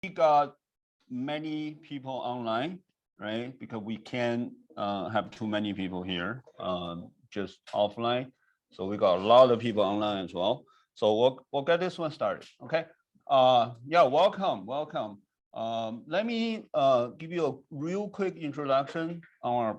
we got many people online, right? Because we can't have too many people here, just offline. So we got a lot of people online as well. So we'll get this one started, okay? Yeah, welcome. Let me give you a real quick introduction on our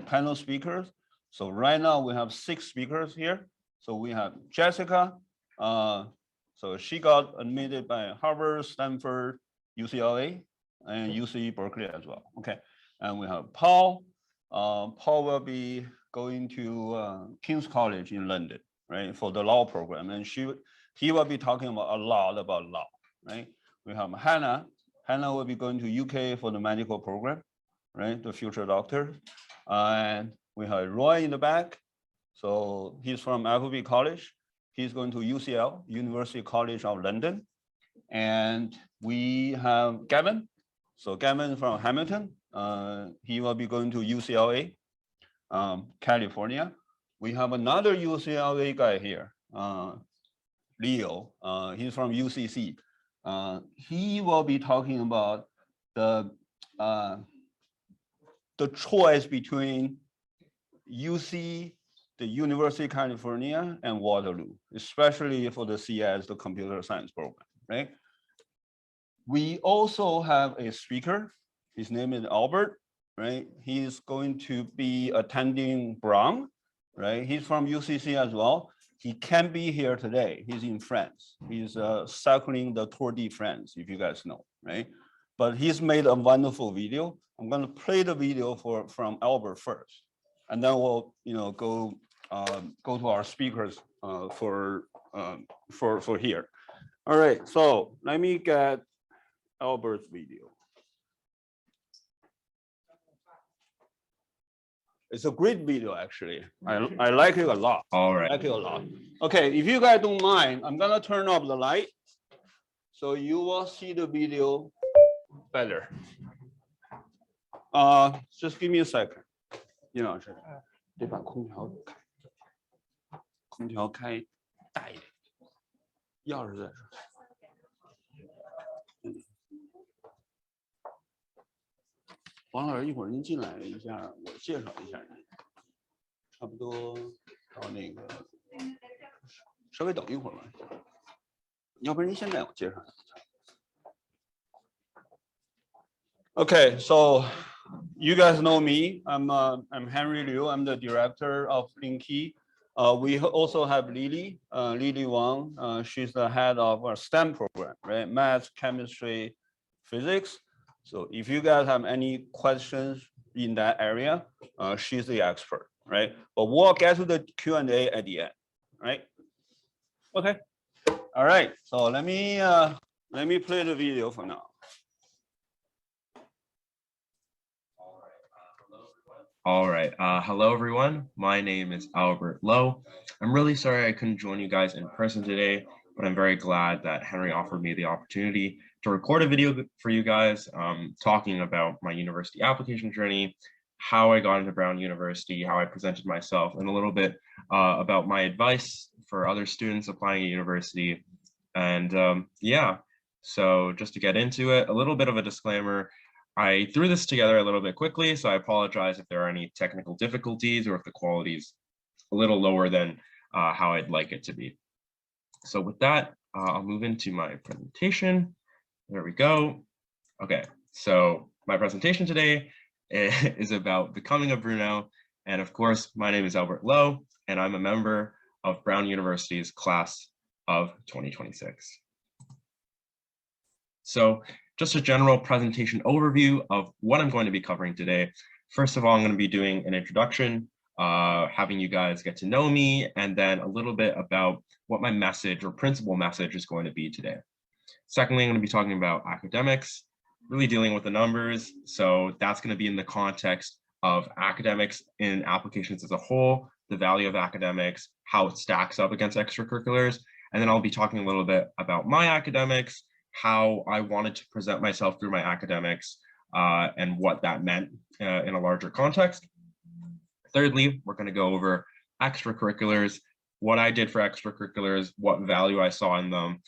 panel speakers. So right now we have 6 speakers here. So we have Jessica. So she got admitted by Harvard, Stanford, UCLA, and UC Berkeley as well. Okay, and we have Paul. Paul will be going to King's College in London, right, for the law program, and he will be talking about a lot about law, right? We have Hannah. Hannah will be going to UK for the medical program, right, the future doctor. And we have Roy in the back. So he's from Appleby College. He's going to UCL, University College of London. And we have Gavin. So Gavin from Hamilton. He will be going to UCLA, California. We have another UCLA guy here, Leo. He's from UCC. He will be talking about the choice between UC, the University of California, and Waterloo, especially for the CS, the computer science program, right? We also have a speaker. His name is Albert, right? He's going to be attending Brown, right? He's from UCC as well. He can't be here today. He's in France. He's cycling the Tour de France, if you guys know, right? But he's made a wonderful video. I'm going to play the video from Albert first, and then we'll go to our speakers for here. All right, so let me get Albert's video. It's a great video, actually. I like it a lot. All right. I like it a lot. Okay, if you guys don't mind, I'm gonna turn off the light so you will see the video better. Just give me a second. 叶老师，得把空调开大一点。钥匙在这。王老师，一会儿您进来一下，我介绍一下您。差不多到那个，稍微等一会儿吧。要不然您现在我介绍一下。Okay, so you guys know me. I'm Henry Liu. I'm the director of Linky. We also have Lily, Lily Wang. She's the head of our STEM program, right? Math, chemistry, physics. So if you guys have any questions in that area, she's the expert, right? But we'll get to the Q&A at the end, right? Okay. All right. So let me play the video for now. All right. Hello, everyone. My name is Albert Lowe. I'm really sorry I couldn't join you guys in person today, but I'm very glad that Henry offered me the opportunity to record a video for you guys talking about my university application journey, how I got into Brown University, how I presented myself, and a little bit about my advice for other students applying at university. And yeah, so just to get into it, a little bit of a disclaimer. I threw this together a little bit quickly, so I apologize if there are any technical difficulties or if the quality is a little lower than how I'd like it to be. So with that, I'll move into my presentation. There we go. Okay, so my presentation today is about becoming a Bruno. And of course, my name is Albert Lowe, and I'm a member of Brown University's class of 2026. So just a general presentation overview of what I'm going to be covering today. First of all, I'm going to be doing an introduction, having you guys get to know me, and then a little bit about what my message or principal message is going to be today. Secondly, I'm going to be talking about academics, really dealing with the numbers. So that's going to be in the context of academics in applications as a whole, the value of academics, how it stacks up against extracurriculars. And then I'll be talking a little bit about my academics, how I wanted to present myself through my academics, and what that meant in a larger context. Thirdly, we're going to go over extracurriculars, what I did for extracurriculars, what value I saw in them,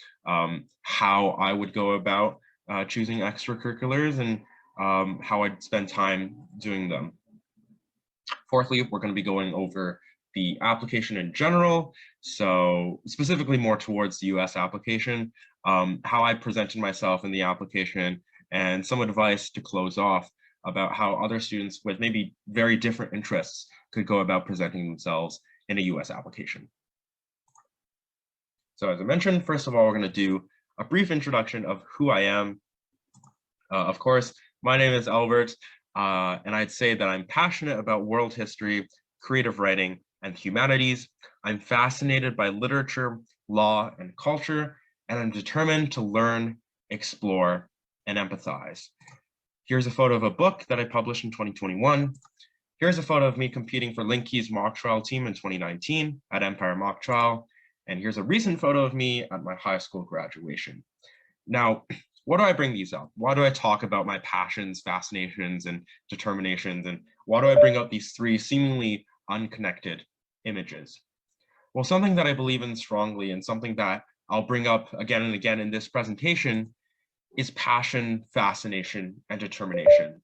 how I would go about choosing extracurriculars and how I'd spend time doing them. Fourthly, we're going to be going over the application in general, so specifically more towards the US application, how I presented myself in the application, and some advice to close off about how other students with maybe very different interests could go about presenting themselves in a US application. So as I mentioned, first of all, we're going to do a brief introduction of who I am. Of course, my name is Albert, and I'd say that I'm passionate about world history, creative writing, and humanities. I'm fascinated by literature, law, and culture, and I'm determined to learn, explore, and empathize. Here's a photo of a book that I published in 2021. Here's a photo of me competing for Linky's mock trial team in 2019 at Empire Mock Trial. And here's a recent photo of me at my high school graduation. Now, why do I bring these up? Why do I talk about my passions, fascinations, and determinations? And why do I bring up these three seemingly unconnected images? Well, something that I believe in strongly and something that I'll bring up again and again in this presentation is passion, fascination, and determination.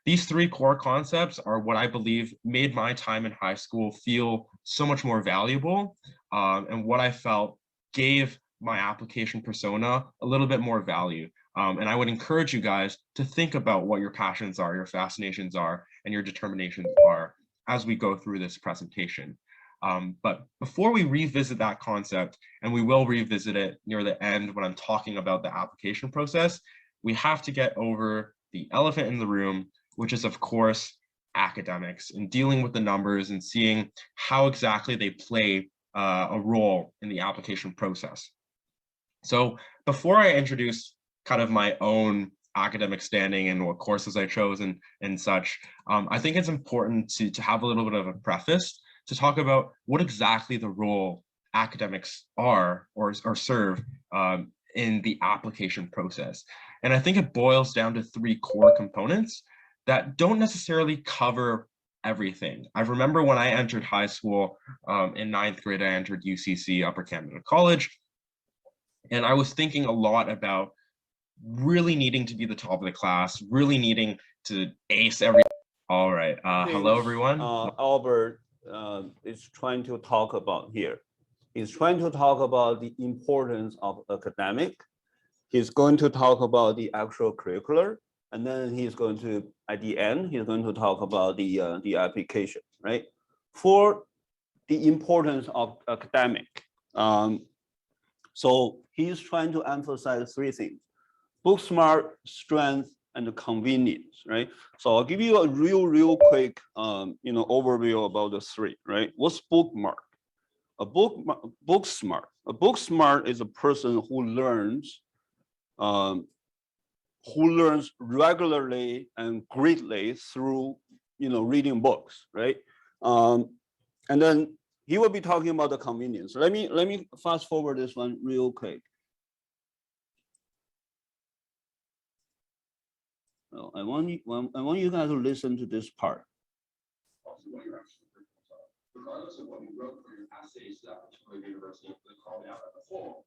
These three core concepts are what I believe made my time in high school feel so much more valuable, and what I felt gave my application persona a little bit more value. And I would encourage you guys to think about what your passions are, your fascinations are, and your determinations are as we go through this presentation. But before we revisit that concept, and we will revisit it near the end when I'm talking about the application process, we have to get over the elephant in the room, which is, of course, academics, and dealing with the numbers and seeing how exactly they play a role in the application process. So before I introduce kind of my own academic standing and what courses I chose and such, I think it's important to have a little bit of a preface to talk about what exactly the role academics are or serve in the application process. And I think it boils down to three core components that don't necessarily cover everything. I remember when I entered high school in 9th grade, I entered UCC, Upper Canada College, and I was thinking a lot about really needing to be the top of the class, really needing to ace every. All right, hello everyone. Albert is trying to talk about here. He's trying to talk about the importance of academic. He's going to talk about the actual curricular, and then he's going to, at the end, he's going to talk about the application, right? For the importance of academic. So he's trying to emphasize three things: book smart, strength, and convenience, right? So I'll give you a real quick, overview about the three, right? What's book smart? Book smart. A book smart is a person who learns regularly and greatly through, reading books, right? And then he will be talking about the convenience. Let me fast forward this one real quick. Well, I want you guys to listen to this part. Regardless of what you wrote for your essays to that particular university for the call out as a whole,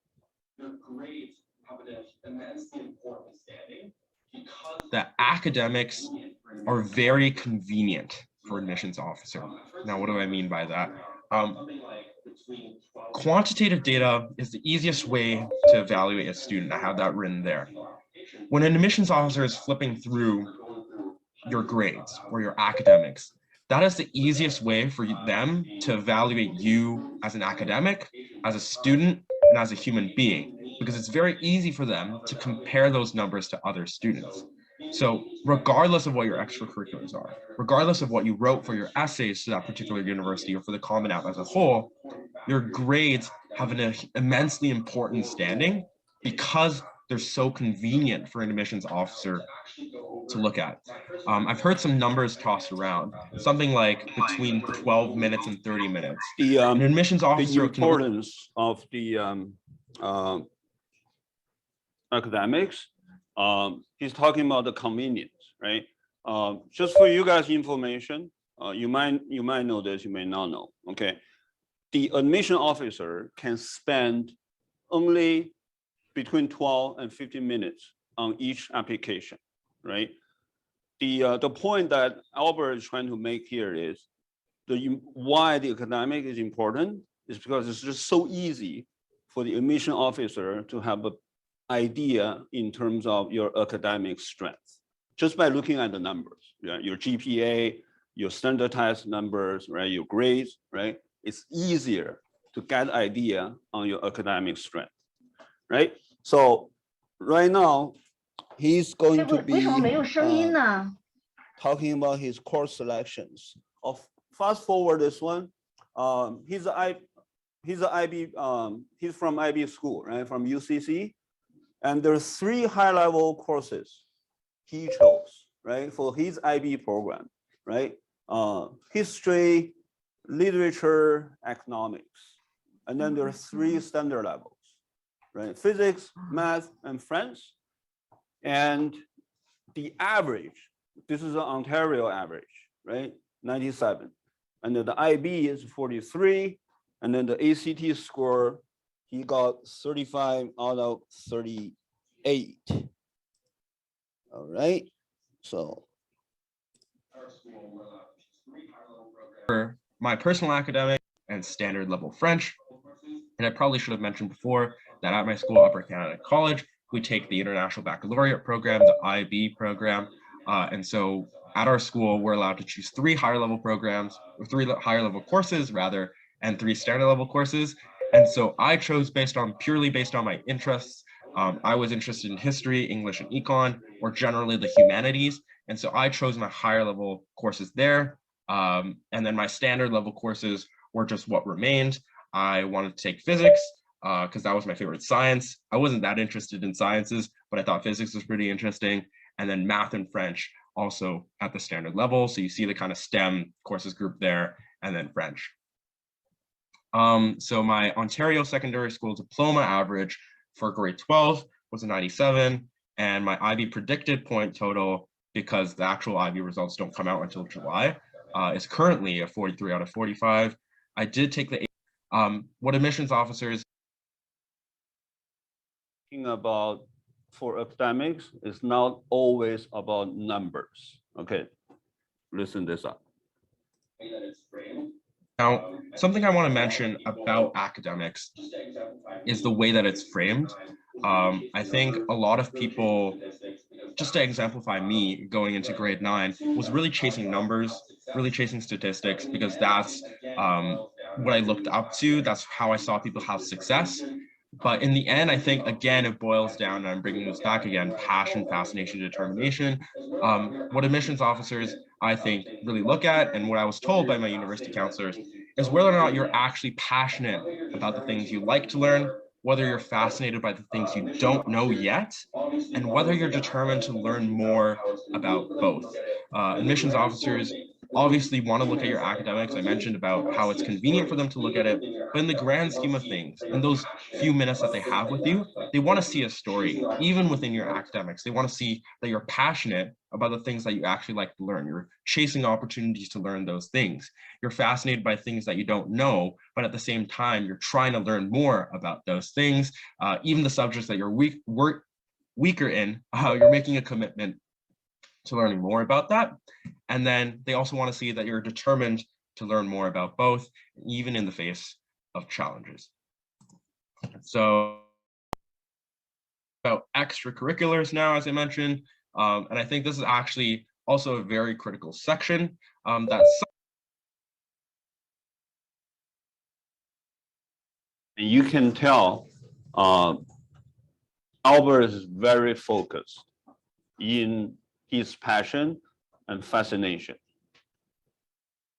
your grades have an immensely important standing because the academics are very convenient for admissions officer. Now, what do I mean by that? Quantitative data is the easiest way to evaluate a student. I have that written there. When an admissions officer is flipping through your grades or your academics, that is the easiest way for them to evaluate you as an academic, as a student, and as a human being, because it's very easy for them to compare those numbers to other students. So regardless of what your extracurriculars are, regardless of what you wrote for your essays to that particular university or for the Common App as a whole, your grades have an immensely important standing because they're so convenient for an admissions officer to look at. I've heard some numbers tossed around, something like between 12 minutes and 30 minutes. An admissions officer the importance of the academics. He's talking about the convenience, right? Just for you guys' information, you might know this, you may not know. Okay, the admission officer can spend only between 12 and 15 minutes on each application, right? The point that Albert is trying to make here is why the academic is important is because it's just so easy for the admission officer to have an idea in terms of your academic strength, just by looking at the numbers, your GPA, your standard test numbers, right? Your grades, right? It's easier to get idea on your academic strength, right? So right now, he's going to be talking about his course selections. Fast forward this one. He's from IB school, right? From UCC, and there's 3 high-level courses he chose, right? For his IB program, right? History, literature, economics, and then there are 3 standard levels, right? Physics, math, and French. And the average, this is an Ontario average, right? 97. And then the IB is 43. And then the ACT score, he got 35 out of 38. All right, so. For my personal academic and standard level French, and I probably should have mentioned before that at my school, Upper Canada College, we take the International Baccalaureate program, the IB program. And so at our school, we're allowed to choose 3 higher level programs, or 3 higher level courses rather, and 3 standard level courses. And so I chose purely based on my interests. I was interested in history, English, and econ, or generally the humanities. And so I chose my higher level courses there. And then my standard level courses were just what remained. I wanted to take physics because that was my favorite science. I wasn't that interested in sciences, but I thought physics was pretty interesting. And then math and French also at the standard level. So you see the kind of STEM courses group there, and then French. So my Ontario Secondary School diploma average for grade 12 was a 97, and my IB predicted point total, because the actual IB results don't come out until July, is currently a 43 out of 45. I did take the what admissions officers thinking about for academics is not always about numbers. Okay, listen this up. Now, something I want to mention about academics is the way that it's framed. I think a lot of people, just to exemplify me going into grade 9, was really chasing numbers, really chasing statistics, because that's what I looked up to. That's how I saw people have success. But in the end, I think, again, it boils down, and I'm bringing this back again, passion, fascination, determination. What admissions officers, I think, really look at, and what I was told by my university counselors, is whether or not you're actually passionate about the things you like to learn, whether you're fascinated by the things you don't know yet, and whether you're determined to learn more about both. Admissions officers obviously want to look at your academics. I mentioned about how it's convenient for them to look at it, but in the grand scheme of things, in those few minutes that they have with you, they want to see a story, even within your academics. They want to see that you're passionate about the things that you actually like to learn. You're chasing opportunities to learn those things. You're fascinated by things that you don't know, but at the same time, you're trying to learn more about those things. Even the subjects that you're weaker in, you're making a commitment to learning more about that. And then they also want to see that you're determined to learn more about both, even in the face of challenges. So about extracurriculars now, as I mentioned, and I think this is actually also a very critical section you can tell Albert is very focused in his passion and fascination.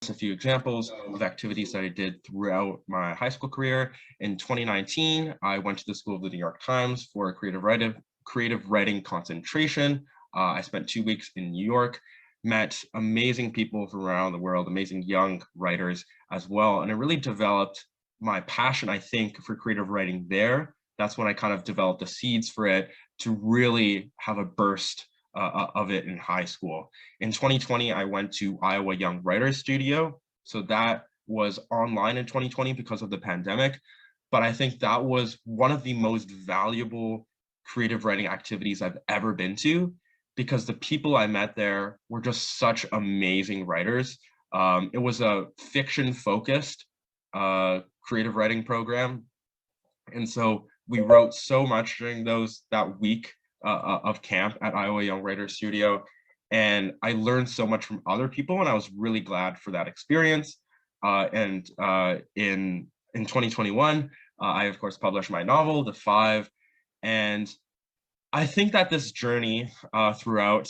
A few examples of activities that I did throughout my high school career. In 2019, I went to the School of the New York Times for a creative writing concentration. I spent 2 weeks in New York, met amazing people from around the world, amazing young writers as well. And it really developed my passion, I think, for creative writing there. That's when I kind of developed the seeds for it to really have a burst of it in high school. In 2020, I went to Iowa Young Writers Studio. So that was online in 2020 because of the pandemic. But I think that was one of the most valuable creative writing activities I've ever been to, because the people I met there were just such amazing writers. It was a fiction-focused creative writing program. And so we wrote so much during that week of camp at Iowa Young Writers Studio. And I learned so much from other people, and I was really glad for that experience. In 2021, I, of course, published my novel, The Five. And I think that this journey throughout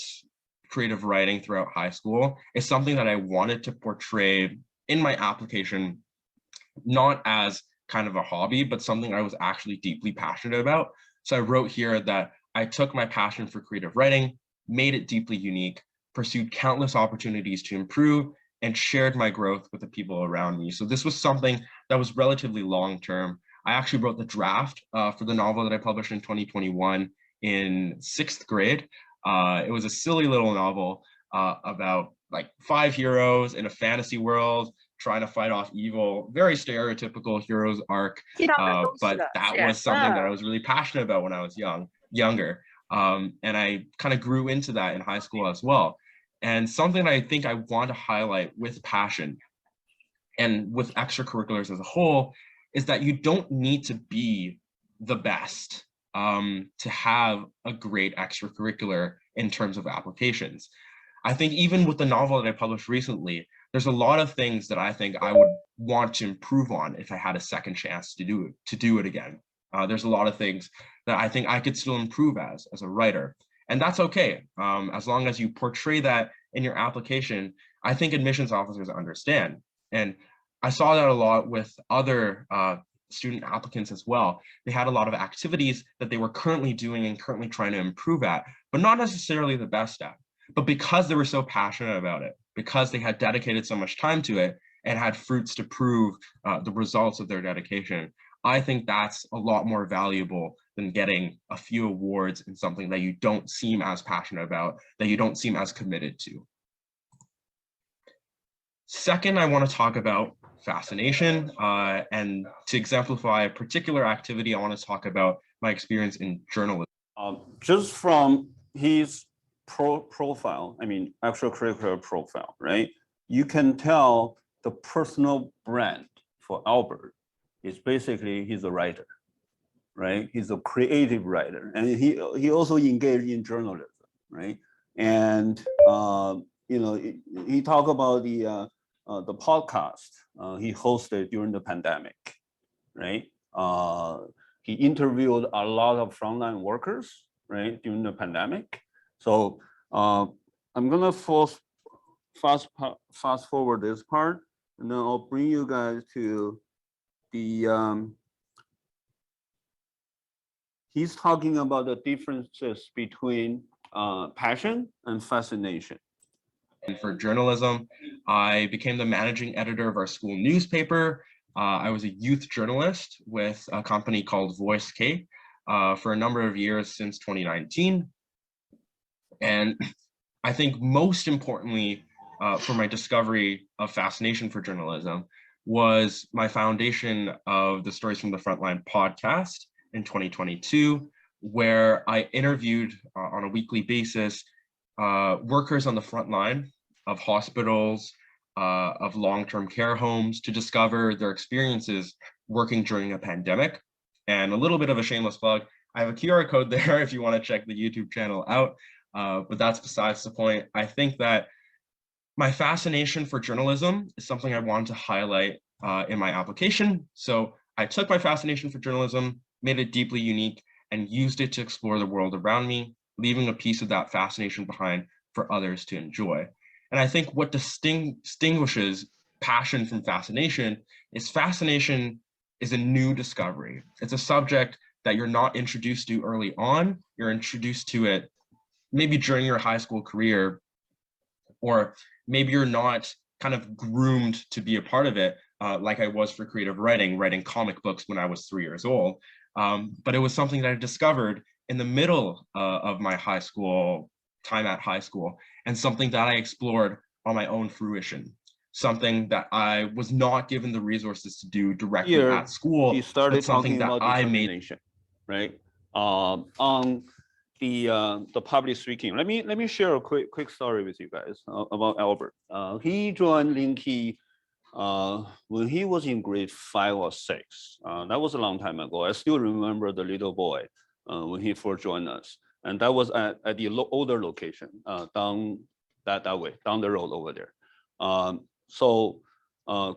creative writing throughout high school is something that I wanted to portray in my application, not as kind of a hobby, but something I was actually deeply passionate about. So I wrote here that I took my passion for creative writing, made it deeply unique, pursued countless opportunities to improve, and shared my growth with the people around me. So this was something that was relatively long-term. I actually wrote the draft for the novel that I published in 2021 in 6th grade. It was a silly little novel about like 5 heroes in a fantasy world trying to fight off evil, very stereotypical hero's arc. But that was something that I was really passionate about when I was younger. And I kind of grew into that in high school as well. And something I think I want to highlight with passion and with extracurriculars as a whole is that you don't need to be the best to have a great extracurricular in terms of applications. I think even with the novel that I published recently, there's a lot of things that I think I would want to improve on if I had a second chance to do it again. There's a lot of things that I think I could still improve as a writer. And that's okay, as long as you portray that in your application. I think admissions officers understand. And I saw that a lot with other student applicants as well. They had a lot of activities that they were currently doing and currently trying to improve at, but not necessarily the best at. But because they were so passionate about it, because they had dedicated so much time to it and had fruits to prove the results of their dedication, I think that's a lot more valuable than getting a few awards in something that you don't seem as passionate about, that you don't seem as committed to. Second, I want to talk about fascination. And to exemplify a particular activity, I want to talk about my experience in journalism. Just from his profile, I mean, extracurricular profile, right? You can tell the personal brand for Albert is basically he's a writer, right? He's a creative writer, and he also engaged in journalism, right? And you know, he talked about the podcast he hosted during the pandemic, right? He interviewed a lot of frontline workers, right, during the pandemic. So I'm gonna fast forward this part, and then I'll bring you guys to the he's talking about the differences between passion and fascination. And for journalism, I became the managing editor of our school newspaper. I was a youth journalist with a company called Voice K for a number of years since 2019. And I think most importantly for my discovery of fascination for journalism was my foundation of the Stories from the Frontline podcast in 2022, where I interviewed on a weekly basis workers on the front line of hospitals, of long-term care homes, to discover their experiences working during a pandemic. And a little bit of a shameless plug, I have a QR code there if you want to check the YouTube channel out, but that's besides the point. I think that my fascination for journalism is something I wanted to highlight in my application. So I took my fascination for journalism, made it deeply unique, and used it to explore the world around me, leaving a piece of that fascination behind for others to enjoy. And I think what distinguishes passion from fascination is a new discovery. It's a subject that you're not introduced to early on. You're introduced to it maybe during your high school career, or maybe you're not kind of groomed to be a part of it, like I was for creative writing comic books when I was 3 years old. But it was something that I discovered in the middle of my high school time at high school, and something that I explored on my own fruition, something that I was not given the resources to do directly at school. He started something talking that about I determination, right? on the public speaking. Let me share a quick story with you guys about Albert. He joined Linky when he was in grade 5 or 6. That was a long time ago. I still remember the little boy when he first joined us, and that was at the older location down that way, down the road over there. So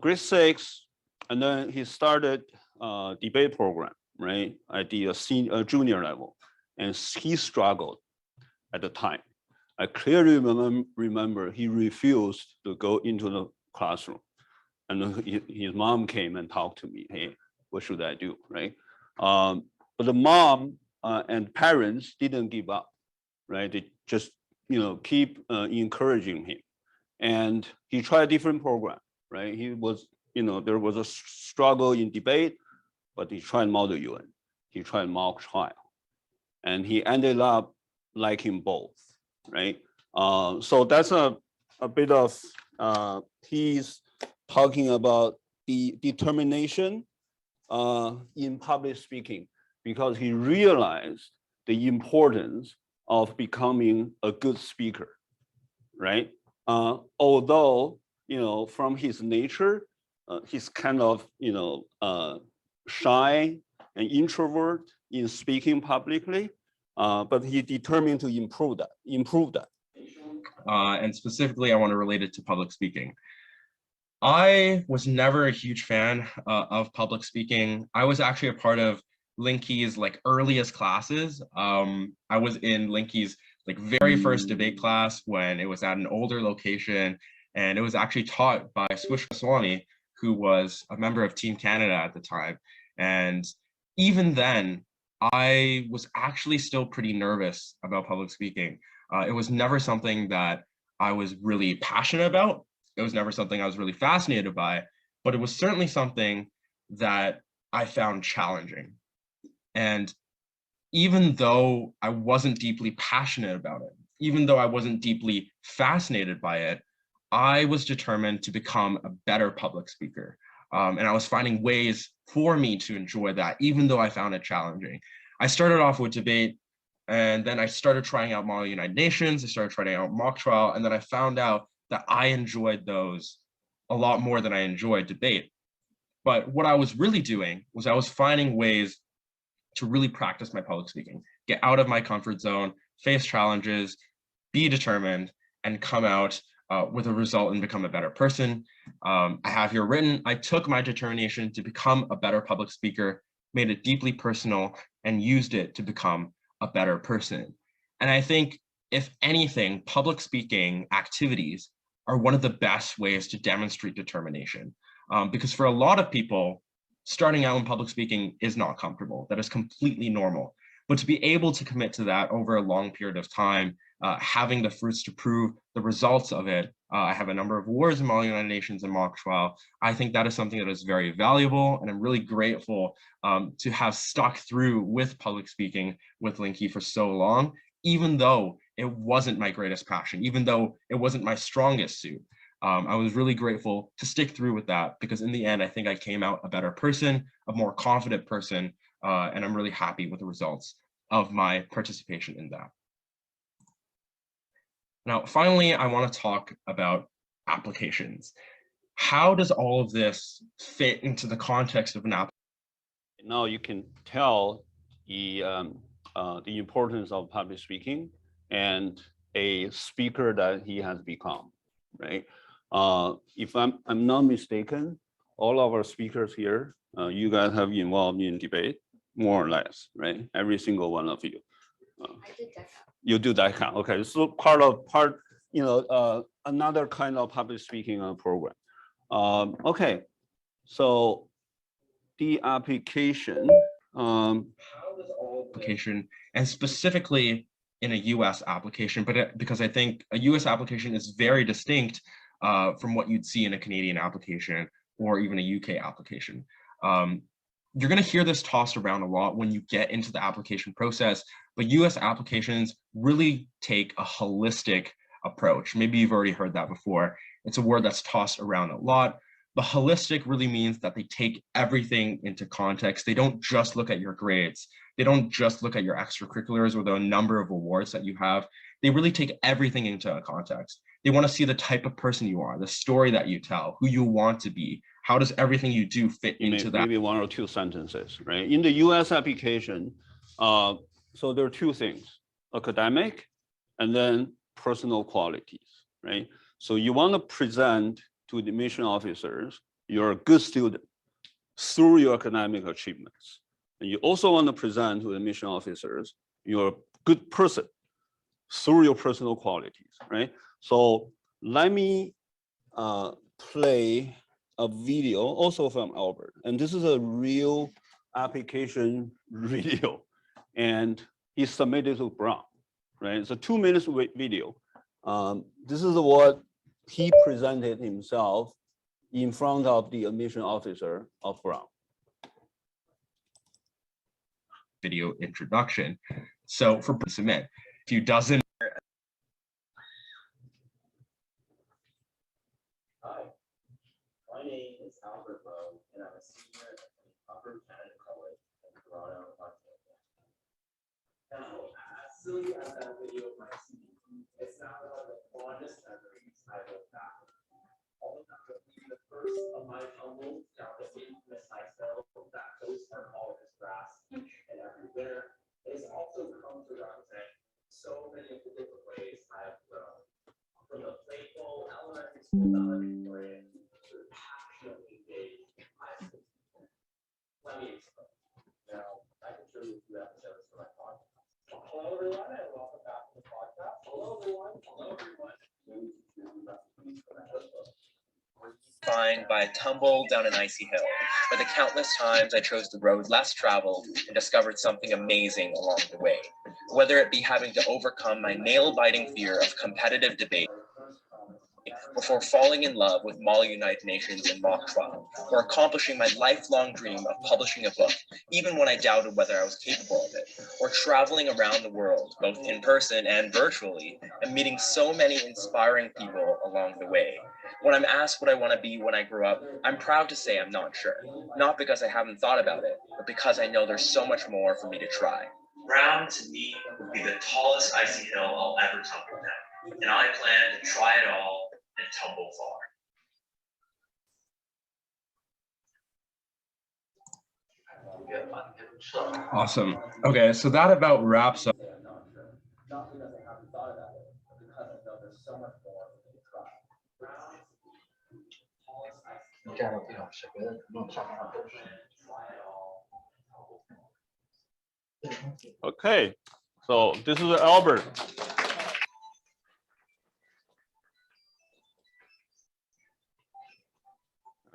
grade 6, and then he started debate program, right, at the junior level, and he struggled at the time. I clearly remember he refused to go into the classroom, and his mom came and talked to me. Hey, what should I do, right? But the mom and parents didn't give up, right? They just keep encouraging him, and he tried a different program, right? He was there was a struggle in debate, but he tried model UN, he tried mock trial, and he ended up liking both, right? So that's a bit of he's talking about the determination in public speaking, because he realized the importance of becoming a good speaker, right? Although from his nature, he's kind of shy and introvert in speaking publicly, but he determined to improve that. And specifically, I want to relate it to public speaking. I was never a huge fan of public speaking. I was actually a part of Linky's earliest classes. I was in Linky's very first debate class when it was at an older location, and it was actually taught by Swish Swami, who was a member of Team Canada at the time. And even then, I was actually still pretty nervous about public speaking. It was never something that I was really passionate about. It was never something I was really fascinated by, but it was certainly something that I found challenging. And even though I wasn't deeply passionate about it, even though I wasn't deeply fascinated by it, I was determined to become a better public speaker. And I was finding ways for me to enjoy that, even though I found it challenging. I started off with debate, and then I started trying out Model United Nations, I started trying out mock trial, and then I found out that I enjoyed those a lot more than I enjoyed debate. But what I was really doing was I was finding ways to really practice my public speaking, get out of my comfort zone, face challenges, be determined, and come out with a result and become a better person. I have here written, I took my determination to become a better public speaker, made it deeply personal, and used it to become a better person. And I think, if anything, public speaking activities are one of the best ways to demonstrate determination. Because for a lot of people, starting out in public speaking is not comfortable. That is completely normal. But to be able to commit to that over a long period of time, having the fruits to prove the results of it, I have a number of awards in Model United Nations and mock trial. I think that is something that is very valuable, and I'm really grateful to have stuck through with public speaking with Linky for so long, even though it wasn't my greatest passion, even though it wasn't my strongest suit. I was really grateful to stick through with that, because in the end, I think I came out a better person, a more confident person, and I'm really happy with the results of my participation in that. Now, finally, I want to talk about applications. How does all of this fit into the context of an application? Now you can tell the importance of public speaking and a speaker that he has become, right? If I'm not mistaken, all of our speakers here, you guys have involved in debate, more or less, right? Every single one of you. I did that. You do that kind. Okay, so another kind of public speaking program. Okay, so the application. How does all application, and specifically in a US application, but because I think a US application is very distinct from what you'd see in a Canadian application or even a UK application. You're going to hear this tossed around a lot when you get into the application process, but US applications really take a holistic approach. Maybe you've already heard that before. It's a word that's tossed around a lot. But holistic really means that they take everything into context. They don't just look at your grades. They don't just look at your extracurriculars or the number of awards that you have. They really take everything into context. They want to see the type of person you are, the story that you tell, who you want to be. How does everything you do fit into that? Maybe one or two sentences, right? In the US application, so there are two things, academic and then personal qualities, right? So you want to present to the admission officers, you're a good student through your academic achievements. And you also want to present to the admission officers, you're a good person through your personal qualities, right? So let me play a video also from Albert. And this is a real application video. And he submitted to Brown, right? It's a 2 minutes video. This is what he presented himself in front of the admission officer of Brown. Video introduction. So for submit, if you doesn't. Hi, my name is Albert Liu, and I'm a senior at Harvard and Stanford College in Toronto, Ontario. Now, as silly as that video might seem, it's not one of the fondest memories I look back on. All after being the first of my tumbles down the infamous ice hill that goes for all of his grass each and every winter, it has also come to represent so many of the different ways I have grown. From the playful elementary school valedictorian to the passionately engaged high school student. Let me explain. Now, I contribute 2 episodes for my podcast. Hello, everyone, and welcome back to the podcast. Hello, everyone. Hello, everyone. Defined by a tumble down an icy hill, by the countless times I chose the road less traveled and discovered something amazing along the way. Whether it be having to overcome my nail-biting fear of competitive debate before falling in love with Mall United Nations and mock trial, or accomplishing my lifelong dream of publishing a book, even when I doubted whether I was capable of it, or traveling around the world, both in person and virtually, and meeting so many inspiring people along the way. When I'm asked what I want to be when I grow up, I'm proud to say I'm not sure. Not because I haven't thought about it, but because I know there's so much more for me to try. Brown, to me, would be the tallest icy hill I'll ever tumble down, and I plan to try it all and tumble far. Awesome. Okay, so that about wraps up. Not because I haven't thought about it, but because I know there's so much more for me to try. Brown, tallest icy hill. Try it all. Okay, so this is Albert.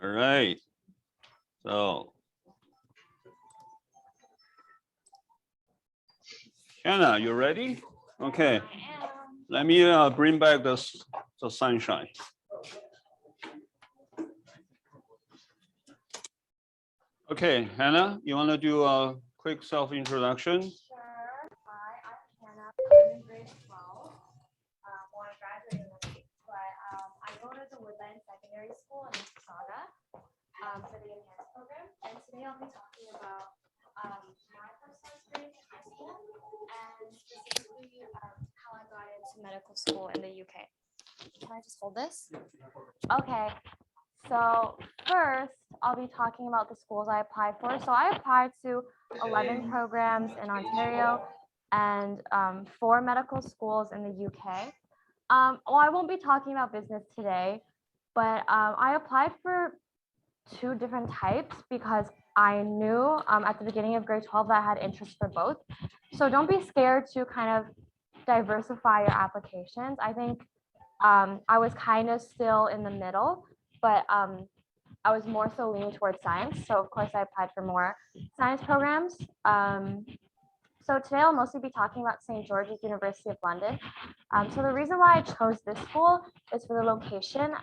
All right, so Hannah, you ready? Okay, let me bring back the sunshine. Okay, Hannah, you want to do a quick self-introduction? Sure. Hi, I'm Hannah. I'm in grade 12. Well, I'm graduating this week, but I go to the Woodland Secondary School in Mississauga for the enhanced program. And today I'll be talking about my personal experience in high school and specifically how I got into medical school in the UK. Can I just hold this? Okay. So first, I'll be talking about the schools I applied for. So I applied to 11 programs in Ontario and 4 medical schools in the UK. Well, I won't be talking about business today, but I applied for 2 different types because I knew at the beginning of grade 12 that I had interest for both. So don't be scared to kind of diversify your applications. I think I was kind of still in the middle, but I was more so leaning towards science. So of course I applied for more science programs. So today I'll mostly be talking about St. George's University of London. So the reason why I chose this school is for the location.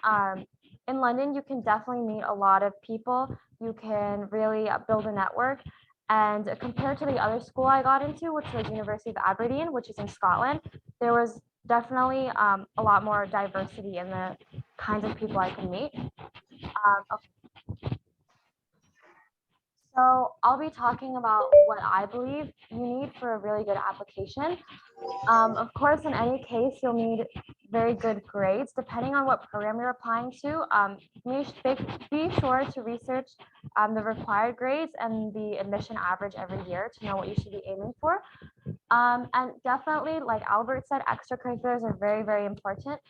In London, you can definitely meet a lot of people. You can really build a network. And compared to the other school I got into, which was University of Aberdeen, which is in Scotland, there was definitely a lot more diversity in the kinds of people I could meet. Okay. So I'll be talking about what I believe you need for a really good application. Of course, in any case, you'll need very good grades, depending on what program you're applying to. Be sure to research the required grades and the admission average every year to know what you should be aiming for. And definitely, like Albert said, extracurriculars are very, very important.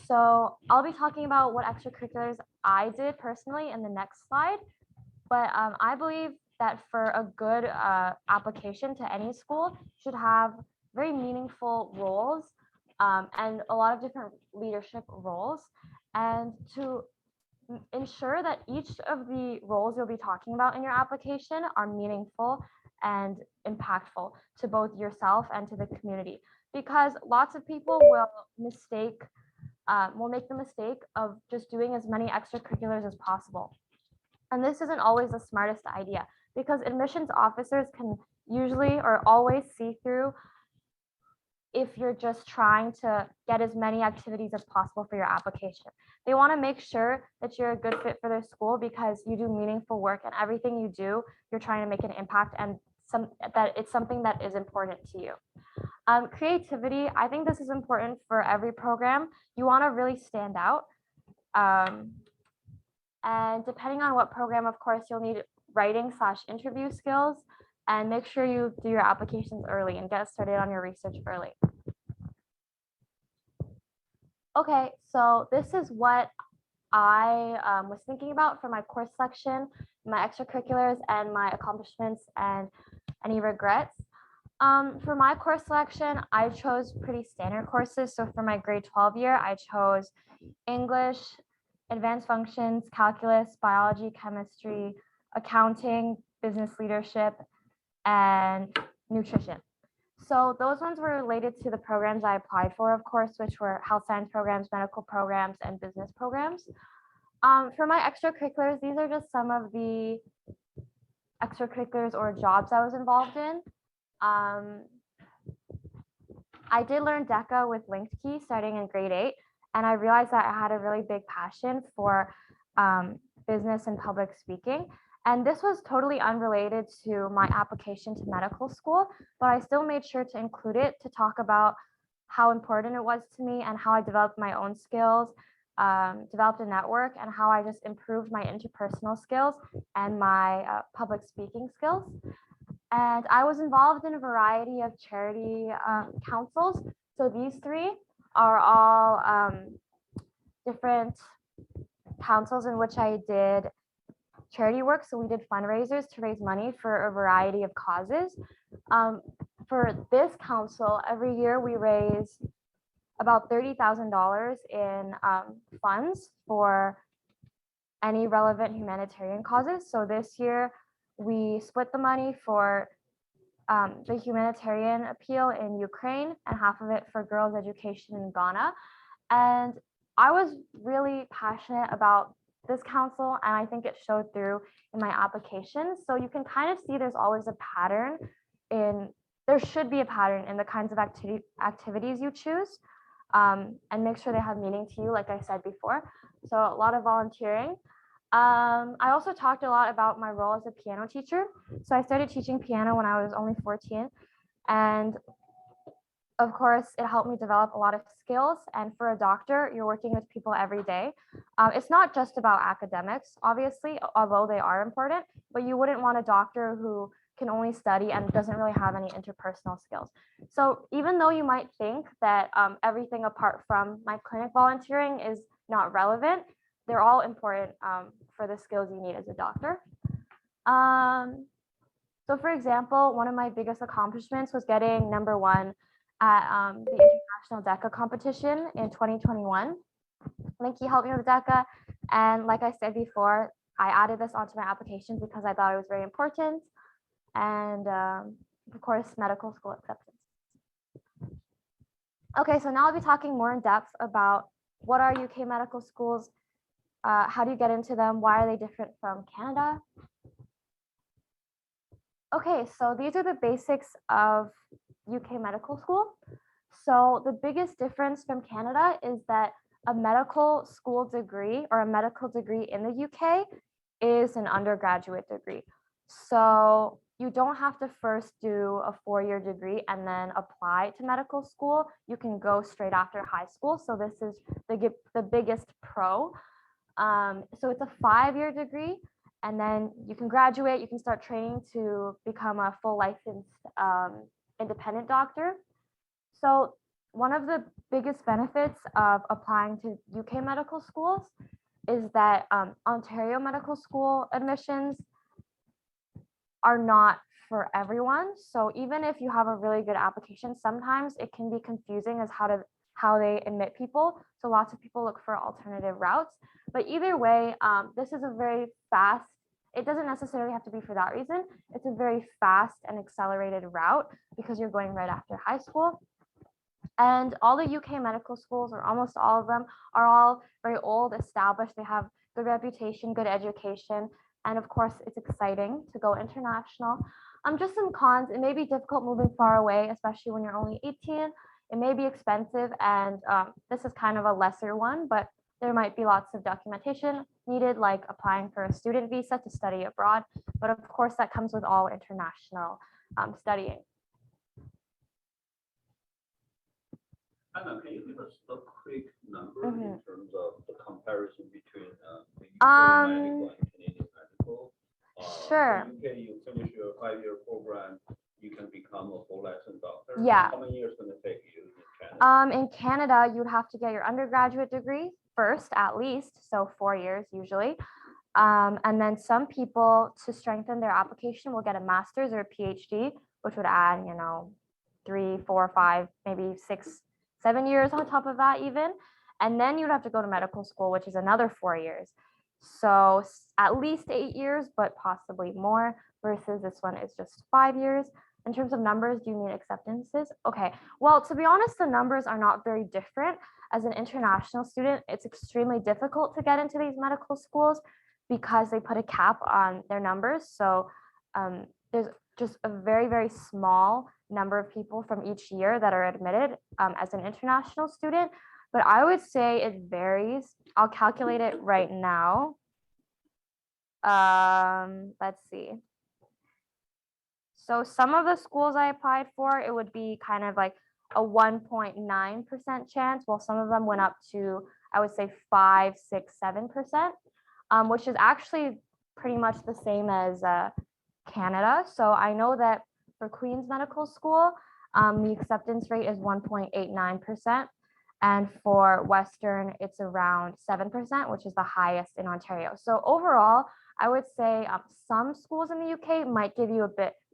So I'll be talking about what extracurriculars I did personally in the next slide. But I believe that for a good application to any school should have very meaningful roles and a lot of different leadership roles. And to ensure that each of the roles you'll be talking about in your application are meaningful and impactful to both yourself and to the community. Because lots of people will make the mistake of just doing as many extracurriculars as possible. And this isn't always the smartest idea because admissions officers can usually or always see through if you're just trying to get as many activities as possible for your application. They want to make sure that you're a good fit for their school because you do meaningful work and everything you do, you're trying to make an impact and that it's something that is important to you. Creativity, I think this is important for every program. You want to really stand out. And depending on what program, of course, you'll need writing/interview skills and make sure you do your applications early and get started on your research early. Okay, so this is what I was thinking about for my course selection, my extracurriculars, and my accomplishments and any regrets. For my course selection, I chose pretty standard courses. So for my grade 12 year, I chose English, advanced functions, calculus, biology, chemistry, accounting, business leadership, and nutrition. So those ones were related to the programs I applied for, of course, which were health science programs, medical programs, and business programs. For my extracurriculars, these are just some of the extracurriculars or jobs I was involved in. I did learn DECA with Linked Key starting in grade 8, and I realized that I had a really big passion for business and public speaking. And this was totally unrelated to my application to medical school, but I still made sure to include it to talk about how important it was to me and how I developed my own skills, developed a network, and how I just improved my interpersonal skills and my public speaking skills. And I was involved in a variety of charity councils. So these three are all different councils in which I did charity work. So we did fundraisers to raise money for a variety of causes. For this council, every year we raise about $30,000 in funds for any relevant humanitarian causes. So this year we split the money for the humanitarian appeal in Ukraine and half of it for girls' education in Ghana. And I was really passionate about this council, and I think it showed through in my application. So you can kind of see there's always a pattern there should be a pattern in the kinds of activities you choose, and make sure they have meaning to you, like I said before. So a lot of volunteering. I also talked a lot about my role as a piano teacher. So I started teaching piano when I was only 14. And of course, it helped me develop a lot of skills. And for a doctor, you're working with people every day. It's not just about academics, obviously, although they are important, but you wouldn't want a doctor who can only study and doesn't really have any interpersonal skills. So even though you might think that everything apart from my clinic volunteering is not relevant, they're all important for the skills you need as a doctor. So for example, one of my biggest accomplishments was getting #1 at the International DECA competition in 2021. Linky helped me with DECA. And like I said before, I added this onto my application because I thought it was very important. And of course, medical school acceptance. Okay, so now I'll be talking more in depth about what are UK medical schools, how do you get into them, why are they different from Canada? Okay, so these are the basics of UK medical school. So the biggest difference from Canada is that a medical school degree or a medical degree in the UK is an undergraduate degree. So you don't have to first do a 4-year degree and then apply to medical school. You can go straight after high school. So this is the biggest pro. So it's a 5-year degree, and then you can graduate, you can start training to become a full licensed independent doctor. So one of the biggest benefits of applying to UK medical schools is that Ontario medical school admissions are not for everyone. So even if you have a really good application, sometimes it can be confusing as how they admit people. So lots of people look for alternative routes. But either way, this is a very fast, it doesn't necessarily have to be for that reason. It's a very fast and accelerated route because you're going right after high school. And all the UK medical schools, or almost all of them, are all very old, established. They have good reputation, good education. And of course, it's exciting to go international. Just some cons, it may be difficult moving far away, especially when you're only 18. It may be expensive, and this is kind of a lesser one, but there might be lots of documentation needed, like applying for a student visa to study abroad. But of course, that comes with all international studying. Anna, can you give us a quick number in terms of the comparison between the UK medical and Canadian medical? Sure. In UK, you finish your 5-year program, you can become a full licensed doctor. Yeah. How many years is it going to take you in Canada? In Canada, you'd have to get your undergraduate degree first, at least, so 4 years usually. And then some people, to strengthen their application, will get a master's or a PhD, which would add, 3, 4, 5, maybe 6, 7 years on top of that even. And then you'd have to go to medical school, which is another 4 years. So at least 8 years, but possibly more, versus this one is just 5 years. In terms of numbers, do you mean acceptances? Okay, well, to be honest, the numbers are not very different. As an international student, it's extremely difficult to get into these medical schools because they put a cap on their numbers. So there's just a very, very small number of people from each year that are admitted as an international student. But I would say it varies. I'll calculate it right now. Let's see. So some of the schools I applied for, it would be kind of like a 1.9% chance, while some of them went up to, I would say 5, 6, 7%, which is actually pretty much the same as Canada. So I know that for Queen's Medical School, the acceptance rate is 1.89%. And for Western, it's around 7%, which is the highest in Ontario. So overall, I would say some schools in the UK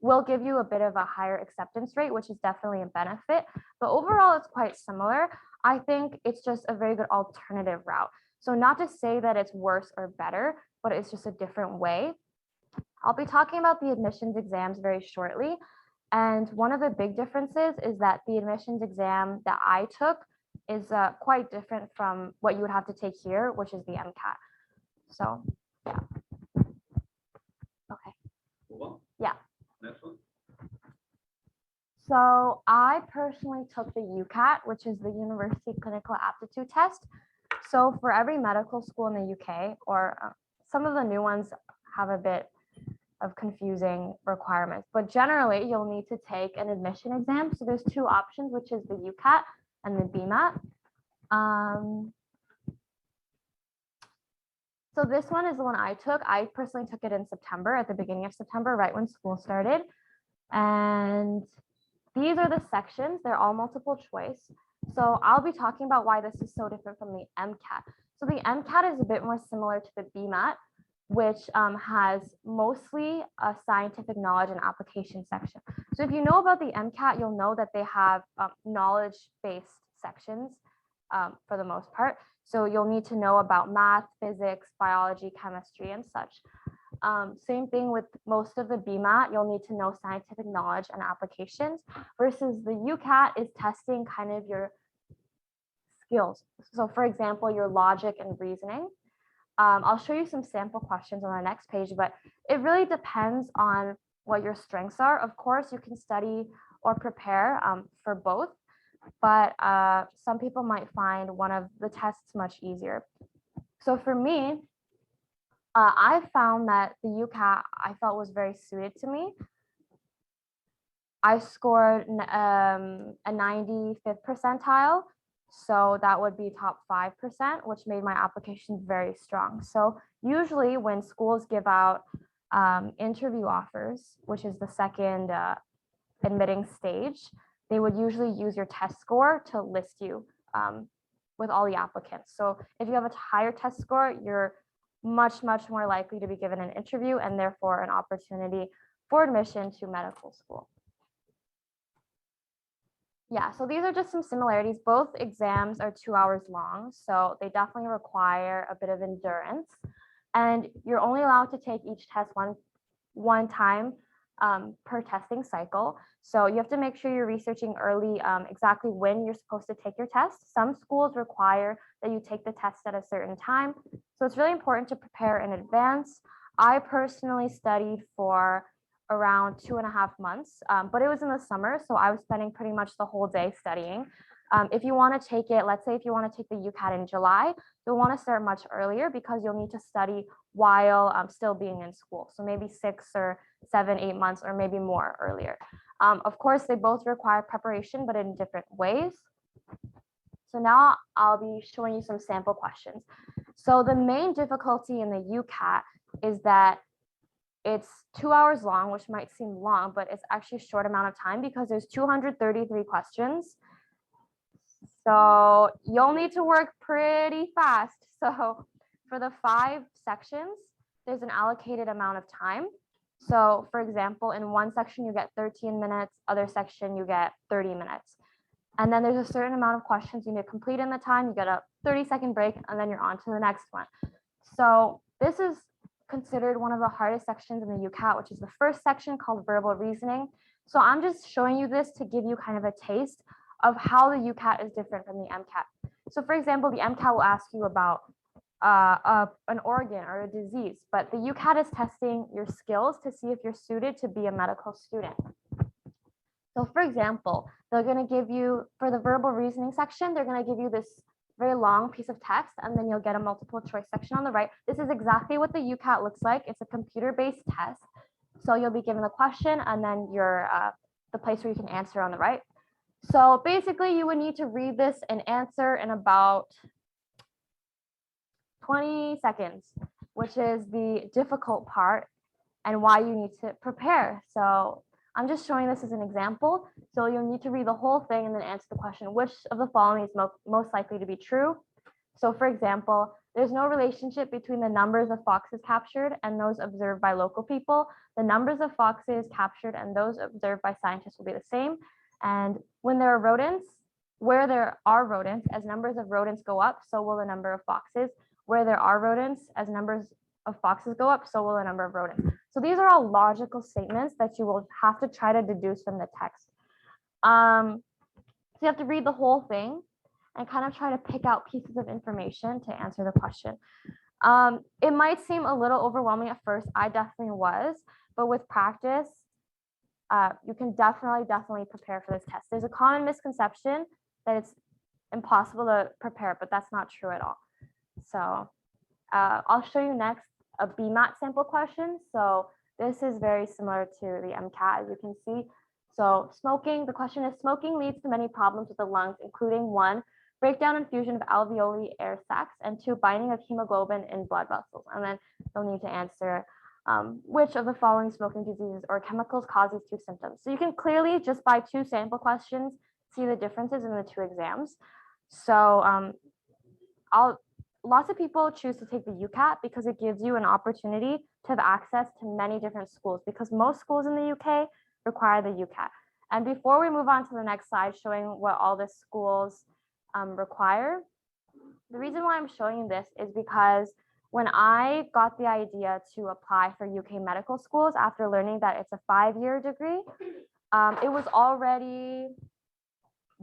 will give you a bit of a higher acceptance rate, which is definitely a benefit. But overall, it's quite similar. I think it's just a very good alternative route. So not to say that it's worse or better, but it's just a different way. I'll be talking about the admissions exams very shortly. And one of the big differences is that the admissions exam that I took is quite different from what you would have to take here, which is the Mcat. So, yeah. Okay. Move on. Yeah. Next one. So I personally took the Ucat, which is the University Clinical Aptitude Test. So for every medical school in the UK, or some of the new ones have a bit of confusing requirements, but generally you'll need to take an admission exam. So there's two options, which is the Ucat and the Bmat. So this one is the one I took. I personally took it in September, at the beginning of September, right when school started. And these are the sections. They're all multiple choice. So I'll be talking about why this is so different from the Mcat. So the Mcat is a bit more similar to the Bmat, which has mostly a scientific knowledge and application section. So if you know about the Mcat, you'll know that they have knowledge-based sections for the most part. So you'll need to know about math, physics, biology, chemistry, and such. Same thing with most of the Bmat, you'll need to know scientific knowledge and applications, versus the Ucat is testing kind of your skills. So for example, your logic and reasoning. I'll show you some sample questions on the next page, but it really depends on what your strengths are. Of course, you can study or prepare for both, but some people might find one of the tests much easier. So for me, I found that the UCAT I felt was very suited to me. I scored a 95th percentile, so that would be top 5%, which made my application very strong. So usually when schools give out interview offers, which is the second admitting stage, they would usually use your test score to list you with all the applicants. So if you have a higher test score, you're much more likely to be given an interview and therefore an opportunity for admission to medical school. Yeah, so these are just some similarities. Both exams are 2 hours long, so they definitely require a bit of endurance. And you're only allowed to take each test one time per testing cycle. So you have to make sure you're researching early exactly when you're supposed to take your test. Some schools require that you take the test at a certain time. So it's really important to prepare in advance. I personally studied for around 2.5 months, but it was in the summer, so I was spending pretty much the whole day studying. If you want to take it, let's say if you want to take the UCAT in July, you'll want to start much earlier because you'll need to study while still being in school. So maybe 6 or 7, 8 months, or maybe more earlier. Of course, they both require preparation, but in different ways. So now I'll be showing you some sample questions. So the main difficulty in the UCAT is that it's 2 hours long, which might seem long, but it's actually a short amount of time because there's 233 questions. So you'll need to work pretty fast. So for the 5 sections, there's an allocated amount of time. So for example, in one section, you get 13 minutes, other section, you get 30 minutes. And then there's a certain amount of questions you need to complete in the time. You get a 30-second break, and then you're on to the next one. So this is considered one of the hardest sections in the UCAT, which is the first section called verbal reasoning. So I'm just showing you this to give you kind of a taste of how the UCAT is different from the Mcat. So for example, the Mcat will ask you about an organ or a disease, but the UCAT is testing your skills to see if you're suited to be a medical student. So for example, they're going to give you, for the verbal reasoning section, they're going to give you this very long piece of text, and then you'll get a multiple choice section on the right. This is exactly what the UCAT looks like. It's a computer-based test. So you'll be given the question and then the place where you can answer on the right. So basically you would need to read this and answer in about 20 seconds, which is the difficult part and why you need to prepare. So I'm just showing this as an example. So you'll need to read the whole thing and then answer the question, which of the following is most likely to be true? So for example, there's no relationship between the numbers of foxes captured and those observed by local people. The numbers of foxes captured and those observed by scientists will be the same. And when there are rodents, where there are rodents, as numbers of rodents go up, so will the number of foxes. Where there are rodents, as numbers of foxes go up, so will the number of rodents. So these are all logical statements that you will have to try to deduce from the text. So you have to read the whole thing and kind of try to pick out pieces of information to answer the question. It might seem a little overwhelming at first. I definitely was, but with practice, you can definitely prepare for this test. There's a common misconception that it's impossible to prepare, but that's not true at all. So I'll show you next a Bmat sample question. So this is very similar to the Mcat, as you can see. So smoking, the question is, smoking leads to many problems with the lungs, including 1, breakdown and fusion of alveoli air sacs, and 2, binding of hemoglobin in blood vessels. And then you'll need to answer which of the following smoking diseases or chemicals cause these 2 symptoms. So you can clearly, just by 2 sample questions, see the differences in the 2 exams. So lots of people choose to take the UCAT because it gives you an opportunity to have access to many different schools, because most schools in the UK require the UCAT. And before we move on to the next slide showing what all the schools require, the reason why I'm showing you this is because when I got the idea to apply for UK medical schools after learning that it's a 5-year degree, it was already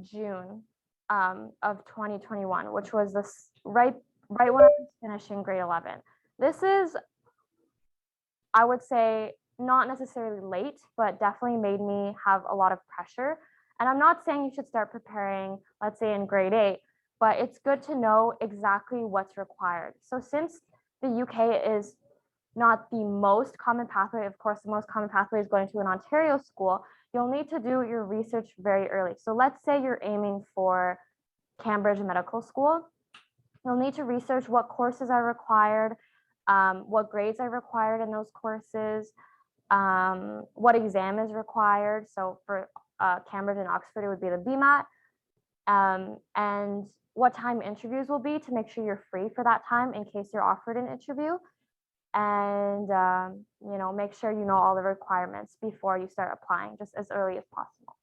June of 2021, which was this right when I was finishing grade 11. This is, I would say, not necessarily late, but definitely made me have a lot of pressure. And I'm not saying you should start preparing, let's say in grade 8, but it's good to know exactly what's required. So since the UK is not the most common pathway. Of course, the most common pathway is going to an Ontario school. You'll need to do your research very early. So let's say you're aiming for Cambridge Medical School. You'll need to research what courses are required, what grades are required in those courses, what exam is required. So for Cambridge and Oxford, it would be the Bmat, and what time interviews will be to make sure you're free for that time in case you're offered an interview. And make sure you know all the requirements before you start applying, just as early as possible.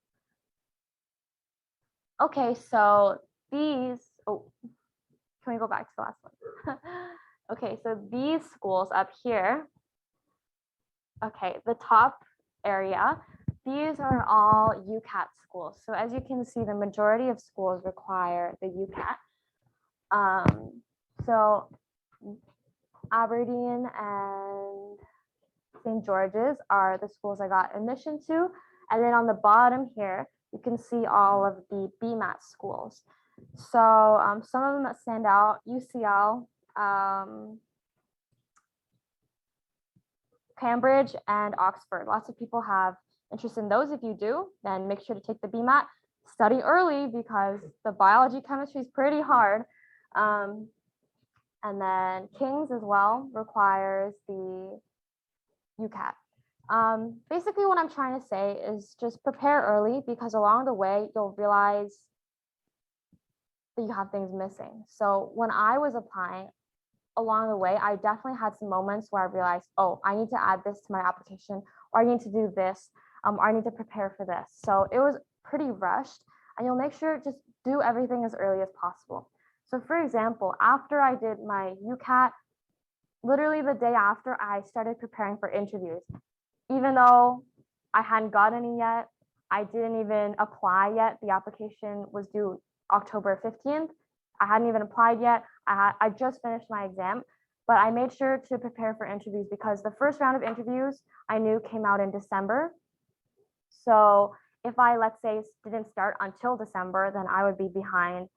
Okay, so these, can we go back to the last one? Okay, so these schools up here, okay, the top area, these are all Ucat schools. So as you can see, the majority of schools require the Ucat. So Aberdeen and St. George's are the schools I got admission to. And then on the bottom here, you can see all of the Bmat schools. So some of them that stand out, UCL, Cambridge, and Oxford. Lots of people have interest in those. If you do, then make sure to take the Bmat. Study early because the biology chemistry is pretty hard. And then King's as well requires the Ucat. Basically what I'm trying to say is just prepare early, because along the way you'll realize that you have things missing. So when I was applying along the way, I definitely had some moments where I realized, oh, I need to add this to my application, or I need to do this, or I need to prepare for this. So it was pretty rushed, and you'll make sure just do everything as early as possible. So for example, after I did my Ucat, literally the day after, I started preparing for interviews. Even though I hadn't got any yet, I didn't even apply yet. The application was due October 15th. I hadn't even applied yet. I just finished my exam, but I made sure to prepare for interviews because the first round of interviews I knew came out in December. So if I, let's say, didn't start until December, then I would be behind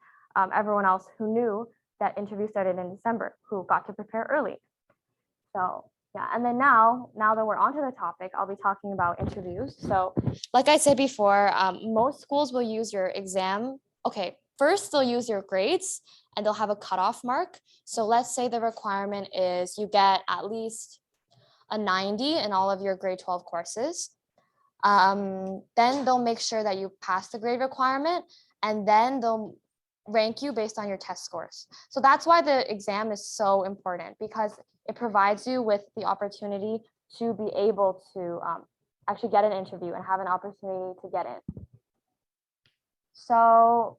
everyone else who knew that interview started in December, who got to prepare early. So yeah, and then now that we're onto the topic, I'll be talking about interviews. So like I said before, most schools will use your exam. Okay, first they'll use your grades and they'll have a cutoff mark. So let's say the requirement is you get at least a 90 in all of your grade 12 courses. Then they'll make sure that you pass the grade requirement, and then they'll rank you based on your test scores. So that's why the exam is so important, because it provides you with the opportunity to be able to actually get an interview and have an opportunity to get in. So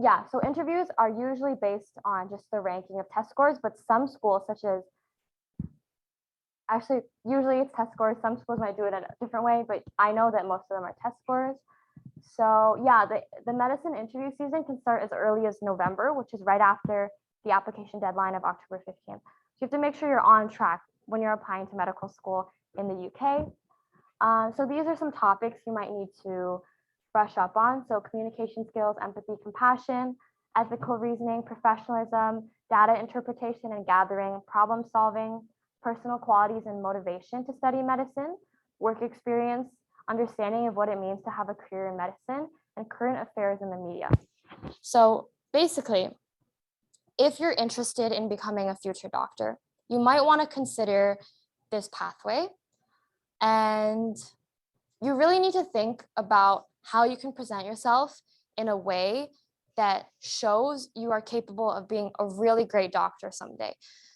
yeah, so interviews are usually based on just the ranking of test scores, but some schools, such as, actually, usually it's test scores. Some schools might do it in a different way, but I know that most of them are test scores. So yeah, the medicine interview season can start as early as November, which is right after the application deadline of October 15th. So you have to make sure you're on track when you're applying to medical school in the UK. So these are some topics you might need to brush up on. So communication skills, empathy, compassion, ethical reasoning, professionalism, data interpretation and gathering, problem solving, personal qualities and motivation to study medicine, work experience, understanding of what it means to have a career in medicine, and current affairs in the media. So basically, if you're interested in becoming a future doctor, you might want to consider this pathway. And you really need to think about how you can present yourself in a way that shows you are capable of being a really great doctor someday.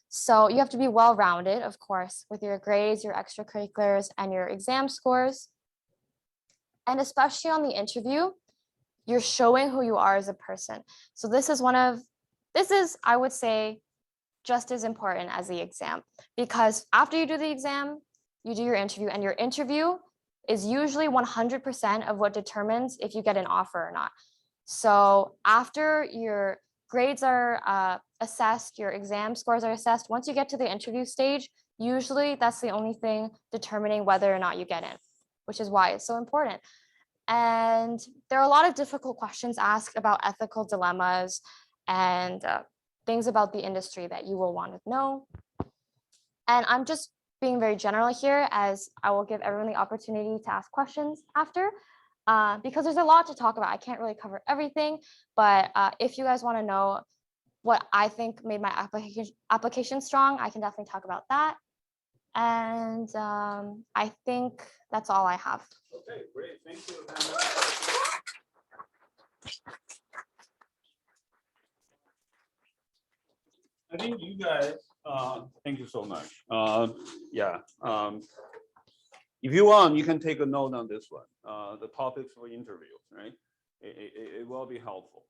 So you have to be well-rounded, of course, with your grades, your extracurriculars, and your exam scores. And especially on the interview, you're showing who you are as a person. So this is, I would say, just as important as the exam, because after you do the exam, you do your interview, and your interview is usually 100% of what determines if you get an offer or not. So after your grades are assessed, your exam scores are assessed, once you get to the interview stage, usually that's the only thing determining whether or not you get in, which is why it's so important. And there are a lot of difficult questions asked about ethical dilemmas and things about the industry that you will want to know. And I'm just being very general here, as I will give everyone the opportunity to ask questions after, because there's a lot to talk about. I can't really cover everything, but if you guys want to know what I think made my application strong, I can definitely talk about that. And I think that's all I have. Okay, great. Thank you. I think you guys, thank you so much. Yeah. If you want, you can take a note on this one. The topics for interview, right? It will be helpful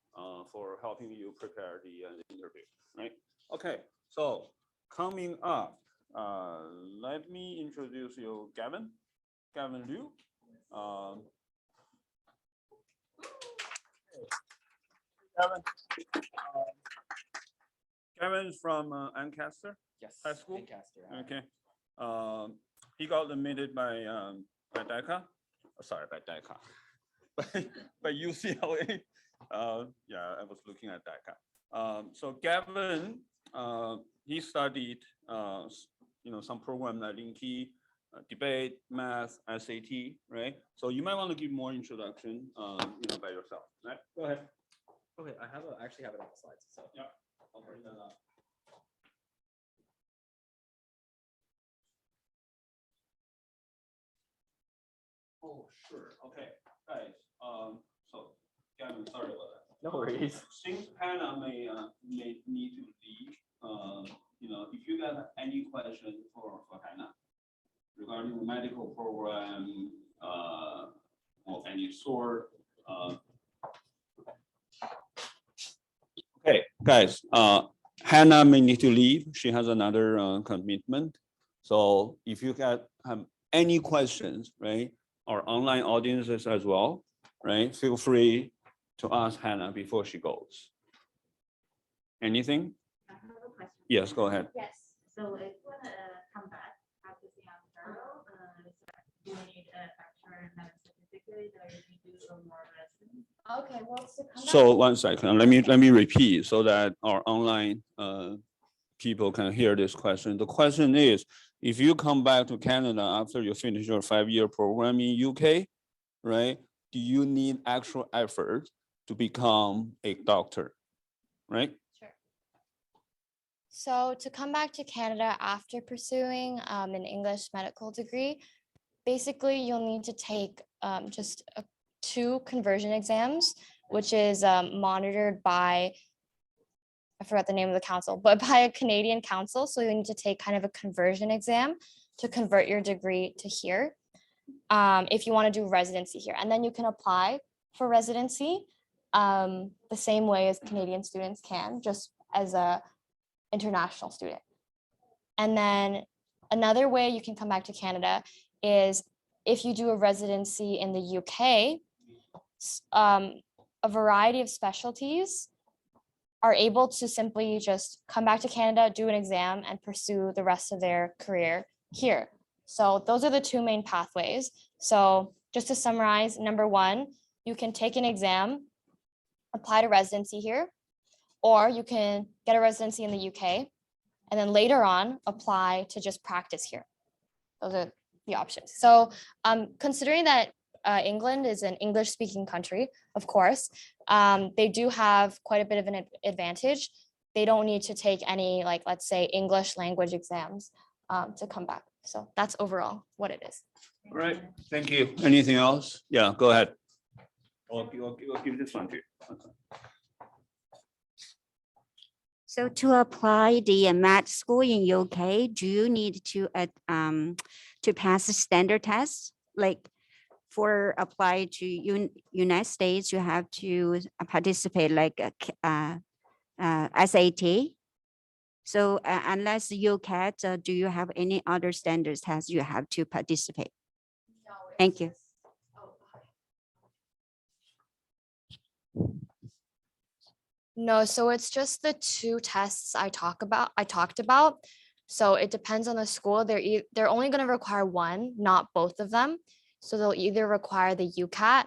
for helping you prepare the interview, right? Okay, so coming up, let me introduce you, Gavin Liu. Gavin, Gavin's from Ancaster Yes. High School? Lancaster. Okay. He got admitted by DECA. Sorry, by DECA. by UCLA. Yeah, I was looking at DECA. So Gavin, he studied some program like Linky, debate, math, SAT, right? So you might want to give more introduction, by yourself, right? Go ahead. Okay, I actually have it on the slides. So Yeah, I'll bring that up. Oh, sure. Okay, guys. So Gavin, sorry about that. no worries. Since Hannah may need to leave, if you got any question for Hannah regarding the medical program, of any sort. Okay, guys. Hannah may need to leave. She has another commitment. So if you have any questions, right? Our online audiences as well, right? Feel free to ask Hannah before she goes. Anything? I have a question. Yes, go ahead. Yes. So if you want to come back practicing on Turtle, do you need a lecture and a certificate, or you need to do some more lessons? Okay, well, to come So back, one second, let me repeat so that our online people can hear this question. The question is, if you come back to Canada after you finish your 5-year program in UK, right? Do you need actual effort to become a doctor, right? sure. So to come back to Canada after pursuing an English medical degree, basically you'll need to take just 2 conversion exams, which is monitored by, I forgot the name of the council, but by a Canadian council. So you need to take kind of a conversion exam to convert your degree to here, if you want to do residency here. And then you can apply for residency the same way as Canadian students can, just as a international student. And then another way you can come back to Canada is if you do a residency in the UK, a variety of specialties are able to simply just come back to Canada, do an exam, and pursue the rest of their career here. So those are the 2 main pathways. So just to summarize, number 1, you can take an exam, apply to residency here, or you can get a residency in the UK, and then later on apply to just practice here. Those are the options. So considering that England is an English-speaking country, of course, they do have quite a bit of an advantage. They don't need to take any, like, let's say, English language exams to come back. So that's overall what it is. All right, thank you. Anything else? Yeah, go ahead. I'll give this one to you. So to apply the Mcat school in UK, do you need to pass a standard test? Like for apply to United States, you have to participate like SAT. So unless Ucla, do you have any other standards tests you have to participate? No, Thank you. No, so it's just the 2 tests I talked about. So it depends on the school. They're only going to require 1, not both of them. So they'll either require the Ucat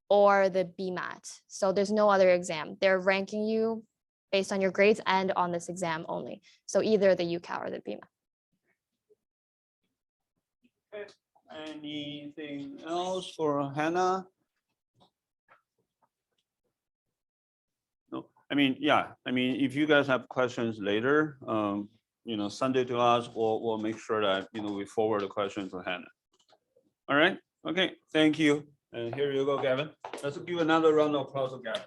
or the Bmat. So there's no other exam. They're ranking you based on your grades and on this exam only. So either the Ucat or the Bmat. Okay. Anything else for Hannah? No, I mean, yeah, I mean, if you guys have questions later, send it to us, or we'll make sure that, we forward the question to Hannah. All right, okay, thank you. And here you go, Gavin. Let's give another round of applause to Gavin.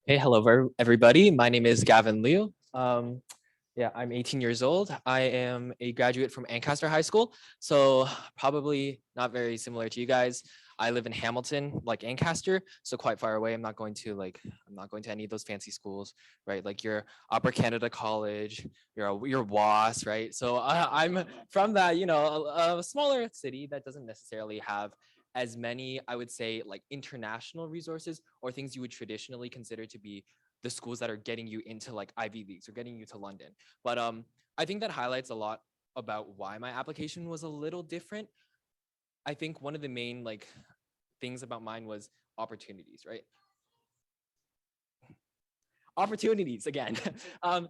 Hey, hello, everybody. My name is Gavin Liu. Yeah, I'm 18 years old. I am a graduate from Ancaster High School, so probably not very similar to you guys. I live in Hamilton, like Ancaster, so quite far away. I'm not going to any of those fancy schools, right? Like your Upper Canada College, your WAS, right? So I'm from that, a smaller city that doesn't necessarily have as many, I would say, like international resources or things you would traditionally consider to be the schools that are getting you into like Ivy Leagues or getting you to London. But I think that highlights a lot about why my application was a little different. I think one of the main like things about mine was opportunities, right? Opportunities again. I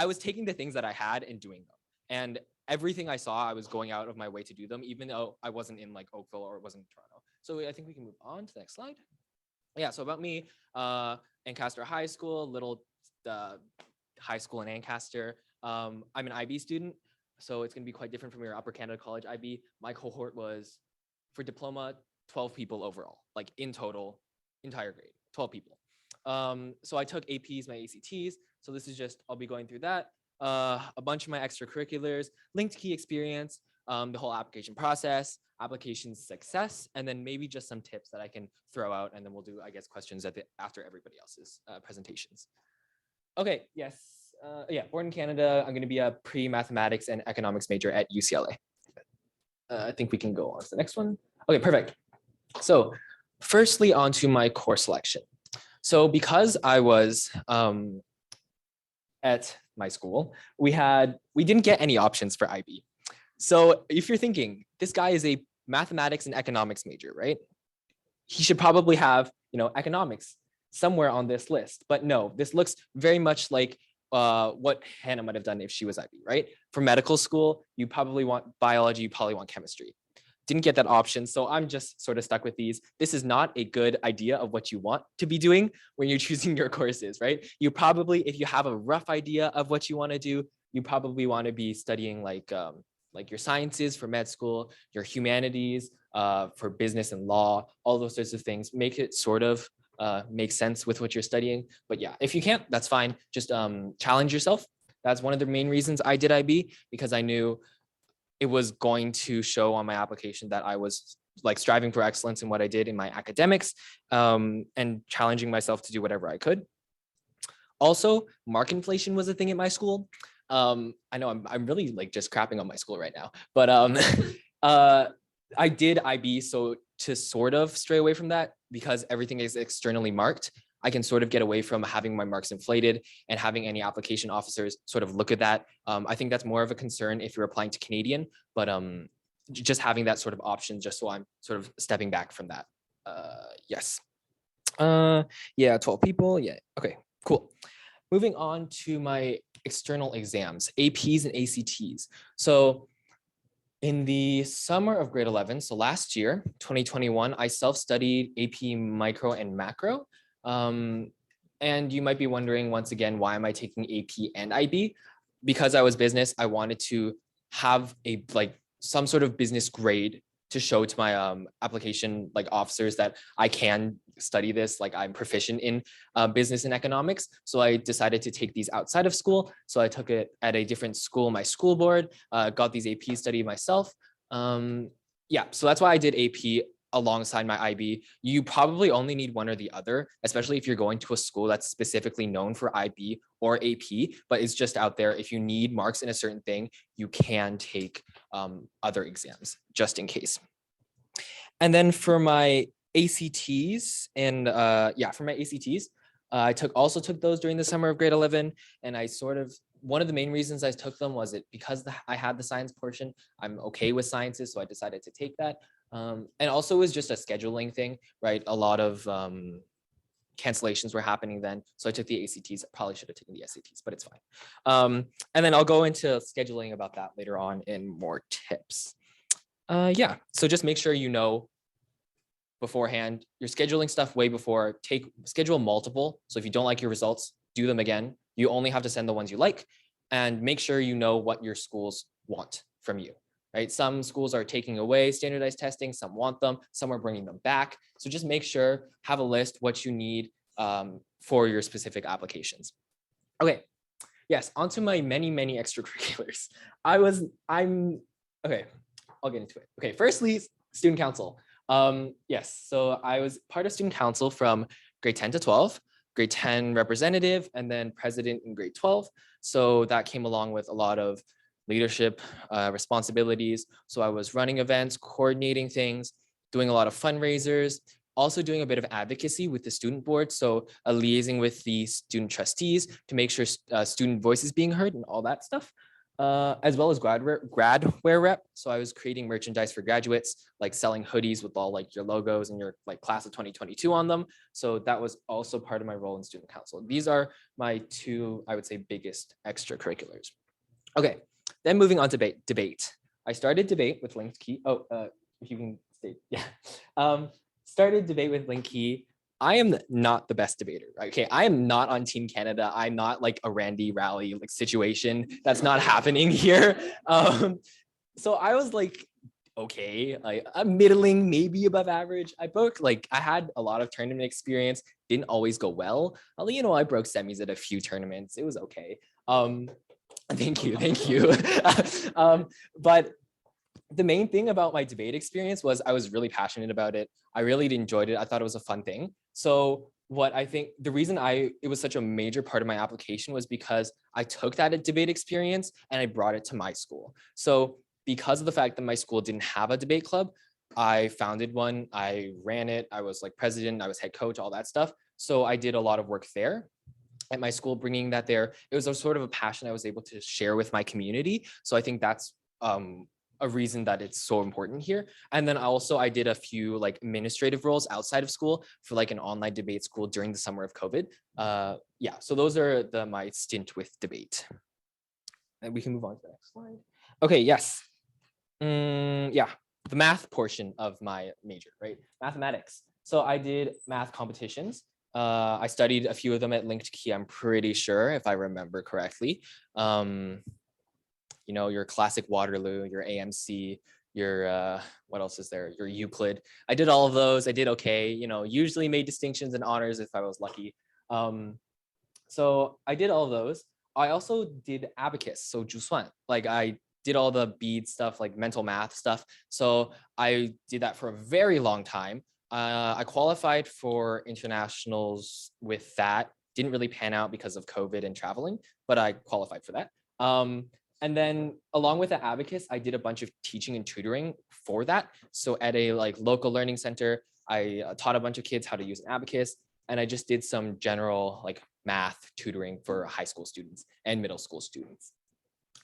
was taking the things that I had and doing them. And everything I saw, I was going out of my way to do them, even though I wasn't in like Oakville or it wasn't Toronto. So I think we can move on to the next slide. Yeah, so about me, Ancaster High School, little high school in Ancaster. I'm an IB student, so it's gonna be quite different from your Upper Canada College IB. My cohort was, for diploma, 12 people overall, like in total, entire grade, 12 people. So I took APs, my ACTs. So this is just, I'll be going through that. A bunch of my extracurriculars, linked key experience, the whole application process, application success, and then maybe just some tips that I can throw out, and then we'll do, I guess, questions after everybody else's presentations. Okay, yes, yeah, born in Canada. I'm going to be a pre-mathematics and economics major at UCLA. I think we can go on to the next one. Okay, perfect. So firstly, onto my course selection. So because I was at my school, we didn't get any options for IB. So if you're thinking, this guy is a mathematics and economics major, right? He should probably have, economics somewhere on this list. But no, this looks very much like what Hannah might have done if she was IB, right? For medical school, you probably want biology, you probably want chemistry. Didn't get that option, so I'm just sort of stuck with these. This is not a good idea of what you want to be doing when you're choosing your courses, right? You probably, if you have a rough idea of what you want to do, you probably want to be studying like your sciences for med school, your humanities for business and law, all those sorts of things. Make it sort of make sense with what you're studying. But yeah, if you can't, that's fine. Just challenge yourself. That's one of the main reasons I did IB, because I knew it was going to show on my application that I was like striving for excellence in what I did in my academics, and challenging myself to do whatever I could. Also, mark inflation was a thing at my school. I know I'm really like just crapping on my school right now, but I did IB, so to sort of stray away from that, because everything is externally marked, I can sort of get away from having my marks inflated and having any application officers sort of look at that. I think that's more of a concern if you're applying to Canadian, but just having that sort of option, just so I'm sort of stepping back from that. Yes. Yeah, 12 people. Yeah. Okay, cool. Moving on to my external exams, APs and ACTs. So in the summer of grade 11, so last year, 2021, I self-studied AP Micro and Macro. And you might be wondering, once again, why am I taking AP and IB? Because I was business, I wanted to have some sort of business grade to show to my application officers that I can study this, like I'm proficient in business and economics. So I decided to take these outside of school. So I took it at a different school, my school board, got these AP study myself. Yeah, so that's why I did AP alongside my IB. You probably only need one or the other, especially if you're going to a school that's specifically known for IB or AP, but it's just out there. If you need marks in a certain thing, you can take other exams just in case. And then for my ACTs I also took those during the summer of grade 11. And one of the main reasons I took them was because I had the science portion. I'm okay with sciences, so I decided to take that. And also it was just a scheduling thing, right? A lot of cancellations were happening then. So I took the ACTs. I probably should have taken the SATs, but it's fine. And then I'll go into scheduling about that later on in more tips. Yeah, so just make sure you know beforehand, you're scheduling stuff way before, schedule multiple. So if you don't like your results, do them again. You only have to send the ones you like, and make sure you know what your schools want from you, right? Some schools are taking away standardized testing, some want them, some are bringing them back. So just make sure, have a list what you need for your specific applications. Okay, yes, onto my many extracurriculars. Okay, I'll get into it. Okay, firstly, student council. Yes, so I was part of student council from grade 10 to 12, grade 10 representative, and then president in grade 12. So that came along with a lot of leadership responsibilities. So I was running events, coordinating things, doing a lot of fundraisers, also doing a bit of advocacy with the student board. So liaising with the student trustees to make sure student voices being heard and all that stuff. As well as gradware rep. So I was creating merchandise for graduates, like selling hoodies with all like your logos and your like class of 2022 on them. So that was also part of my role in student council. These are my two, I would say, biggest extracurriculars. Okay, then moving on to debate. I started debate with Linked Key. Oh, if you can stay, yeah. Started debate with Linked Key. I am not the best debater. Okay, I am not on Team Canada. I'm not like a Randy Rally like situation. That's not happening here. So I was like, okay, like I'm middling, maybe above average. I had a lot of tournament experience. Didn't always go well. You know, I broke semis at a few tournaments. It was okay. Thank you. But the main thing about my debate experience was I was really passionate about it. I really enjoyed it. I thought it was a fun thing. So what I think the reason it was such a major part of my application was because I took that debate experience and I brought it to my school. So because of the fact that my school didn't have a debate club, I founded one, I ran it, I was like president, I was head coach, all that stuff. So I did a lot of work there at my school, bringing that there. It was a sort of a passion I was able to share with my community. So I think that's a reason that it's so important here. And then I did a few like administrative roles outside of school for like an online debate school during the summer of COVID. Yeah, so those are my stint with debate. And we can move on to the next slide. Okay, yes. Yeah, the math portion of my major, right? Mathematics. So I did math competitions. I studied a few of them at Linked Key, I'm pretty sure, if I remember correctly. You know, your classic Waterloo, your AMC, your, what else is there? Your Euclid. I did all of those. I did okay, you know, usually made distinctions and honors if I was lucky. So I did all of those. I also did abacus, so jusuan. Like I did all the bead stuff, like mental math stuff. So I did that for a very long time. I qualified for internationals with that. Didn't really pan out because of COVID and traveling, but I qualified for that. And then along with the abacus, I did a bunch of teaching and tutoring for that. So at a like local learning center, I taught a bunch of kids how to use an abacus, and I just did some general like math tutoring for high school students and middle school students.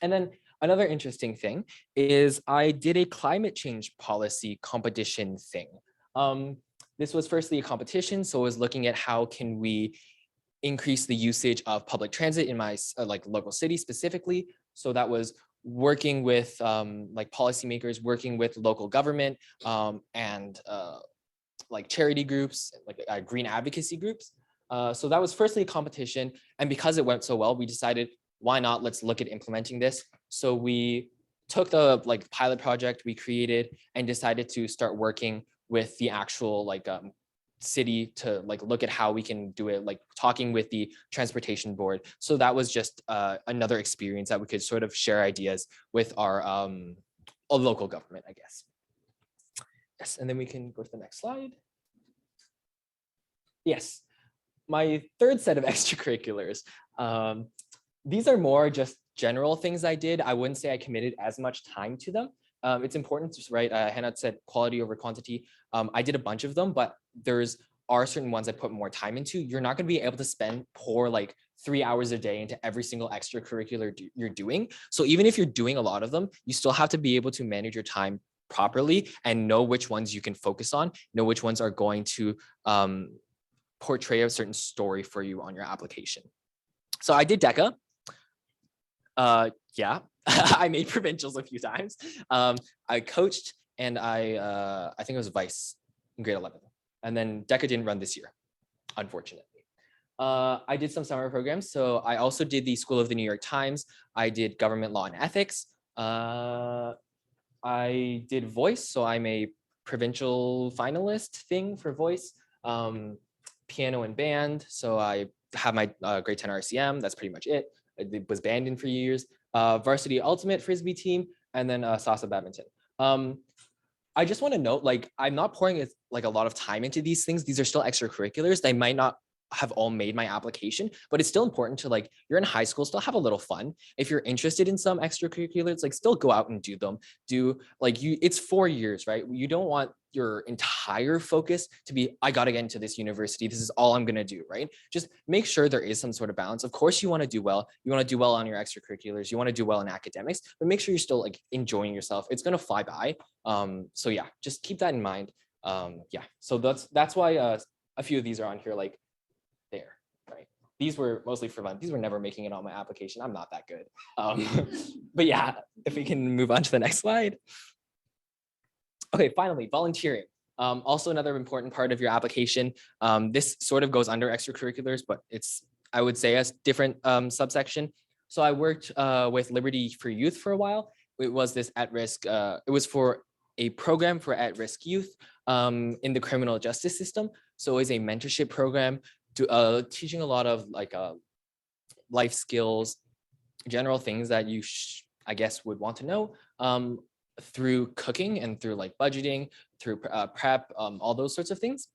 And then another interesting thing is I did a climate change policy competition thing. This was firstly a competition, so I was looking at how can we increase the usage of public transit in my like local city specifically. So that was working with like policymakers, working with local government and like charity groups, like green advocacy groups. So that was firstly a competition. And because it went so well, we decided, why not? Let's look at implementing this. So we took the like pilot project we created and decided to start working with the actual like city to like look at how we can do it, like talking with the transportation board. So that was just another experience that we could sort of share ideas with our local government, I guess. Yes, and then we can go to the next slide. Yes, my third set of extracurriculars. These are more just general things I did. I wouldn't say I committed as much time to them. It's important to, right? Hannah said quality over quantity. I did a bunch of them, but are certain ones I put more time into. You're not going to be able to pour like 3 hours a day into every single extracurricular you're doing. So even if you're doing a lot of them, you still have to be able to manage your time properly and know which ones you can focus on, know which ones are going to portray a certain story for you on your application. So I did DECA. Yeah, I made provincials a few times. I coached, and I think it was vice in grade 11. And then DECA didn't run this year, unfortunately. I did some summer programs. So I also did the School of the New York Times. I did government law and ethics. I did voice. So I'm a provincial finalist thing for voice. Piano and band. So I have my grade 10 RCM. That's pretty much it. It was band in for years. Varsity ultimate frisbee team, and then salsa badminton. I just want to note, like, I'm not pouring like a lot of time into these things. These are still extracurriculars. They might not have all made my application, but it's still important to, like, you're in high school, still have a little fun. If you're interested in some extracurriculars, like, still go out and do them. It's 4 years, right? You don't want your entire focus to be, I got to get into this university. This is all I'm going to do, right? Just make sure there is some sort of balance. Of course, you want to do well. You want to do well on your extracurriculars. You want to do well in academics, but make sure you're still, like, enjoying yourself. It's going to fly by. So yeah, just keep that in mind. Yeah, so that's why a few of these are on here, like, there, right? These were mostly for fun. These were never making it on my application. I'm not that good. But yeah, if we can move on to the next slide. Okay, finally, volunteering. Also another important part of your application. This sort of goes under extracurriculars, but it's, I would say, a different subsection. So I worked with Liberty for Youth for a while. It was this at-risk, it was for a program for at-risk youth in the criminal justice system. So it was a mentorship program to teaching a lot of, like, life skills, general things that you I guess would want to know through cooking and through, like, budgeting, through prep, all those sorts of things,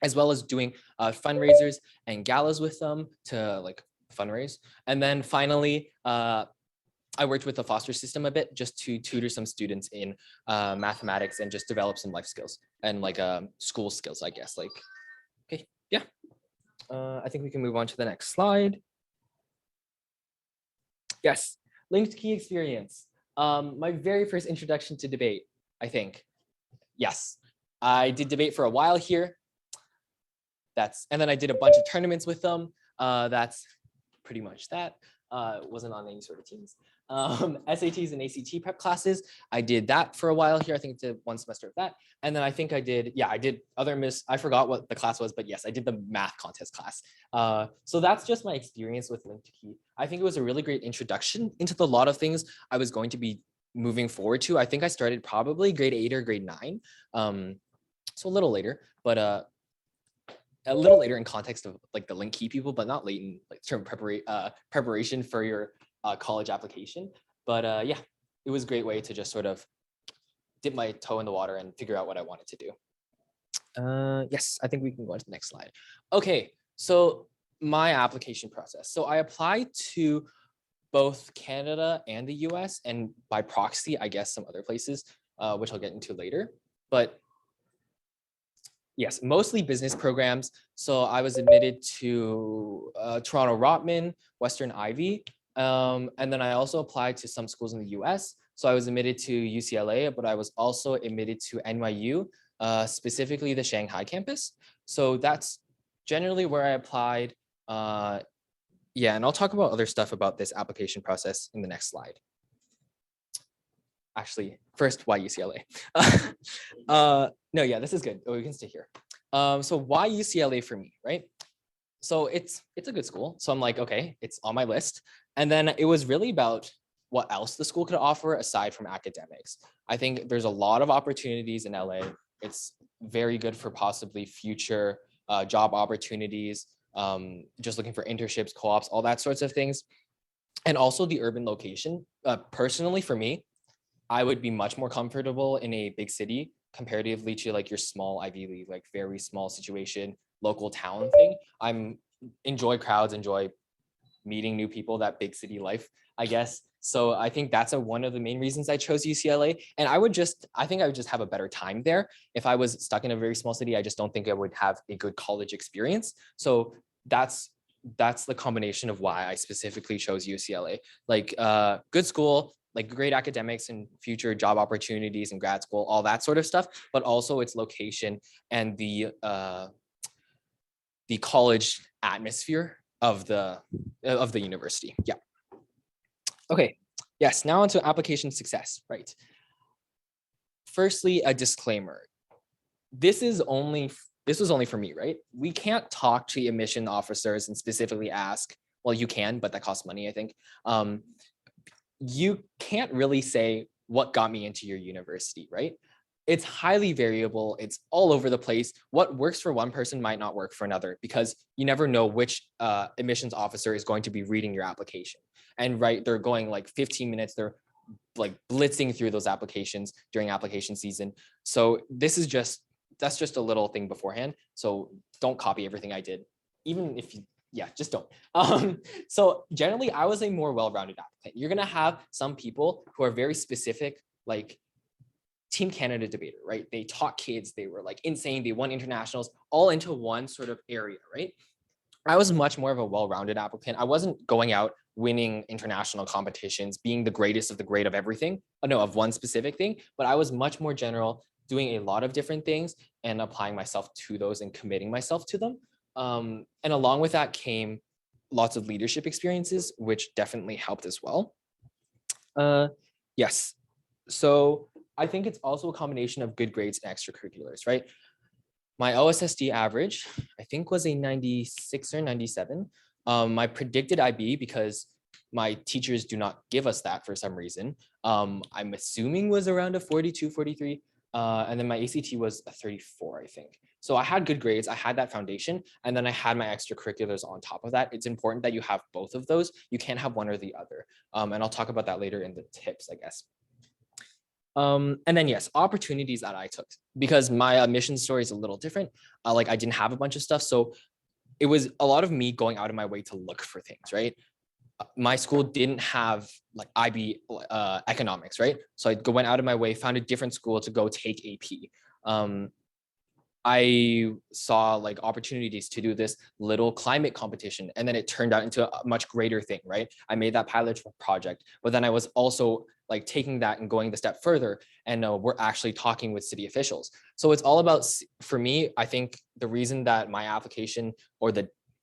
as well as doing fundraisers and galas with them to, like, fundraise. And then finally, I worked with the foster system a bit just to tutor some students in mathematics and just develop some life skills and, like, school skills, I guess. Like, okay, yeah. I think we can move on to the next slide. Yes, linked key experience. My very first introduction to debate, I think. Yes, I did debate for a while here. And then I did a bunch of tournaments with them. That's pretty much that. Wasn't on any sort of teams. SATs and ACT prep classes. I did that for a while here. I think I did 1 semester of that. And then I think I did other I forgot what the class was, but yes, I did the math contest class. So that's just my experience with linked key. I think it was a really great introduction into the lot of things I was going to be moving forward to. I think I started probably grade 8 or grade 9. So a little later, but a little later in context of, like, the link key people, but not late in, like, term preparation for your college application. But yeah, it was a great way to just sort of dip my toe in the water and figure out what I wanted to do. Yes, I think we can go on to the next slide. Okay, so my application process. So I applied to both Canada and the US, and by proxy, I guess some other places, which I'll get into later. But yes, mostly business programs. So I was admitted to Toronto Rotman, Western Ivy, and then I also applied to some schools in the US. So I was admitted to UCLA, but I was also admitted to NYU, specifically the Shanghai campus. So that's generally where I applied. Yeah, and I'll talk about other stuff about this application process in the next slide. Actually, first, why UCLA? No, yeah, this is good. Oh, we can stay here. So why UCLA for me, right? So it's a good school. So I'm like, okay, it's on my list. And then it was really about what else the school could offer aside from academics. I think there's a lot of opportunities in LA. It's very good for possibly future job opportunities, just looking for internships, co-ops, all that sorts of things. And also the urban location. Personally, for me, I would be much more comfortable in a big city comparatively to, like, your small Ivy League, like, very small situation, local town thing. Enjoy crowds, enjoy meeting new people, that big city life, I guess. So I think that's one of the main reasons I chose UCLA. And I think I would just have a better time there. If I was stuck in a very small city, I just don't think I would have a good college experience. So that's the combination of why I specifically chose UCLA. Like, good school, like, great academics and future job opportunities and grad school, all that sort of stuff, but also its location and the the college atmosphere of the university. Yeah. Okay. Yes. Now onto application success. Right. Firstly, a disclaimer. This was only for me, right? We can't talk to admission officers and specifically ask. Well, you can, but that costs money, I think. You can't really say what got me into your university, right? It's highly variable. It's all over the place. What works for one person might not work for another because you never know which admissions officer is going to be reading your application. And right, they're going like 15 minutes. They're like blitzing through those applications during application season. So that's just a little thing beforehand. So don't copy everything I did, even if you, yeah, just don't. So generally, I was a more well-rounded applicant. You're gonna have some people who are very specific, like Team Canada debater, right? They taught kids, they were like insane, they won internationals, all into one sort of area, right? I was much more of a well-rounded applicant. I wasn't going out winning international competitions, being the greatest of the great of everything, of one specific thing, but I was much more general, doing a lot of different things and applying myself to those and committing myself to them. And along with that came lots of leadership experiences, which definitely helped as well. Yes. So I think it's also a combination of good grades and extracurriculars, right? My OSSD average, I think, was a 96 or 97. My predicted IB, because my teachers do not give us that for some reason, I'm assuming was around a 42, 43. And then my ACT was a 34, I think. So I had good grades, I had that foundation, and then I had my extracurriculars on top of that. It's important that you have both of those. You can't have one or the other. And I'll talk about that later in the tips, I guess. And then yes, opportunities that I took, because my admission story is a little different. Like I didn't have a bunch of stuff. So it was a lot of me going out of my way to look for things, right? My school didn't have like IB economics, right? So I went out of my way, found a different school to go take AP. I saw like opportunities to do this little climate competition, and then it turned out into a much greater thing, right? I made that pilot project, but then I was also like taking that and going the step further, and we're actually talking with city officials. So it's all about, for me, I think the reason that my application, or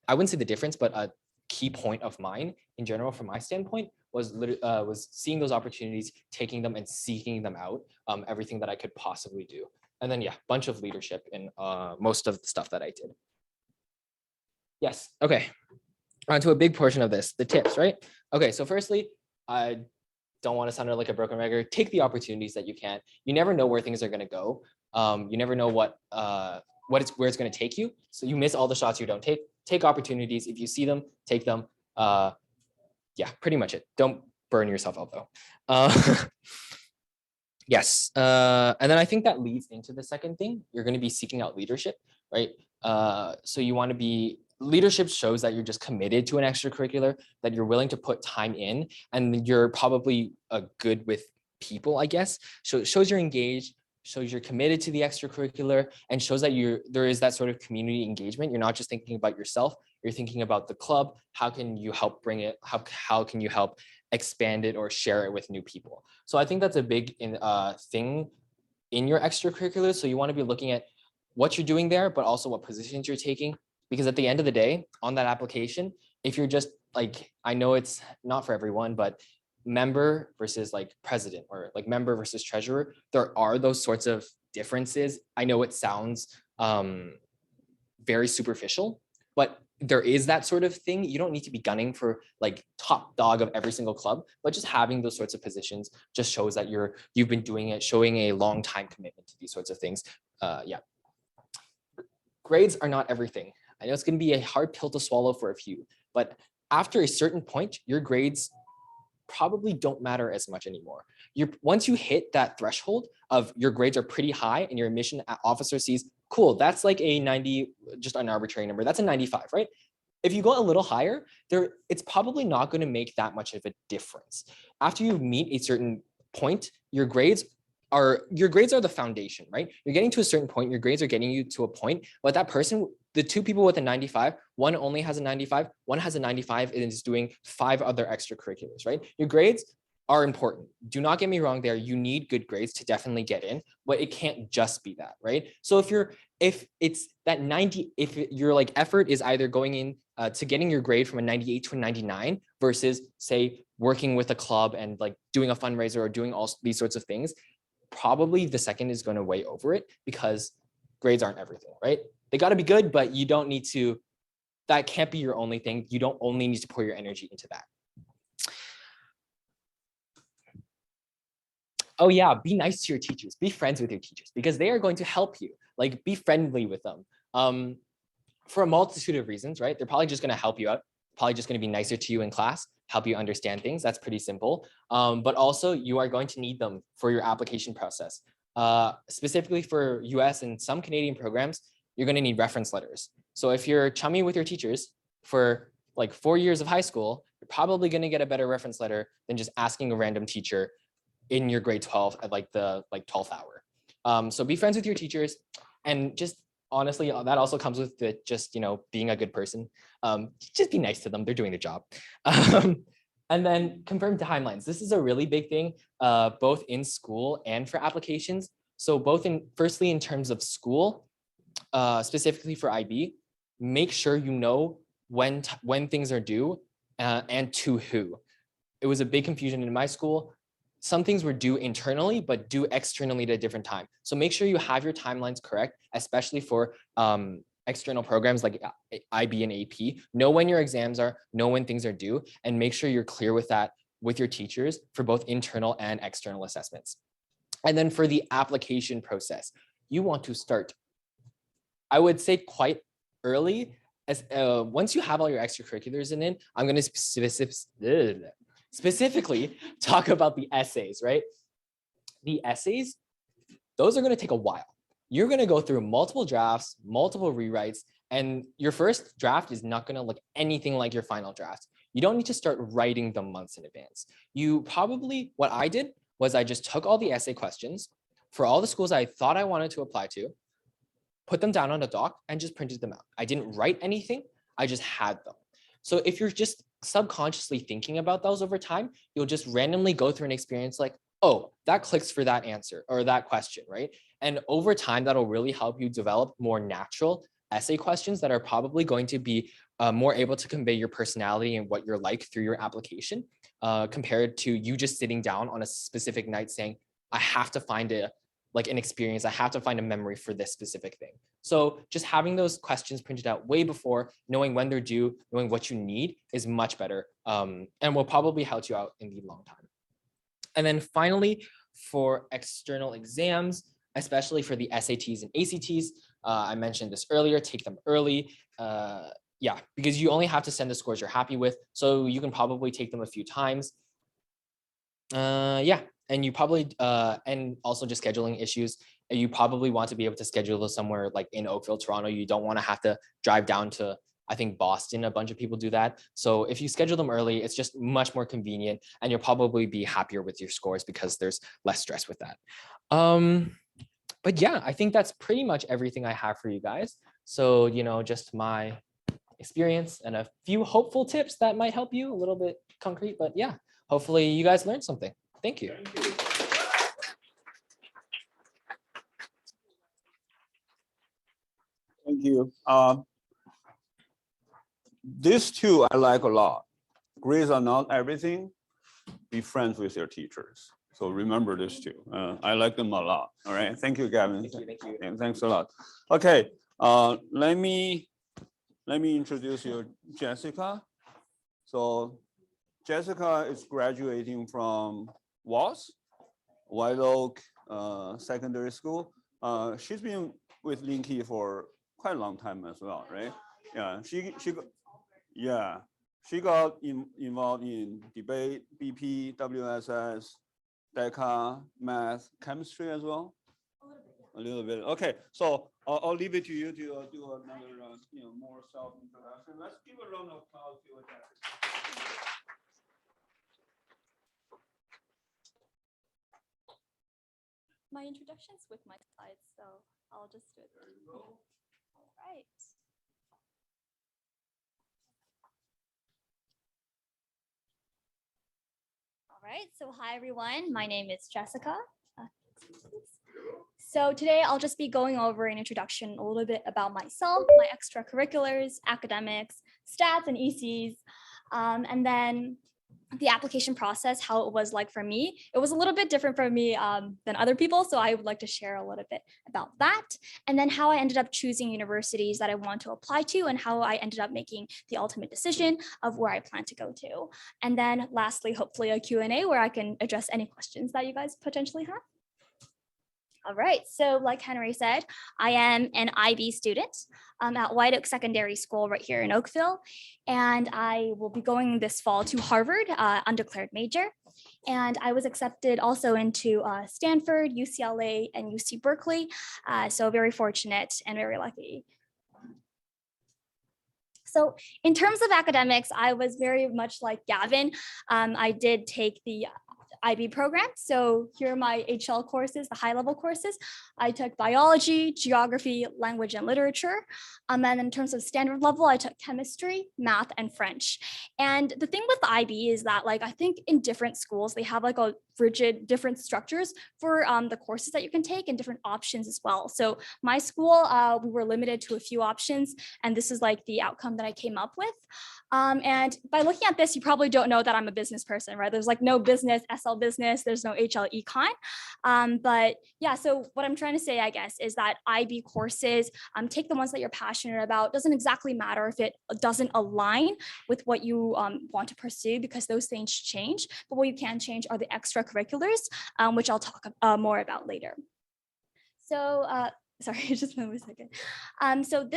I wouldn't say the difference, but a key point of mine in general from my standpoint was seeing those opportunities, taking them and seeking them out, everything that I could possibly do. And then, yeah, bunch of leadership in most of the stuff that I did. Yes, okay. On to a big portion of this, the tips, right? Okay, so firstly, I don't want to sound like a broken record. Take the opportunities that you can. You never know where things are going to go. You never know where it's going to take you. So you miss all the shots you don't take. Take opportunities. If you see them, take them. Yeah, pretty much it. Don't burn yourself out though. Yes. And then I think that leads into the second thing. You're going to be seeking out leadership, right? So you want to be, leadership shows that you're just committed to an extracurricular, that you're willing to put time in, and you're probably good with people, I guess. So it shows you're engaged, shows you're committed to the extracurricular, and shows that there is that sort of community engagement. You're not just thinking about yourself, you're thinking about the club. How can you help bring it? How can you help expand it or share it with new people? So I think that's a big thing in your extracurriculars. So you want to be looking at what you're doing there, but also what positions you're taking. Because at the end of the day, on that application, if you're just like, I know it's not for everyone, but member versus like president, or like member versus treasurer, there are those sorts of differences. I know it sounds very superficial, but there is that sort of thing. You don't need to be gunning for like top dog of every single club, but just having those sorts of positions just shows that you've been doing it, showing a long time commitment to these sorts of things. Yeah. Grades are not everything. I know it's going to be a hard pill to swallow for a few, but after a certain point, your grades probably don't matter as much anymore. Once you hit that threshold of your grades are pretty high and your admission officer sees, cool, that's like a 90, just an arbitrary number, that's a 95, right? If you go a little higher, it's probably not going to make that much of a difference. After you meet a certain point, your grades are the foundation, right? You're getting to a certain point, your grades are getting you to a point, but that person, the two people with a 95, one only has a 95, one has a 95 and is doing 5 other extracurriculars, right? Your grades are important. Do not get me wrong there. You need good grades to definitely get in, but it can't just be that, right? So if it's that 90, if your like effort is either going in to getting your grade from a 98 to a 99 versus say working with a club and like doing a fundraiser or doing all these sorts of things, probably the second is going to weigh over it because grades aren't everything, right? They got to be good, but you don't need to, that can't be your only thing. You don't only need to pour your energy into that. Oh yeah, be nice to your teachers, be friends with your teachers because they are going to help you. Like be friendly with them for a multitude of reasons, right? They're probably just going to help you out, probably just going to be nicer to you in class, help you understand things. That's pretty simple. But also you are going to need them for your application process. Specifically for US and some Canadian programs, you're going to need reference letters. So if you're chummy with your teachers for like 4 years of high school, you're probably going to get a better reference letter than just asking a random teacher in your grade 12 at like the 12th hour. So be friends with your teachers and just honestly, that also comes with the just, being a good person. Just be nice to them. They're doing their job. And then confirm timelines. This is a really big thing, both in school and for applications. So firstly, in terms of school, specifically for IB, make sure you know when things are due and to who. It was a big confusion in my school. Some things were due internally, but due externally at a different time. So make sure you have your timelines correct, especially for external programs like IB and AP. Know when your exams are, know when things are due, and make sure you're clear with that with your teachers for both internal and external assessments. And then for the application process, you want to start, I would say quite early. As once you have all your extracurriculars in, I'm going to specifically talk about the essays, right? The essays, those are going to take a while. You're going to go through multiple drafts, multiple rewrites, and your first draft is not going to look anything like your final draft. You don't need to start writing them months in advance. What I did was I just took all the essay questions for all the schools I thought I wanted to apply to, put them down on a doc and just printed them out. I didn't write anything, I just had them. So if you're just subconsciously thinking about those over time, you'll just randomly go through an experience like, oh, that clicks for that answer or that question, right? And over time, that'll really help you develop more natural essay questions that are probably going to be more able to convey your personality and what you're like through your application compared to you just sitting down on a specific night saying, I have to find an experience, I have to find a memory for this specific thing. So just having those questions printed out way before, knowing when they're due, knowing what you need is much better and will probably help you out in the long time. And then finally, for external exams, especially for the SATs and ACTs, I mentioned this earlier, take them early. Because you only have to send the scores you're happy with. So you can probably take them a few times. And you probably, and also just scheduling issues, you probably want to be able to schedule this somewhere like in Oakville, Toronto. You don't want to have to drive down to, I think, Boston. A bunch of people do that. So if you schedule them early, it's just much more convenient and you'll probably be happier with your scores because there's less stress with that. But yeah, I think that's pretty much everything I have for you guys. So, just my experience and a few hopeful tips that might help you, a little bit concrete, but yeah, hopefully you guys learned something. Thank you. Thank you. These two I like a lot. Grades are not everything. Be friends with your teachers. So remember this two. I like them a lot. All right. Thank you, Gavin. Thank you. And thanks a lot. Okay. Let me introduce you, Jessica. So Jessica is graduating from White Oak Secondary School. She's been with Linky for quite a long time as well, right? Yeah, she got involved in debate, BP, WSS, DECA, math, chemistry as well. A little bit. Okay, so I'll leave it to you to do another more self-introduction. Let's give a round of applause to Jessica. My introduction's with my slides, so I'll just do it. All right. All right, so hi everyone, my name is Jessica. So today I'll just be going over an introduction, a little bit about myself, my extracurriculars, academics, stats and ECs, and then the application process, how it was like for me. It was a little bit different for me than other people, so I would like to share a little bit about that. And then how I ended up choosing universities that I want to apply to and how I ended up making the ultimate decision of where I plan to go to. And then lastly, hopefully a Q&A where I can address any questions that you guys potentially have. All right, so like Henry said, I am an IB student at White Oak Secondary School right here in Oakville, and I will be going this fall to Harvard, undeclared major. And I was accepted also into Stanford, UCLA, and UC Berkeley, so very fortunate and very lucky. So in terms of academics, I was very much like Gavin. I did take the IB program. So here are my HL courses, the high level courses. I took biology, geography, language and literature. And then in terms of standard level, I took chemistry, math, and French. And the thing with the IB is that like, I think in different schools, they have like a rigid different structures for the courses that you can take and different options as well. So my school, we were limited to a few options, and this is like the outcome that I came up with. And by looking at this, you probably don't know that I'm a business person, right? There's like no business, SL business, there's no HL econ. But yeah, so what I'm trying to say, I guess, is that IB courses, take the ones that you're passionate about. Doesn't exactly matter if it doesn't align with what you want to pursue, because those things change. But what you can change are the extracurriculars, which I'll talk more about later. So sorry, just one second. So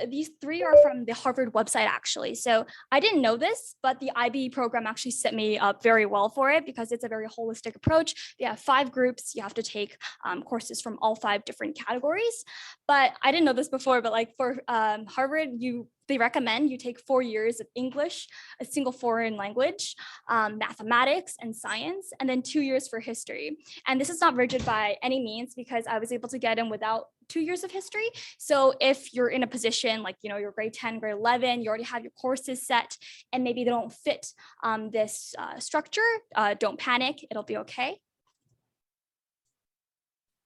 these three are from the Harvard website, actually. So I didn't know this, but the IB program actually set me up very well for it because it's a very holistic approach. They have 5 groups. You have to take courses from all 5 different categories. But I didn't know this before, but like for Harvard, they recommend you take 4 years of English, a single foreign language, mathematics and science, and then 2 years for history. And this is not rigid by any means because I was able to get in without 2 years of history. So if you're in a position like, you know, you're grade 10, grade 11, you already have your courses set and maybe they don't fit this structure, don't panic, it'll be okay.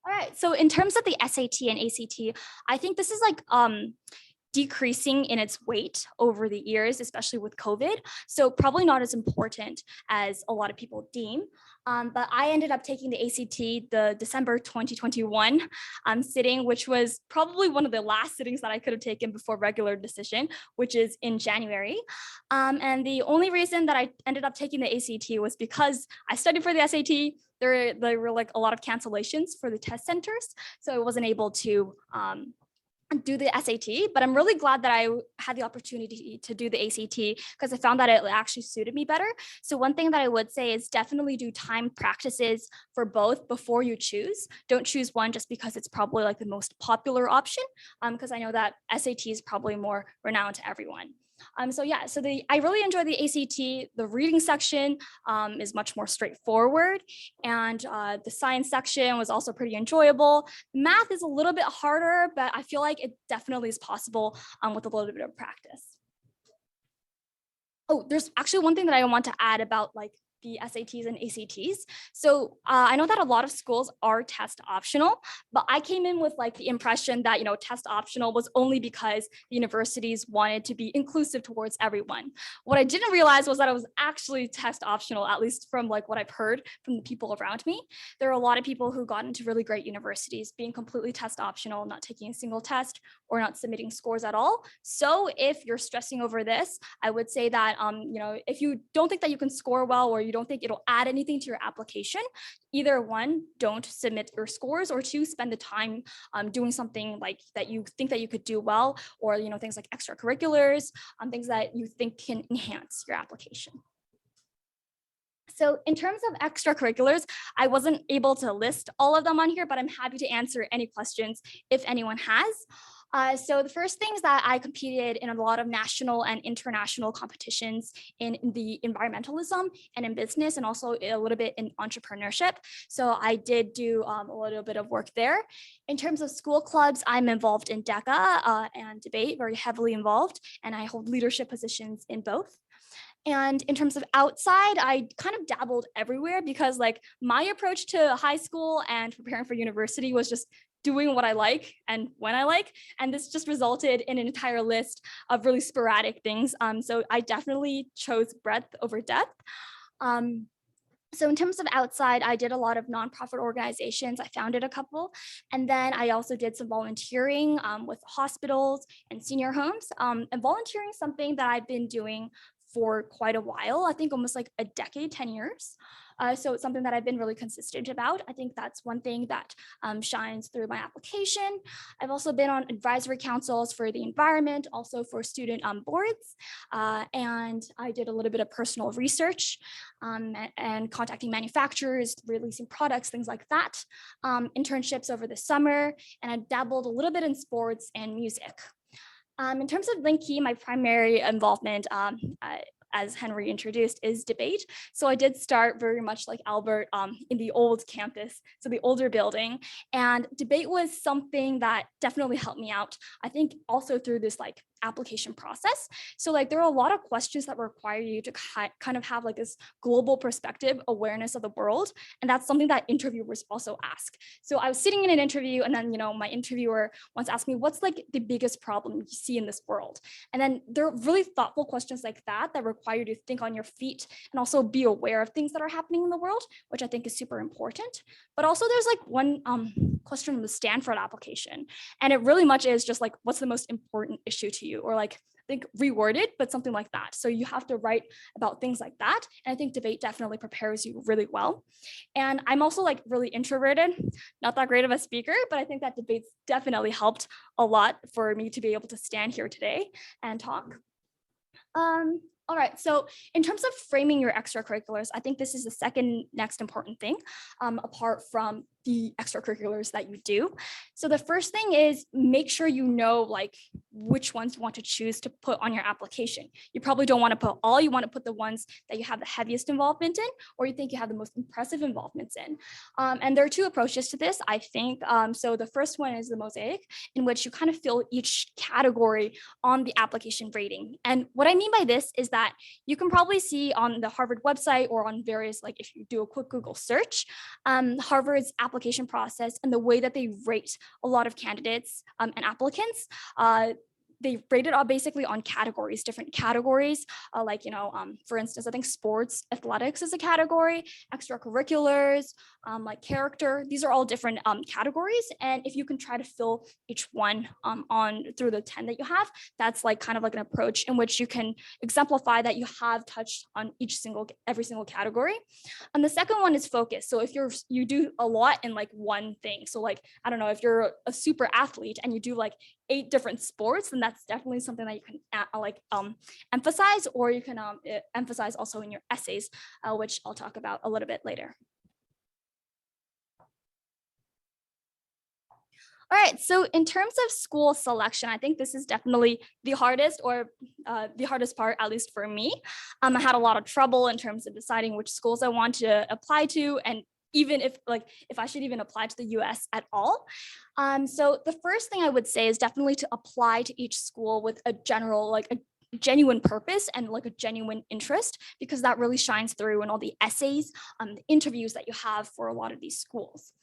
All right, so in terms of the SAT and ACT, I think this is like, decreasing in its weight over the years, especially with COVID. So probably not as important as a lot of people deem. But I ended up taking the ACT the December 2021 sitting, which was probably one of the last sittings that I could have taken before regular decision, which is in January. And the only reason that I ended up taking the ACT was because I studied for the SAT. There were like a lot of cancellations for the test centers. So I wasn't able to do the SAT, but I'm really glad that I had the opportunity to do the ACT because I found that it actually suited me better. So one thing that I would say is definitely do timed practices for both before you choose. Don't choose one just because it's probably like the most popular option, because I know that SAT is probably more renowned to everyone. So yeah, so I really enjoy the ACT. The reading section is much more straightforward, and the science section was also pretty enjoyable. Math is a little bit harder, but I feel like it definitely is possible with a little bit of practice. Oh, there's actually one thing that I want to add about like the SATs and ACTs. So I know that a lot of schools are test optional, but I came in with like the impression that, you know, test optional was only because the universities wanted to be inclusive towards everyone. What I didn't realize was that it was actually test optional, at least from like what I've heard from the people around me. There are a lot of people who got into really great universities being completely test optional, not taking a single test or not submitting scores at all. So if you're stressing over this, I would say that, you know, if you don't think that you can score well or you don't think it'll add anything to your application, either one, don't submit your scores, or 2, spend the time doing something like that you think that you could do well, or, you know, things like extracurriculars, things that you think can enhance your application. So in terms of extracurriculars, I wasn't able to list all of them on here, but I'm happy to answer any questions if anyone has. So the first thing is that I competed in a lot of national and international competitions in the environmentalism and in business, and also a little bit in entrepreneurship. So I did do a little bit of work there. In terms of school clubs, I'm involved in DECA and debate, very heavily involved, and I hold leadership positions in both. And in terms of outside, I kind of dabbled everywhere because like my approach to high school and preparing for university was just doing what I like and when I like. And this just resulted in an entire list of really sporadic things. So I definitely chose breadth over depth. So in terms of outside, I did a lot of nonprofit organizations. I founded a couple. And then I also did some volunteering with hospitals and senior homes. And volunteering is something that I've been doing for quite a while, I think almost like a decade, 10 years. So it's something that I've been really consistent about. I think that's one thing that shines through my application. I've also been on advisory councils for the environment, also for student boards. And I did a little bit of personal research and contacting manufacturers, releasing products, things like that. Internships over the summer, and I dabbled a little bit in sports and music. In terms of Linky, my primary involvement, as Henry introduced, is debate. So I did start very much like Albert in the old campus, so the older building. And debate was something that definitely helped me out. I think also through this like application process. So like there are a lot of questions that require you to kind of have like this global perspective, awareness of the world. And that's something that interviewers also ask. So I was sitting in an interview and then, my interviewer once asked me, what's like the biggest problem you see in this world? And then there are really thoughtful questions like that require you to think on your feet and also be aware of things that are happening in the world, which I think is super important. But also there's like one question from the Stanford application. And it really much is just like, what's the most important issue to you? Or like, I think reworded, but something like that. So you have to write about things like that. And I think debate definitely prepares you really well. And I'm also like really introverted, not that great of a speaker, but I think that debates definitely helped a lot for me to be able to stand here today and talk. All right, so in terms of framing your extracurriculars, I think this is the second next important thing, apart from the extracurriculars that you do. So the first thing is make sure you know like which ones you want to choose to put on your application. You probably don't want to put all, you want to put the ones that you have the heaviest involvement in, or you think you have the most impressive involvements in. And there are two approaches to this, I think. So the first one is the mosaic, in which you kind of fill each category on the application rating. And what I mean by this is that you can probably see on the Harvard website or on various, like if you do a quick Google search, Harvard's application process and the way that they rate a lot of candidates and applicants. They rate it all basically on categories, different categories, for instance, I think sports, athletics is a category, extracurriculars, like character, these are all different categories. And if you can try to fill each one on through the 10 that you have, that's like kind of like an approach in which you can exemplify that you have touched on every single category. And the second one is focus. So if you do a lot in like one thing, so like, I don't know, if you're a super athlete and you do like 8 different sports, then that's definitely something that you can emphasize, or you can emphasize also in your essays, which I'll talk about a little bit later. All right, so in terms of school selection, I think this is definitely the hardest part, at least for me. I had a lot of trouble in terms of deciding which schools I want to apply to, and even if I should even apply to the US at all. So the first thing I would say is definitely to apply to each school with a general, like a genuine purpose and like a genuine interest, because that really shines through in all the essays, the interviews that you have for a lot of these schools.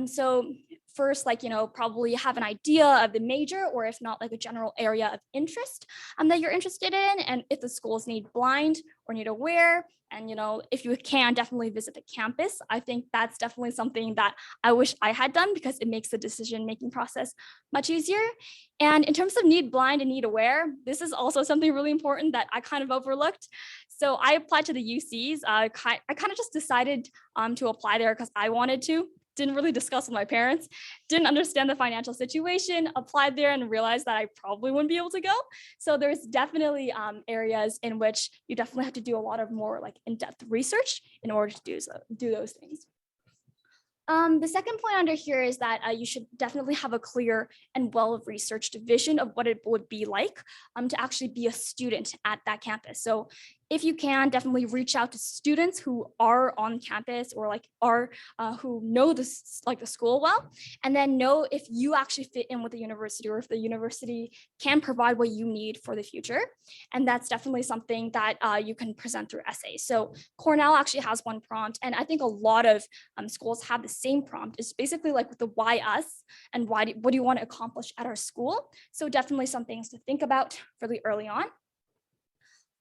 So first, probably have an idea of the major, or if not, like a general area of interest that you're interested in. And if the schools need blind or need aware, and if you can, definitely visit the campus. I think that's definitely something that I wish I had done, because it makes the decision-making process much easier. And in terms of need blind and need aware, this is also something really important that I kind of overlooked. So I applied to the UCs. I kind of just decided to apply there because I wanted to. Didn't really discuss with my parents, didn't understand the financial situation, applied there and realized that I probably wouldn't be able to go. So there's definitely areas in which you definitely have to do a lot of more like in-depth research in order to do those things. The second point under here is that you should definitely have a clear and well-researched vision of what it would be like to actually be a student at that campus. So if you can, definitely reach out to students who are on campus or like are who know this like the school well, and then know if you actually fit in with the university or if the university can provide what you need for the future. And that's definitely something that you can present through essays. So Cornell actually has one prompt, and I think a lot of schools have the same prompt. It's basically like the why us and what do you want to accomplish at our school. So definitely some things to think about fairly early on.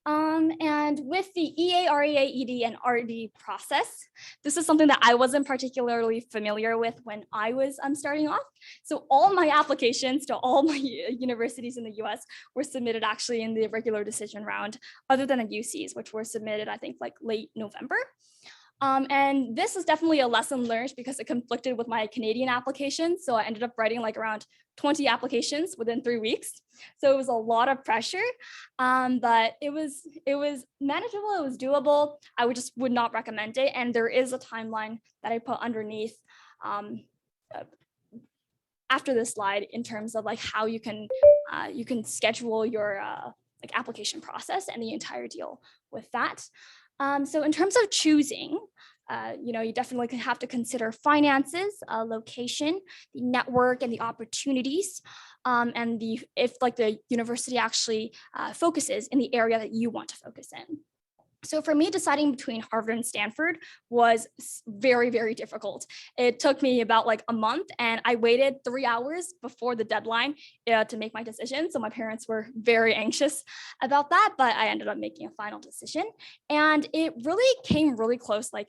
And with the EA, REA, ED, and RD process, this is something that I wasn't particularly familiar with when I was starting off. So all my applications to all my universities in the US were submitted actually in the regular decision round, other than the UCs, which were submitted, I think, like late November. And this is definitely a lesson learned because it conflicted with my Canadian application. So I ended up writing like around 20 applications within 3 weeks. So it was a lot of pressure, but it was manageable, it was doable. I would not recommend it. And there is a timeline that I put underneath after this slide in terms of like how you can schedule your like application process and the entire deal with that. So in terms of choosing, you definitely have to consider finances, location, the network, and the opportunities, and if like the university actually focuses in the area that you want to focus in. So for me, deciding between Harvard and Stanford was very, very difficult. It took me about like a month, and I waited 3 hours before the deadline to make my decision. So my parents were very anxious about that, but I ended up making a final decision. And it really came really close. Like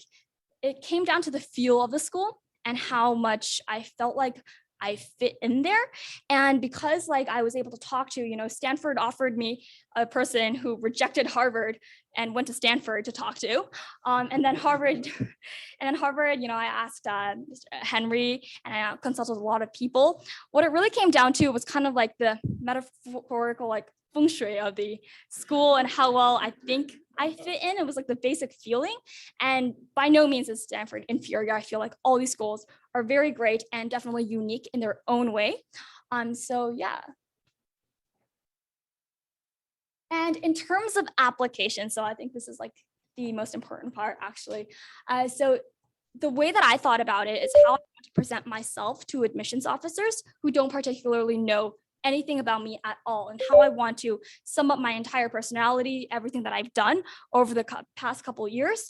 it came down to the feel of the school and how much I felt like I fit in there. And because like I was able to talk to, Stanford offered me a person who rejected Harvard and went to Stanford to talk to. And then Harvard, I asked Henry, and I consulted a lot of people. What it really came down to was kind of like the metaphorical like feng shui of the school and how well I think I fit in. It was like the basic feeling. And by no means is Stanford inferior. I feel like all these schools are very great and definitely unique in their own way. So yeah. And in terms of application, so I think this is like the most important part actually. So the way that I thought about it is how I want to present myself to admissions officers who don't particularly know anything about me at all, and how I want to sum up my entire personality, everything that I've done over the past couple of years.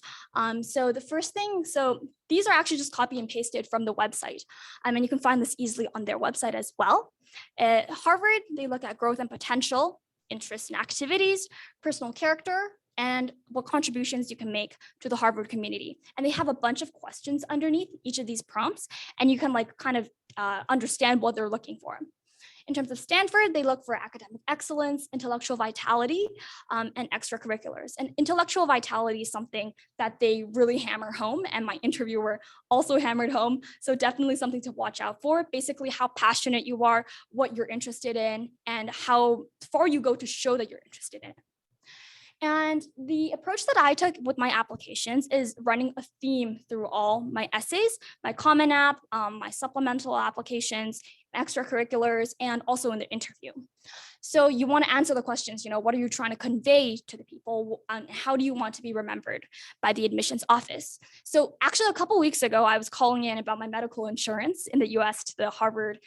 So the first thing, so these are actually just copy and pasted from the website. And you can find this easily on their website as well. At Harvard, they look at growth and potential, interests and activities, personal character, and what contributions you can make to the Harvard community. And they have a bunch of questions underneath each of these prompts, and you can like kind of understand what they're looking for. In terms of Stanford, they look for academic excellence, intellectual vitality, and extracurriculars. And intellectual vitality is something that they really hammer home, and my interviewer also hammered home. So definitely something to watch out for. Basically, how passionate you are, what you're interested in, and how far you go to show that you're interested in it. And the approach that I took with my applications is running a theme through all my essays, my Common App, my supplemental applications, extracurriculars, and also in the interview. So you want to answer the questions, what are you trying to convey to the people? And how do you want to be remembered by the admissions office? So actually a couple of weeks ago, I was calling in about my medical insurance in the US to the Harvard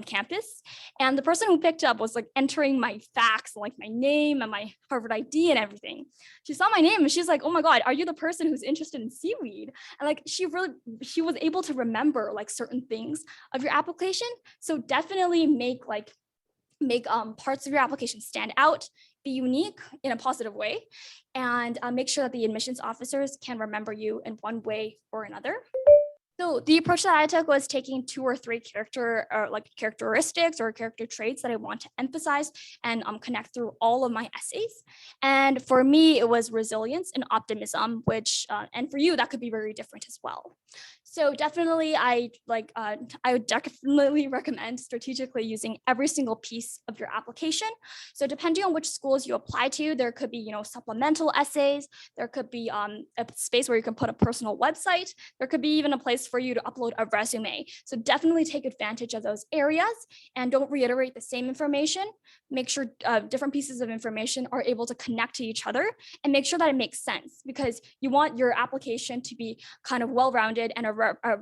campus. And the person who picked up was like entering my facts, like my name and my Harvard ID and everything. She saw my name and she's like, oh my God, are you the person who's interested in seaweed? And like, she was able to remember like certain things of your application. So definitely make parts of your application stand out, be unique in a positive way, and make sure that the admissions officers can remember you in one way or another. So the approach that I took was taking 2 or 3 characteristics or character traits that I want to emphasize and connect through all of my essays. And for me, it was resilience and optimism, which, and for you, that could be very different as well. So definitely, I would definitely recommend strategically using every single piece of your application. So depending on which schools you apply to, there could be, supplemental essays. There could be a space where you can put a personal website. There could be even a place for you to upload a resume. So definitely take advantage of those areas and don't reiterate the same information. Make sure different pieces of information are able to connect to each other, and make sure that it makes sense, because you want your application to be kind of well-rounded and a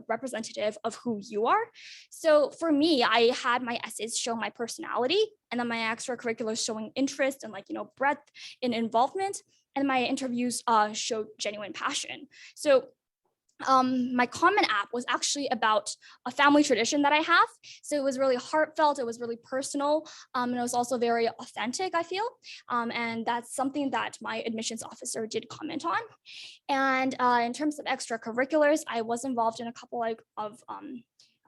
representative of who you are. So for me, I had my essays show my personality, and then my extracurriculars showing interest and breadth in involvement, and my interviews showed genuine passion. So my Common App was actually about a family tradition that I have. So it was really heartfelt, it was really personal, and it was also very authentic, I feel. And that's something that my admissions officer did comment on. And in terms of extracurriculars, I was involved in a couple of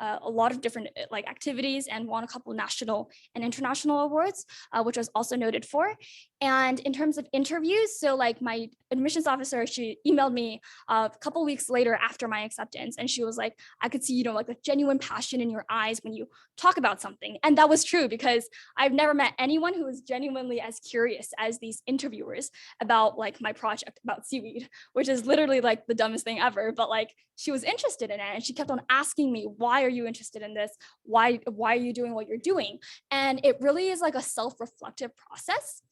a lot of different activities and won a couple of national and international awards, which was also noted for. And in terms of interviews, so my admissions officer, she emailed me a couple weeks later after my acceptance, and she was like, I could see, the genuine passion in your eyes when you talk about something. And that was true, because I've never met anyone who was genuinely as curious as these interviewers about my project about seaweed, which is literally the dumbest thing ever. But she was interested in it, and she kept on asking me, why are you interested in this? Why are you doing what you're doing? And it really is a self-reflective process.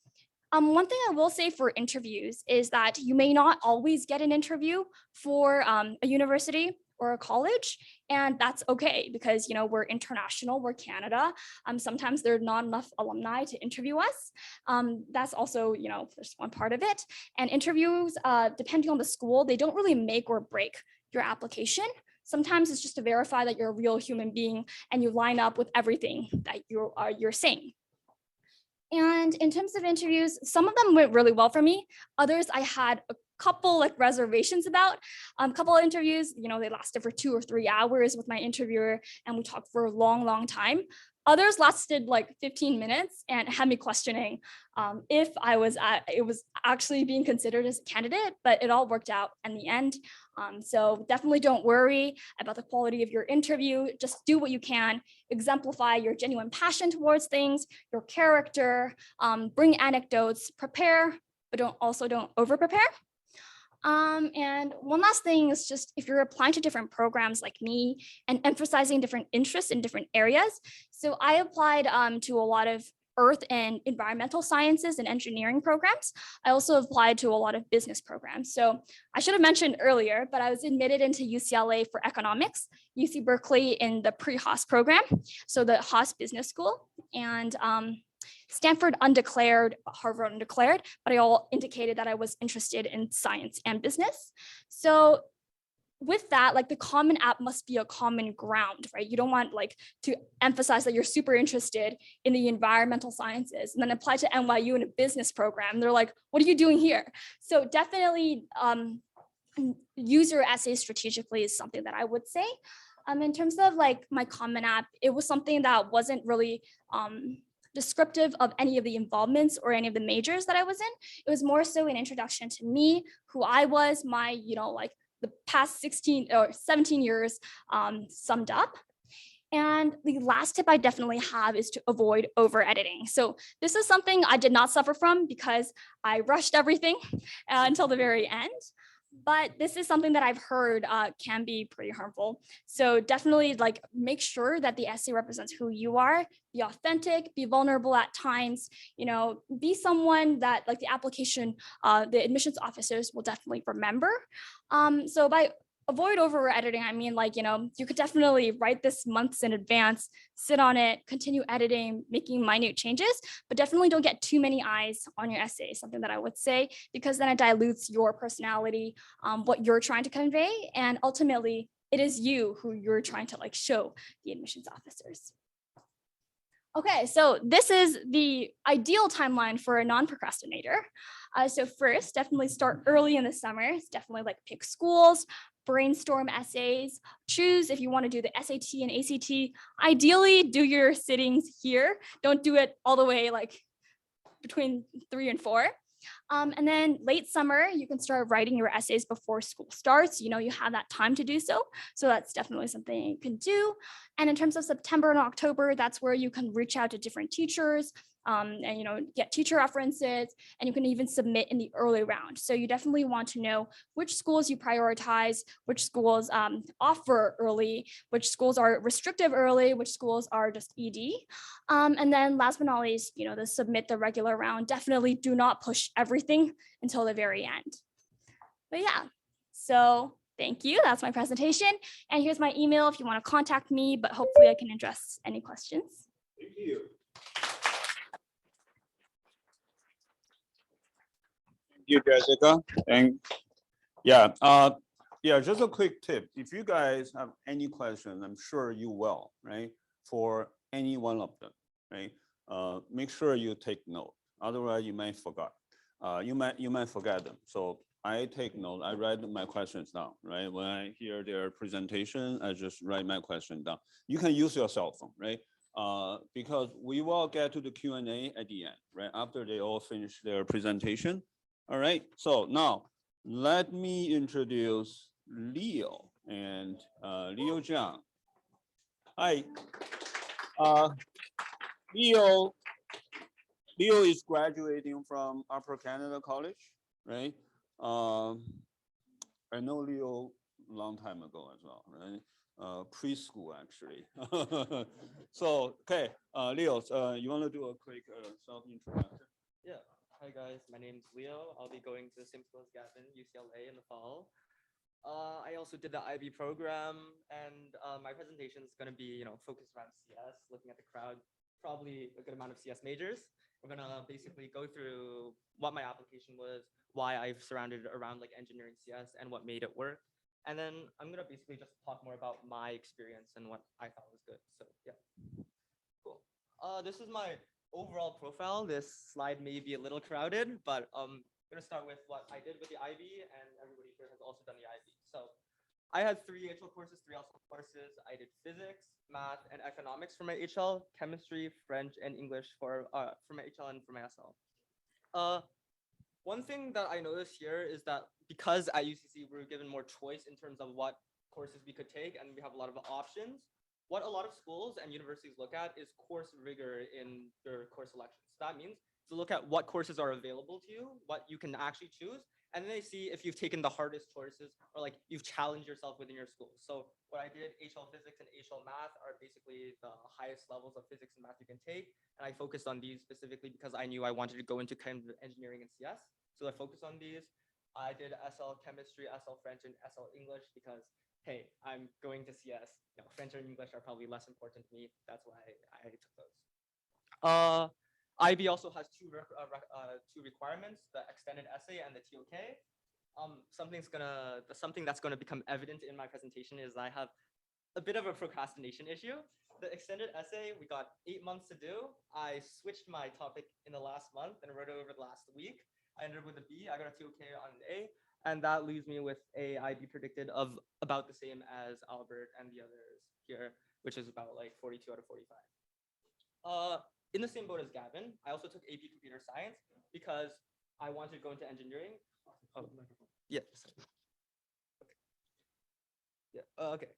One thing I will say for interviews is that you may not always get an interview for a university or a college, and that's okay, because we're international, we're Canada. Sometimes there are not enough alumni to interview us. That's also there's one part of it. And interviews, depending on the school, they don't really make or break your application. Sometimes it's just to verify that you're a real human being and you line up with everything that you're saying. And in terms of interviews, some of them went really well for me. Others I had a couple reservations about. A couple of interviews, they lasted for 2 or 3 hours with my interviewer, and we talked for a long time. Others lasted 15 minutes and had me questioning if it was actually being considered as a candidate, but it all worked out in the end. So definitely don't worry about the quality of your interview. Just do what you can, exemplify your genuine passion towards things, your character, bring anecdotes, prepare, but don't over prepare. And one last thing is just if you're applying to different programs like me and emphasizing different interests in different areas. So I applied to a lot of earth and environmental sciences and engineering programs. I also applied to a lot of business programs. So I should have mentioned earlier, but I was admitted into UCLA for economics, UC Berkeley in the pre-Haas program, so the Haas Business School, and Stanford undeclared, Harvard undeclared, but I all indicated that I was interested in science and business. So with that, the Common App must be a common ground, right? You don't want to emphasize that you're super interested in the environmental sciences and then apply to NYU in a business program. They're like, what are you doing here? So definitely use your essays strategically is something that I would say. In terms of my Common App, it was something that wasn't really descriptive of any of the involvements or any of the majors that I was in. It was more so an introduction to me, who I was, my, the past 16 or 17 years summed up. And the last tip I definitely have is to avoid over editing. So this is something I did not suffer from because I rushed everything until the very end. But this is something that I've heard can be pretty harmful. So definitely make sure that the essay represents who you are, be authentic, be vulnerable at times, be someone that the application, the admissions officers will definitely remember. So by avoid over editing, I mean, you could definitely write this months in advance, sit on it, continue editing, making minute changes, but definitely don't get too many eyes on your essay, something that I would say, because then it dilutes your personality, what you're trying to convey, and ultimately it is you who you're trying to show the admissions officers. Okay, so this is the ideal timeline for a non-procrastinator. So first, definitely start early in the summer. It's definitely pick schools, brainstorm essays, choose if you want to do the SAT and ACT. Ideally, do your sittings here. Don't do it all the way between 3 and 4. And then late summer, you can start writing your essays before school starts. You know, you have that time to do so. So that's definitely something you can do. And in terms of September and October, that's where you can reach out to different teachers and, you know, get teacher references, and you can even submit in the early round. So you definitely want to know which schools you prioritize, which schools offer early, which schools are restrictive early, which schools are just ED. And then last but not least, you know, submit the regular round. Definitely do not push everything until the very end. But yeah, so thank you. That's my presentation. And here's my email if you want to contact me, but hopefully I can address any questions. Thank you. Thank you, Jessica. And yeah, just a quick tip. If you guys have any questions, I'm sure you will, right? For any one of them, right? Make sure you take note. Otherwise, you might forget. You might forget them. So I take note. I write my questions down, right? When I hear their presentation, I just write my question down. You can use your cell phone, right? Because we will get to the Q&A at the end, right? After they all finish their presentation. All right, so now let me introduce Leo and Leo Zhang. Hi, Leo is graduating from Upper Canada College, right? I know Leo a long time ago as well, right? Preschool actually. So, okay, Leo, you want to do a quick self-introduction? Yeah. Hi guys, my name's Leo. I'll be going to the same school as Gavin, UCLA in the fall. I also did the IB program, and my presentation is going to be, focused around CS, looking at the crowd, probably a good amount of CS majors. We're going to basically go through what my application was, why I've surrounded it around like engineering CS and what made it work. And then I'm going to basically just talk more about my experience and what I thought was good. So yeah, cool. This is my overall profile. This slide may be a little crowded, but I'm going to start with what I did with the IB, and everybody here has also done the IB. So I had 3 HL courses, 3 LSL courses. I did physics, math, and economics for my HL, chemistry, French, and English for my HL and for my SL. One thing that I noticed here is that because at UCC we're given more choice in terms of what courses we could take, and we have a lot of options, what a lot of schools and universities look at is course rigor in their course selections. That means to look at what courses are available to you, what you can actually choose, and then they see if you've taken the hardest choices or like you've challenged yourself within your school. So what I did, HL physics and HL math are basically the highest levels of physics and math you can take. And I focused on these specifically because I knew I wanted to go into kind of engineering and CS. So I focused on these. I did SL chemistry, SL French, and SL English because, hey, I'm going to CS. French and English are probably less important to me. That's why I took those. IB also has two requirements: the extended essay and the TOK. Something that's gonna become evident in my presentation is I have a bit of a procrastination issue. The extended essay, we got 8 months to do. I switched my topic in the last month and wrote it over the last week. I ended up with a B. I got a TOK on an A. And that leaves me with a IB predicted of about the same as Albert and the others here, which is about like 42 out of 45. In the same boat as Gavin, I also took AP Computer Science because I wanted to go into engineering. Oh, yeah. Okay.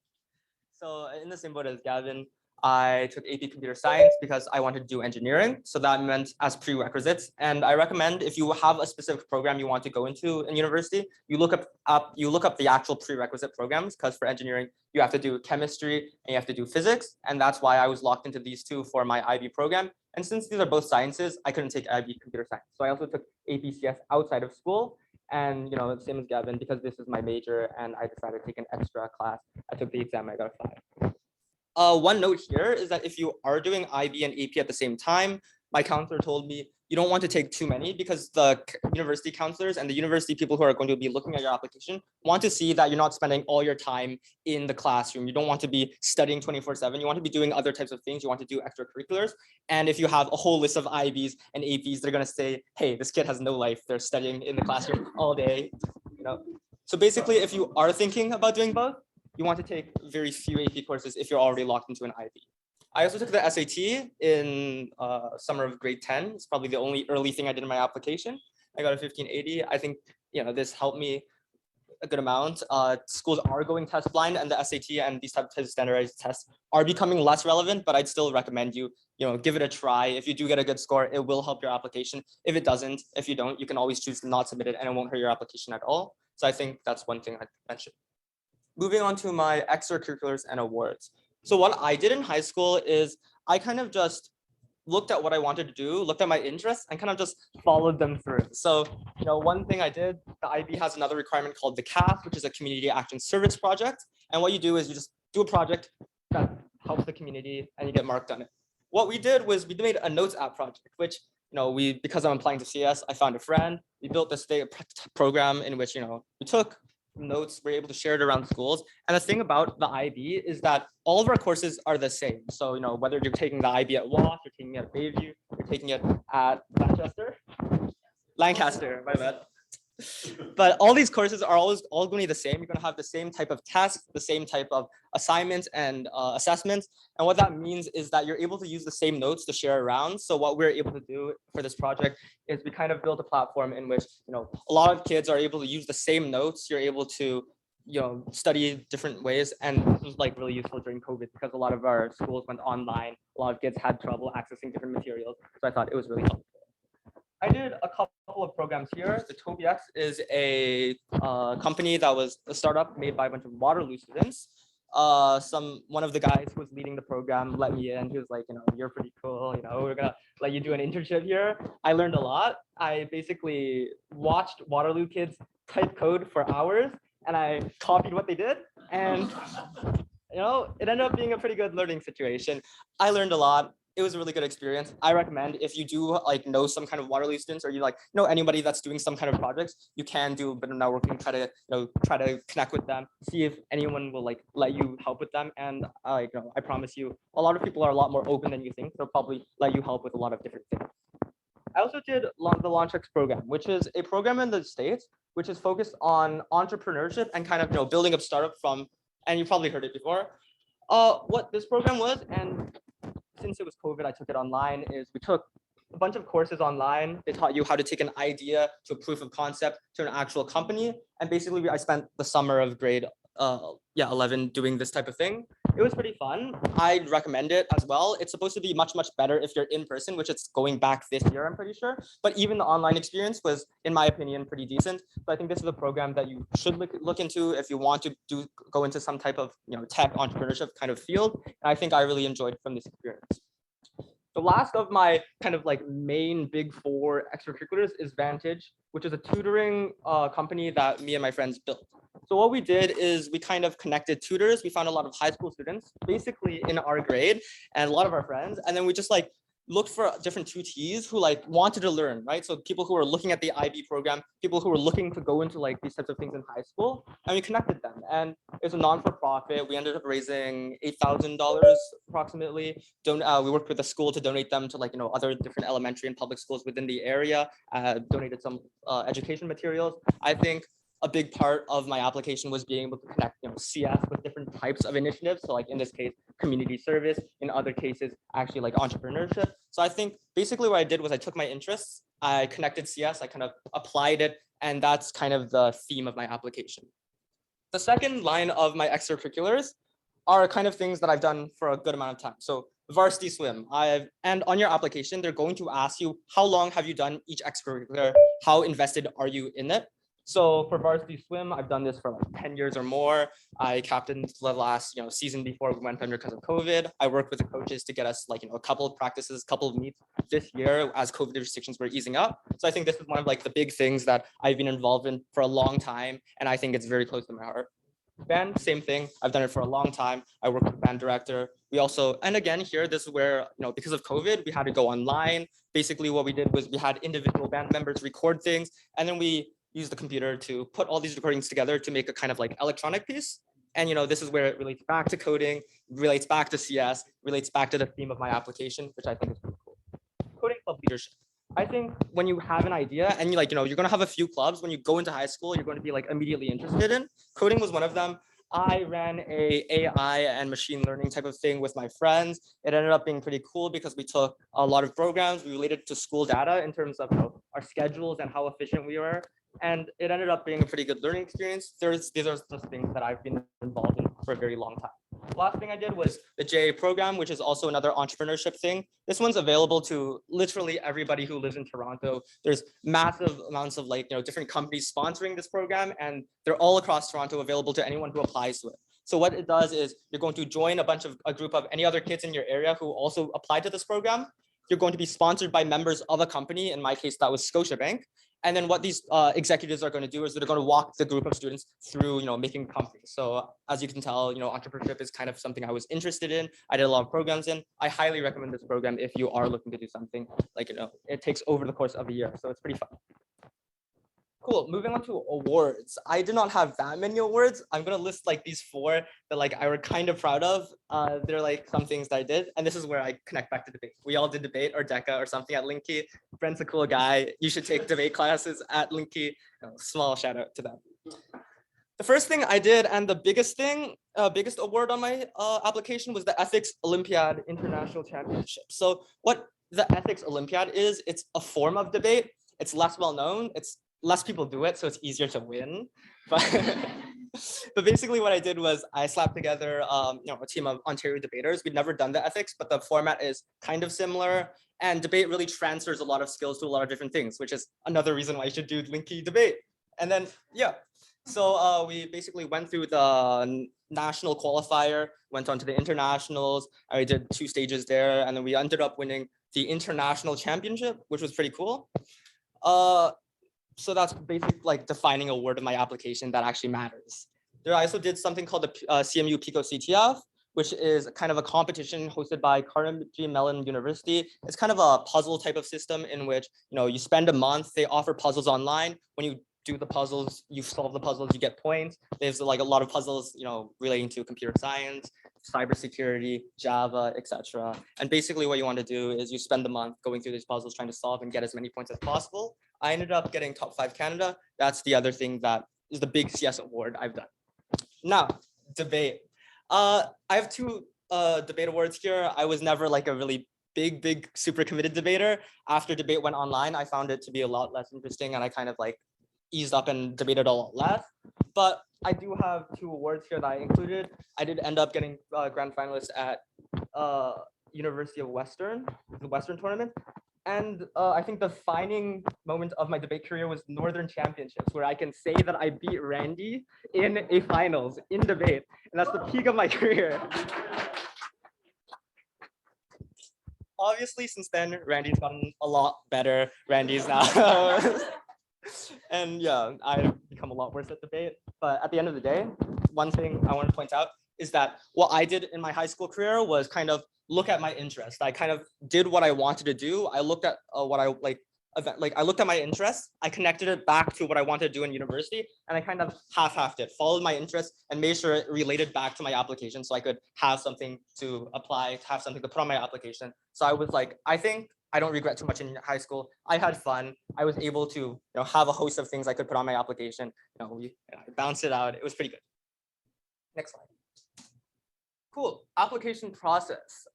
So in the same boat as Gavin, I took AP Computer Science because I wanted to do engineering. So that meant as prerequisites. And I recommend if you have a specific program you want to go into in university, you look up the actual prerequisite programs, because for engineering, you have to do chemistry and you have to do physics. And that's why I was locked into these two for my IB program. And since these are both sciences, I couldn't take IB Computer Science. So I also took AP CS outside of school. And same as Gavin, because this is my major and I decided to take an extra class, I took the exam, I got a 5. One note here is that if you are doing IB and AP at the same time, my counselor told me you don't want to take too many because the university counselors and the university people who are going to be looking at your application want to see that you're not spending all your time in the classroom. You don't want to be studying 24/7. You want to be doing other types of things. You want to do extracurriculars. And if you have a whole list of IBs and APs, they're going to say, hey, this kid has no life. They're studying in the classroom all day. So basically, if you are thinking about doing both, you want to take very few AP courses if you're already locked into an IB. I also took the SAT in summer of grade 10. It's probably the only early thing I did in my application. I got a 1580. I think, this helped me a good amount. Schools are going test blind, and the SAT and these types of standardized tests are becoming less relevant, but I'd still recommend you, give it a try. If you do get a good score, it will help your application. If it doesn't, if you don't, you can always choose to not submit it and it won't hurt your application at all. So I think that's one thing I'd mention. Moving on to my extracurriculars and awards. So what I did in high school is I kind of just looked at what I wanted to do, looked at my interests, and kind of just followed them through. So, one thing I did, the IB has another requirement called the CAS, which is a community action service project. And what you do is you just do a project that helps the community and you get marked on it. What we did was we made a notes app project, which, because I'm applying to CS, I found a friend. We built this program in which, we took notes, we're able to share it around schools. And the thing about the IB is that all of our courses are the same. So, whether you're taking the IB at WAF, you're taking it at Bayview, you're taking it at Lancaster, my bad. But all these courses are always all going to be the same. You're going to have the same type of tasks, the same type of assignments and assessments. And what that means is that you're able to use the same notes to share around. So what we're able to do for this project is we kind of built a platform in which, a lot of kids are able to use the same notes. You're able to, study different ways. And this was like really useful during COVID because a lot of our schools went online. A lot of kids had trouble accessing different materials. So I thought it was really helpful. I did a couple of programs here. The TobyX is a company that was a startup made by a bunch of Waterloo students. One of the guys who was leading the program let me in. He was like, you're pretty cool. We're gonna let you do an internship here. I learned a lot. I basically watched Waterloo kids type code for hours, and I copied what they did. And it ended up being a pretty good learning situation. I learned a lot. It was a really good experience. I recommend if you do know some kind of Waterloo students, or you know anybody that's doing some kind of projects, you can do a bit of networking, try to connect with them, see if anyone will let you help with them. And I promise you, a lot of people are a lot more open than you think. They'll probably let you help with a lot of different things. I also did the LaunchX program, which is a program in the States, which is focused on entrepreneurship and kind of building up startup from, and you probably heard it before. What this program was, and since it was COVID, I took it online, is we took a bunch of courses online. They taught you how to take an idea to a proof of concept to an actual company. And basically I spent the summer of grade 11 doing this type of thing. It was pretty fun. I'd recommend it as well. It's supposed to be much, much better if you're in person, which it's going back this year, I'm pretty sure. But even the online experience was, in my opinion, pretty decent. So I think this is a program that you should look into if you want to go into some type of tech entrepreneurship kind of field. And I think I really enjoyed from this experience. The last of my kind of main big four extracurriculars is Vantage, which is a tutoring company that me and my friends built. So what we did is we kind of connected tutors. We found a lot of high school students basically in our grade and a lot of our friends. And then we just looked for different tutees who wanted to learn, right? So people who were looking at the IB program, people who were looking to go into these types of things in high school, and we connected them. And it was a non-for-profit. We ended up raising $8,000 approximately. We worked with a school to donate them to other different elementary and public schools within the area. Donated some education materials. I think a big part of my application was being able to connect CS with different types of initiatives. So in this case, community service, in other cases, actually entrepreneurship. So I think basically what I did was I took my interests, I connected CS, I kind of applied it, and that's kind of the theme of my application. The second line of my extracurriculars are kind of things that I've done for a good amount of time. So Varsity Swim, and on your application, they're going to ask you, how long have you done each extracurricular? How invested are you in it? So for Varsity Swim, I've done this for 10 years or more. I captained the last season before we went under because of COVID. I worked with the coaches to get us a couple of practices, a couple of meets this year as COVID restrictions were easing up. So I think this is one of the big things that I've been involved in for a long time, and I think it's very close to my heart. Band, same thing. I've done it for a long time. I work with the band director. We also, and again here, this is where because of COVID, we had to go online. Basically, what we did was we had individual band members record things, and then we use the computer to put all these recordings together to make a kind of electronic piece. And this is where it relates back to coding, relates back to CS, relates back to the theme of my application, which I think is pretty cool. Coding club leadership. I think when you have an idea and you're going to have a few clubs, when you go into high school, you're going to be immediately interested in. Coding was one of them. I ran a AI and machine learning type of thing with my friends. It ended up being pretty cool because we took a lot of programs related to school data in terms of our schedules and how efficient we were. And it ended up being a pretty good learning experience. These are just things that I've been involved in for a very long time. Last thing I did was the JA program, which is also another entrepreneurship thing. This one's available to literally everybody who lives in Toronto. There's massive amounts of different companies sponsoring this program, and they're all across Toronto, available to anyone who applies to it. So what it does is you're going to join a group of any other kids in your area who also apply to this program. You're going to be sponsored by members of a company. In my case, that was Scotiabank. And then what these executives are going to do is they're going to walk the group of students through, making companies. So as you can tell, entrepreneurship is kind of something I was interested in. I did a lot of programs in. I highly recommend this program if you are looking to do something it takes over the course of a year. So it's pretty fun. Cool. Moving on to awards. I did not have that many awards. I'm going to list these 4 that I were kind of proud of. They're some things that I did. And this is where I connect back to debate. We all did debate or DECA or something at Linky. Brent's a cool guy. You should take debate classes at Linky. Small shout out to them. The first thing I did, and the biggest award on my application, was the Ethics Olympiad International Championship. So what the Ethics Olympiad is, it's a form of debate. It's less well known. It's less people do it, so it's easier to win. But basically what I did was I slapped together a team of Ontario debaters. We'd never done the ethics, but the format is kind of similar. And debate really transfers a lot of skills to a lot of different things, which is another reason why you should do Linky debate. And then, yeah. So we basically went through the national qualifier, went on to the internationals. I did 2 stages there, and then we ended up winning the international championship, which was pretty cool. So that's basically defining a word of my application that actually matters. There, I also did something called the CMU Pico CTF, which is kind of a competition hosted by Carnegie Mellon University. It's kind of a puzzle type of system in which you spend a month. They offer puzzles online. When you do the puzzles, you solve the puzzles, you get points. There's a lot of puzzles relating to computer science, cybersecurity, Java, etc. And basically what you want to do is you spend the month going through these puzzles, trying to solve and get as many points as possible. I ended up getting top 5 Canada. That's the other thing that is the big CS award I've done. Now, debate. I have 2 debate awards here. I was never a really big, super committed debater. After debate went online, I found it to be a lot less interesting, and I kind of eased up and debated a lot less. But I do have 2 awards here that I included. I did end up getting grand finalist at University of Western, the Western tournament. And I think the defining moment of my debate career was Northern Championships, where I can say that I beat Randy in a finals in debate. And that's the peak of my career. Obviously, since then, Randy's gotten a lot better. Randy's now. And yeah, I've become a lot worse at debate. But at the end of the day, one thing I want to point out is that what I did in my high school career was kind of look at my interest. I kind of did what I wanted to do. I looked at what I I looked at my interests. I connected it back to what I wanted to do in university, and I kind of half-halved it, followed my interests, and made sure it related back to my application, so I could have something to apply, have something to put on my application. So I was I think I don't regret too much in high school. I had fun. I was able to have a host of things I could put on my application. I bounced it out. It was pretty good. Next slide. Cool. Application process.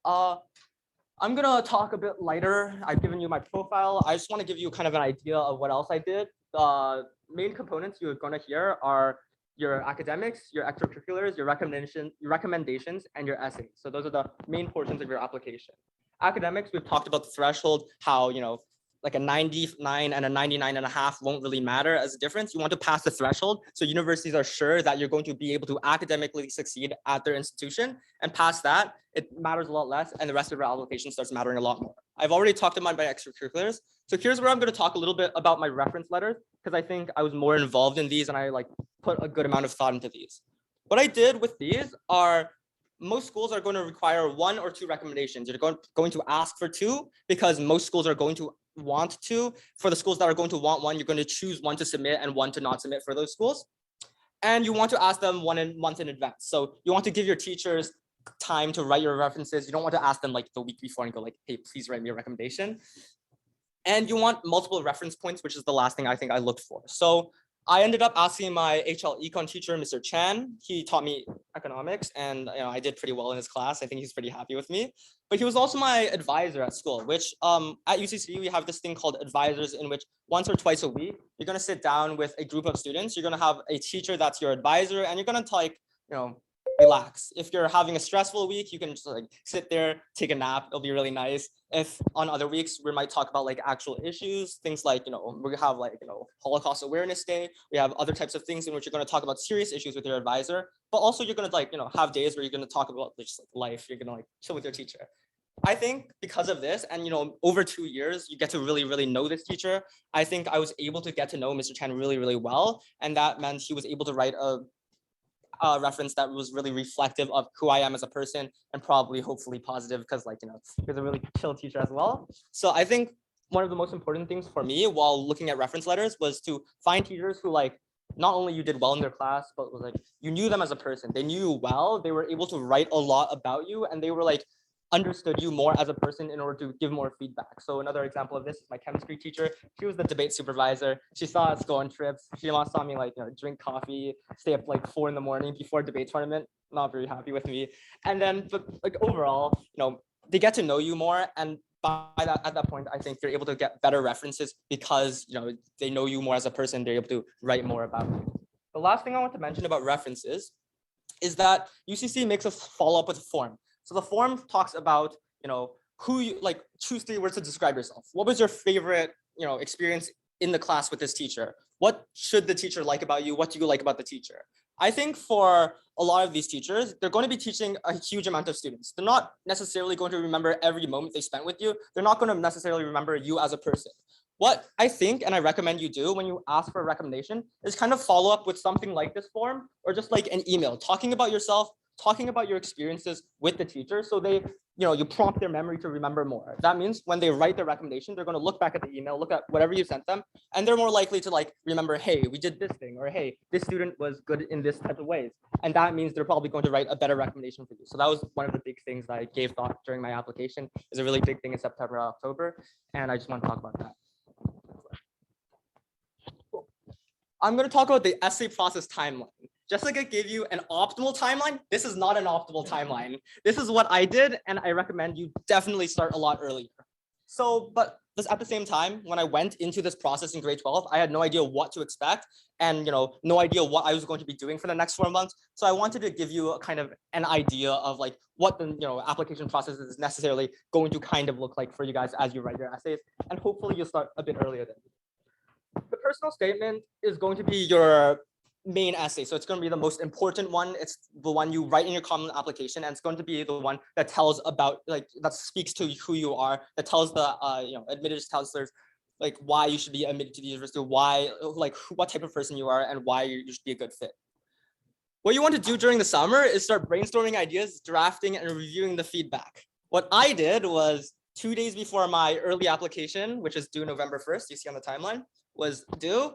I'm gonna talk a bit lighter. I've given you my profile. I just want to give you kind of an idea of what else I did. The main components you're gonna hear are your academics, your extracurriculars, your recommendations, and your essays. So those are the main portions of your application. Academics, we've talked about the threshold, how a 99 and a 99.5 won't really matter as a difference. You want to pass the threshold, so universities are sure that you're going to be able to academically succeed at their institution, and past that, it matters a lot less, and the rest of your application starts mattering a lot more. I've already talked about my extracurriculars, so here's where I'm going to talk a little bit about my reference letters, because I think I was more involved in these, and I put a good amount of thought into these. What I did with these are, most schools are going to require 1 or 2 recommendations. You're going to ask for 2 because most schools are going to want 2. For the schools that are going to want 1, you're going to choose 1 to submit and 1 to not submit for those schools. And you want to ask them 1 month in advance. So you want to give your teachers time to write your references. You don't want to ask them the week before and go hey, please write me a recommendation. And you want multiple reference points, which is the last thing I think I looked for. So I ended up asking my HL Econ teacher, Mr. Chan. He taught me economics, and I did pretty well in his class. I think he's pretty happy with me. But he was also my advisor at school, which at UCC we have this thing called advisors, in which once or twice a week you're gonna sit down with a group of students. You're gonna have a teacher that's your advisor, and you're gonna like relax. If you're having a stressful week, you can just like sit there, take a nap. It'll be really nice. If on other weeks, we might talk about like actual issues, things like, we have like, Holocaust Awareness Day. We have other types of things in which you're going to talk about serious issues with your advisor, but also you're going to like, have days where you're going to talk about just like life. You're going to like chill with your teacher. I think because of this, and over 2 years, you get to really, really know this teacher. I think I was able to get to know Mr. Chan really, really well. And that meant he was able to write a reference that was really reflective of who I am as a person, and probably hopefully positive, because like he's a really chill teacher as well. So I think one of the most important things for me while looking at reference letters was to find teachers who like not only you did well in their class, but was like you knew them as a person. They knew you well. They were able to write a lot about you, and they were like understood you more as a person in order to give more feedback. So another example of this is my chemistry teacher. She was the debate supervisor. She saw us go on trips. She saw me like drink coffee, stay up like 4 a.m. before debate tournament. Not very happy with me. And then, but like overall, they get to know you more, and at that point, I think you're able to get better references because they know you more as a person. They're able to write more about you. The last thing I want to mention about references is that UCC makes us follow up with a form. So the form talks about, who you like, choose 3 words to describe yourself. What was your favorite, experience in the class with this teacher? What should the teacher like about you? What do you like about the teacher? I think for a lot of these teachers, they're going to be teaching a huge amount of students. They're not necessarily going to remember every moment they spent with you. They're not going to necessarily remember you as a person. What I think and I recommend you do when you ask for a recommendation is kind of follow up with something like this form, or just like an email talking about yourself, talking about your experiences with the teacher, so they, you prompt their memory to remember more. That means when they write their recommendation, they're going to look back at the email, look at whatever you sent them, and they're more likely to like remember, hey, we did this thing, or hey, this student was good in this type of ways. And that means they're probably going to write a better recommendation for you. So that was one of the big things that I gave thought during my application. Is a really big thing in September, October, and I just want to talk about that. Cool. I'm going to talk about the essay process timeline. Just like I gave you an optimal timeline, this is not an optimal timeline. This is what I did, and I recommend you definitely start a lot earlier. So, but at the same time, when I went into this process in grade 12, I had no idea what to expect, and no idea what I was going to be doing for the next 4 months. So I wanted to give you a kind of an idea of like what the application process is necessarily going to kind of look like for you guys as you write your essays, and hopefully you'll start a bit earlier than me. The personal statement is going to be your main essay. So it's going to be the most important one. It's the one you write in your common application, and it's going to be the one that tells about that speaks to who you are, that tells the admittance counselors like why you should be admitted to the university, why what type of person you are, and why you should be a good fit. What you want to do during the summer is start brainstorming ideas, drafting, and reviewing the feedback. What I did was 2 days before my early application, which is due November 1st, you see on the timeline, was due,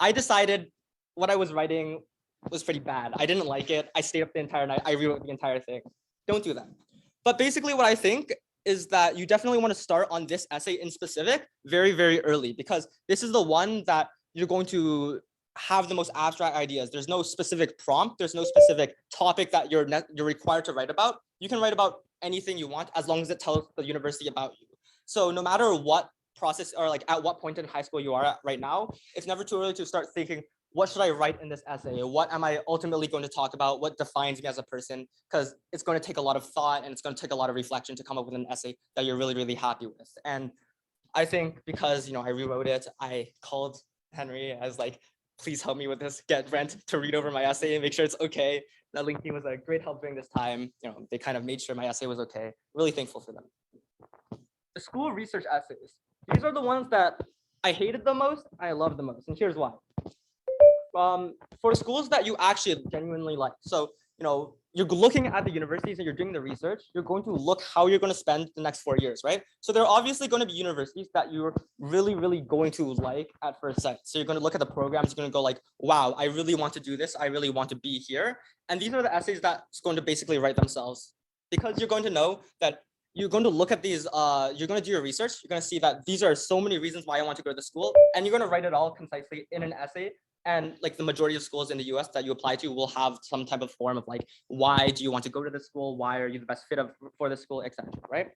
I decided what I was writing was pretty bad. I didn't like it. I stayed up the entire night. I rewrote the entire thing. Don't do that. But basically what I think is that you definitely want to start on this essay in specific very, very early, because this is the one that you're going to have the most abstract ideas. There's no specific prompt. There's no specific topic that you're required to write about. You can write about anything you want as long as it tells the university about you. So no matter what process or like at what point in high school you are at right now, it's never too early to start thinking, what should I write in this essay? What am I ultimately going to talk about? What defines me as a person? Because it's going to take a lot of thought, and it's going to take a lot of reflection to come up with an essay that you're really, really happy with. And I think because I rewrote it, I called Henry. I was like, please help me with this. Get Brent to read over my essay and make sure it's okay. That LinkedIn was a great help during this time. They kind of made sure my essay was okay. Really thankful for them. The school research essays. These are the ones that I hated the most, I loved the most, and here's why. For schools that you actually genuinely like. So, you're looking at the universities and you're doing the research, you're going to look how you're going to spend the next 4 years, right? So there are obviously going to be universities that you're really, really going to like at first sight. So you're going to look at the programs, you're going to go like, wow, I really want to do this. I really want to be here. And these are the essays that's going to basically write themselves, because you're going to know that you're going to look at these, you're going to do your research. You're going to see that these are so many reasons why I want to go to school, and you're going to write it all concisely in an essay. And like the majority of schools in the US that you apply to will have some type of form of like, why do you want to go to the school? Why are you the best fit for the school, etc. Right?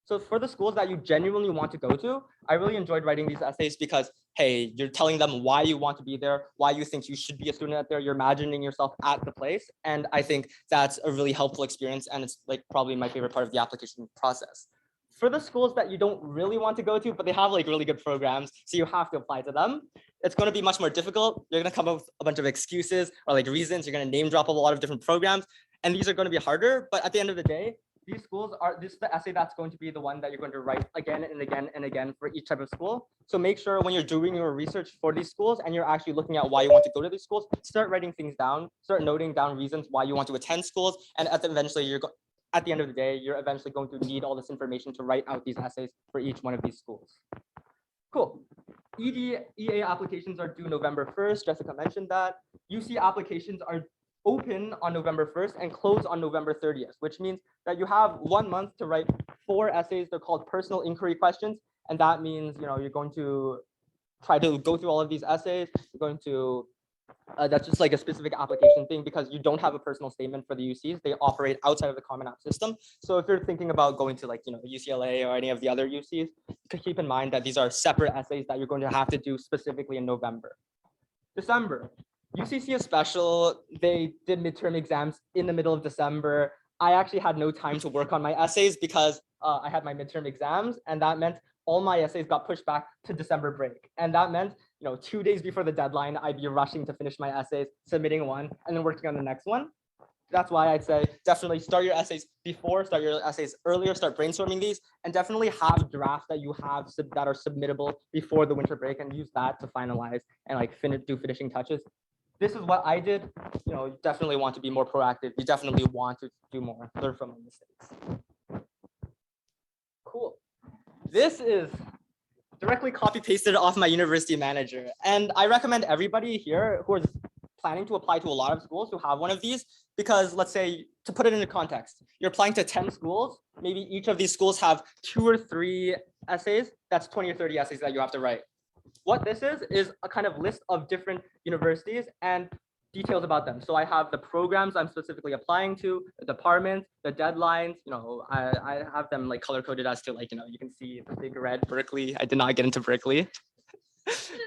So for the schools that you genuinely want to go to, I really enjoyed writing these essays because, hey, you're telling them why you want to be there, why you think you should be a student at there, you're imagining yourself at the place. And I think that's a really helpful experience. And it's like probably my favorite part of the application process. For the schools that you don't really want to go to, but they have like really good programs, so you have to apply to them, it's going to be much more difficult. You're going to come up with a bunch of excuses or like reasons. You're going to name drop a lot of different programs, and these are going to be harder. But at the end of the day, these schools are, this is the essay that's going to be the one that you're going to write again and again and again for each type of school. So make sure when you're doing your research for these schools and you're actually looking at why you want to go to these schools, start writing things down, start noting down reasons why you want to attend schools. And at the end of the day, you're eventually going to need all this information to write out these essays for each one of these schools. Cool. EA applications are due November 1st. Jessica mentioned that. UC applications are open on November 1st and close on November 30th, which means that you have 1 month to write 4 essays. They're called personal inquiry questions. And that means, you're going to try to go through all of these essays. You're going to, that's just like a specific application thing because you don't have a personal statement for the UCs. They operate outside of the Common App system. So if you're thinking about going to like, UCLA or any of the other UCs, keep in mind that these are separate essays that you're going to have to do specifically in November. December. UCC is special. They did midterm exams in the middle of December. I actually had no time to work on my essays because I had my midterm exams, and that meant all my essays got pushed back to December break. And that meant, 2 days before the deadline, I'd be rushing to finish my essays, submitting one, and then working on the next one. That's why I'd say definitely start your essays before, start your essays earlier, start brainstorming these, and definitely have drafts that you have that are submittable before the winter break and use that to finalize and like do finishing touches. This is what I did. You definitely want to be more proactive. You definitely want to do more, learn from your mistakes. Cool. This is directly copy pasted off my university manager. And I recommend everybody here who is planning to apply to a lot of schools to have one of these, because let's say, to put it into context, you're applying to 10 schools. Maybe each of these schools have 2 or 3 essays. That's 20 or 30 essays that you have to write. What this is a kind of list of different universities and details about them. So I have the programs I'm specifically applying to, the departments, the deadlines. I have them like color coded as to like, you can see the big red Berkeley. I did not get into Berkeley.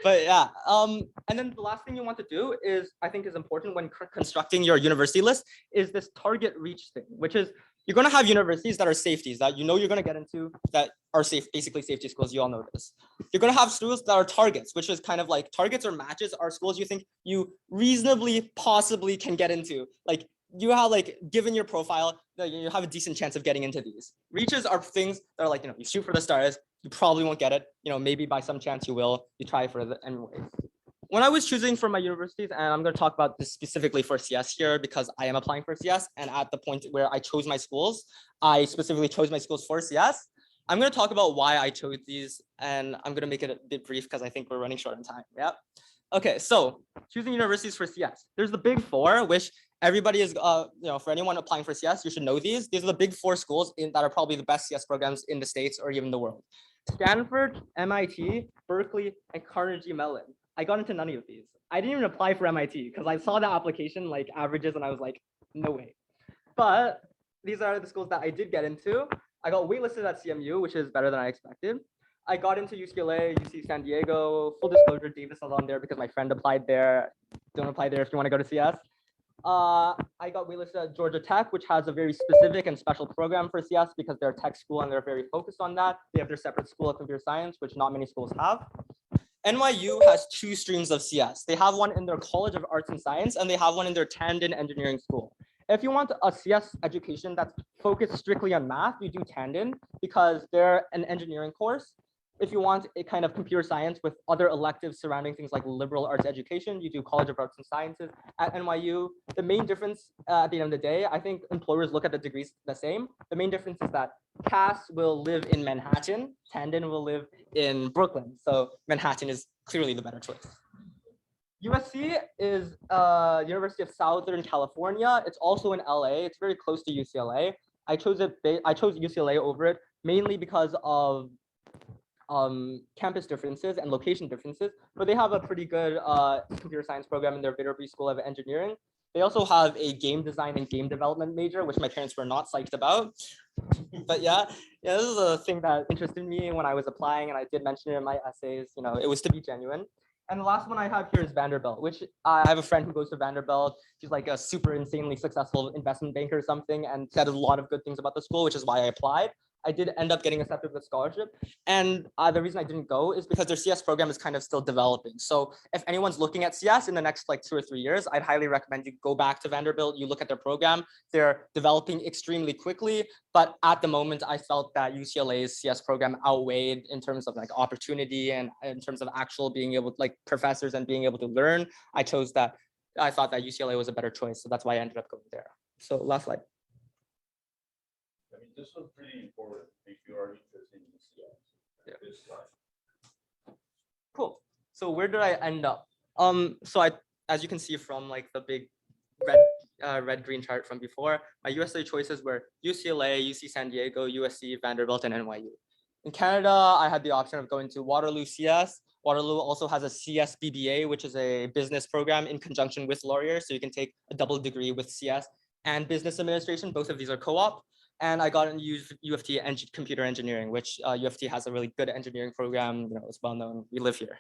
But yeah, and then the last thing you want to do is, I think is important when constructing your university list, is this target reach thing, which is you're going to have universities that are safeties that you're going to get into that are safe, basically safety schools. You all know this. You're going to have schools that are targets, which is kind of like targets or matches are schools you think you reasonably possibly can get into. Like you have like, given your profile, you have a decent chance of getting into these. Reaches are things that are like, you shoot for the stars. You probably won't get it. Maybe by some chance you will. You try for it anyways. When I was choosing for my universities, and I'm going to talk about this specifically for CS here because I am applying for CS, and at the point where I chose my schools, I specifically chose my schools for CS. I'm going to talk about why I chose these, and I'm going to make it a bit brief because I think we're running short on time. Yeah. Okay, so choosing universities for CS. There's the big 4, which everybody is, for anyone applying for CS, you should know these. These are the big 4 schools that are probably the best CS programs in the States or even the world. Stanford, MIT, Berkeley, and Carnegie Mellon. I got into none of these. I didn't even apply for MIT because I saw the application like averages and I was like, no way. But these are the schools that I did get into. I got waitlisted at CMU, which is better than I expected. I got into UCLA, UC San Diego. Full disclosure, Davis was on there because my friend applied there. Don't apply there if you want to go to CS. I got waitlisted at Georgia Tech, which has a very specific and special program for CS because they're a tech school and they're very focused on that. They have their separate school of computer science, which not many schools have. NYU has 2 streams of CS. They have one in their College of Arts and Science, and they have one in their Tandon Engineering School. If you want a CS education that's focused strictly on math, you do Tandon because they're an engineering course. If you want a kind of computer science with other electives surrounding things like liberal arts education, you do College of Arts and Sciences at NYU. The main difference at the end of the day, I think employers look at the degrees the same. The main difference is that Cass will live in Manhattan, Tandon will live in Brooklyn. So Manhattan is clearly the better choice. USC is University of Southern California. It's also in LA. It's very close to UCLA. I chose UCLA over it mainly because of campus differences and location differences, but they have a pretty good computer science program in their Vanderbilt School of Engineering. They also have a game design and game development major, which my parents were not psyched about. But yeah, this is a thing that interested me when I was applying, and I did mention it in my essays. It was to be genuine. And the last one I have here is Vanderbilt, which I have a friend who goes to Vanderbilt. She's like a super insanely successful investment banker or something, and said a lot of good things about the school, which is why I applied. I did end up getting accepted with scholarship. And the reason I didn't go is because their CS program is kind of still developing. So if anyone's looking at CS in the next like 2 or 3 years, I'd highly recommend you go back to Vanderbilt, you look at their program. They're developing extremely quickly. But at the moment, I felt that UCLA's CS program outweighed in terms of like opportunity and in terms of actual being able to like professors and being able to learn. I thought that UCLA was a better choice. So that's why I ended up going there. So last slide. I mean, this was pretty important if you are interested in CS. Yeah. This slide. Cool. So where did I end up? As you can see from like the big red green chart from before, my USA choices were UCLA, UC San Diego, USC, Vanderbilt, and NYU. In Canada, I had the option of going to Waterloo CS. Waterloo also has a CS BBA, which is a business program in conjunction with Laurier. So you can take a double degree with CS and business administration. Both of these are co-op. And I got into U of T computer engineering, which U of T has a really good engineering program. It's well known. We live here.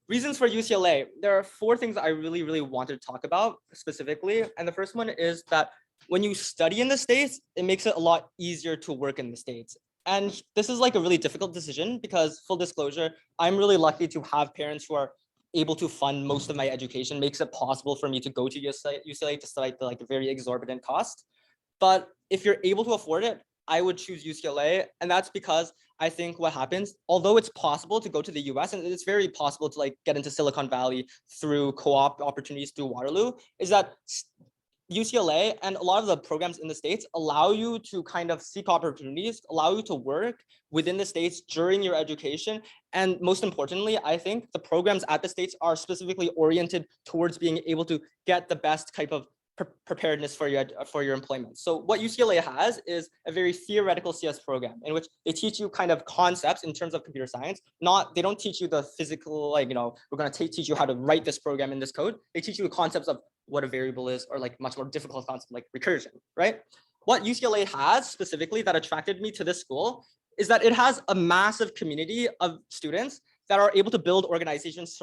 Reasons for UCLA. There are 4 things I really, really wanted to talk about specifically. And the first one is that when you study in the States, it makes it a lot easier to work in the States. And this is like a really difficult decision because, full disclosure, I'm really lucky to have parents who are able to fund most of my education, makes it possible for me to go to UCLA despite the like very exorbitant cost. But if you're able to afford it, I would choose UCLA. And that's because I think what happens, although it's possible to go to the US and it's very possible to like get into Silicon Valley through co-op opportunities through Waterloo, is that UCLA and a lot of the programs in the States allow you to kind of seek opportunities, allow you to work within the States during your education. And most importantly, I think the programs at the States are specifically oriented towards being able to get the best type of preparedness for your employment. So what UCLA has is a very theoretical CS program in which they teach you kind of concepts in terms of computer science. They don't teach you the physical, like, we're going to teach you how to write this program in this code. They teach you the concepts of what a variable is, or like much more difficult concept like recursion, right? What UCLA has specifically that attracted me to this school is that it has a massive community of students that are able to build organizations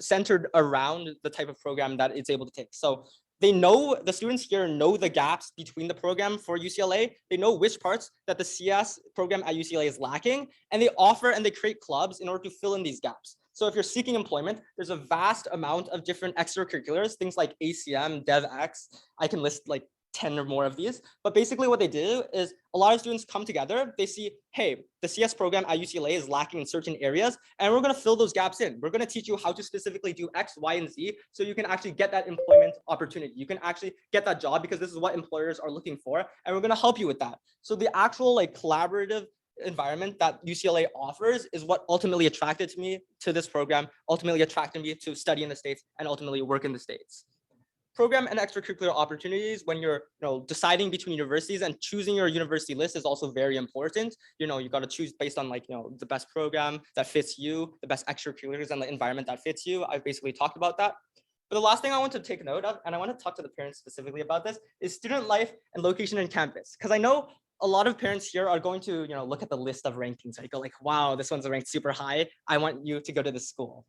centered around the type of program that it's able to take. So the students here know the gaps between the program for UCLA. They know which parts that the CS program at UCLA is lacking, and they offer and they create clubs in order to fill in these gaps. So if you're seeking employment, there's a vast amount of different extracurriculars, things like ACM, DevX. I can list like 10 or more of these, but basically what they do is a lot of students come together, they see, hey, the CS program at UCLA is lacking in certain areas, and we're gonna fill those gaps in. We're gonna teach you how to specifically do X, Y, and Z, so you can actually get that employment opportunity. You can actually get that job because this is what employers are looking for, and we're gonna help you with that. So the actual like collaborative environment that UCLA offers is what ultimately attracted me to this program, ultimately attracted me to study in the States, and ultimately work in the States. Program and extracurricular opportunities when you're deciding between universities, and choosing your university list is also very important. You got to choose based on the best program that fits you, the best extracurriculars, and the environment that fits you. I've basically talked about that. But the last thing I want to take note of, and I want to talk to the parents specifically about this, is student life and location and campus. Because I know a lot of parents here are going to look at the list of rankings. Right? Go like, wow, this one's ranked super high. I want you to go to this school.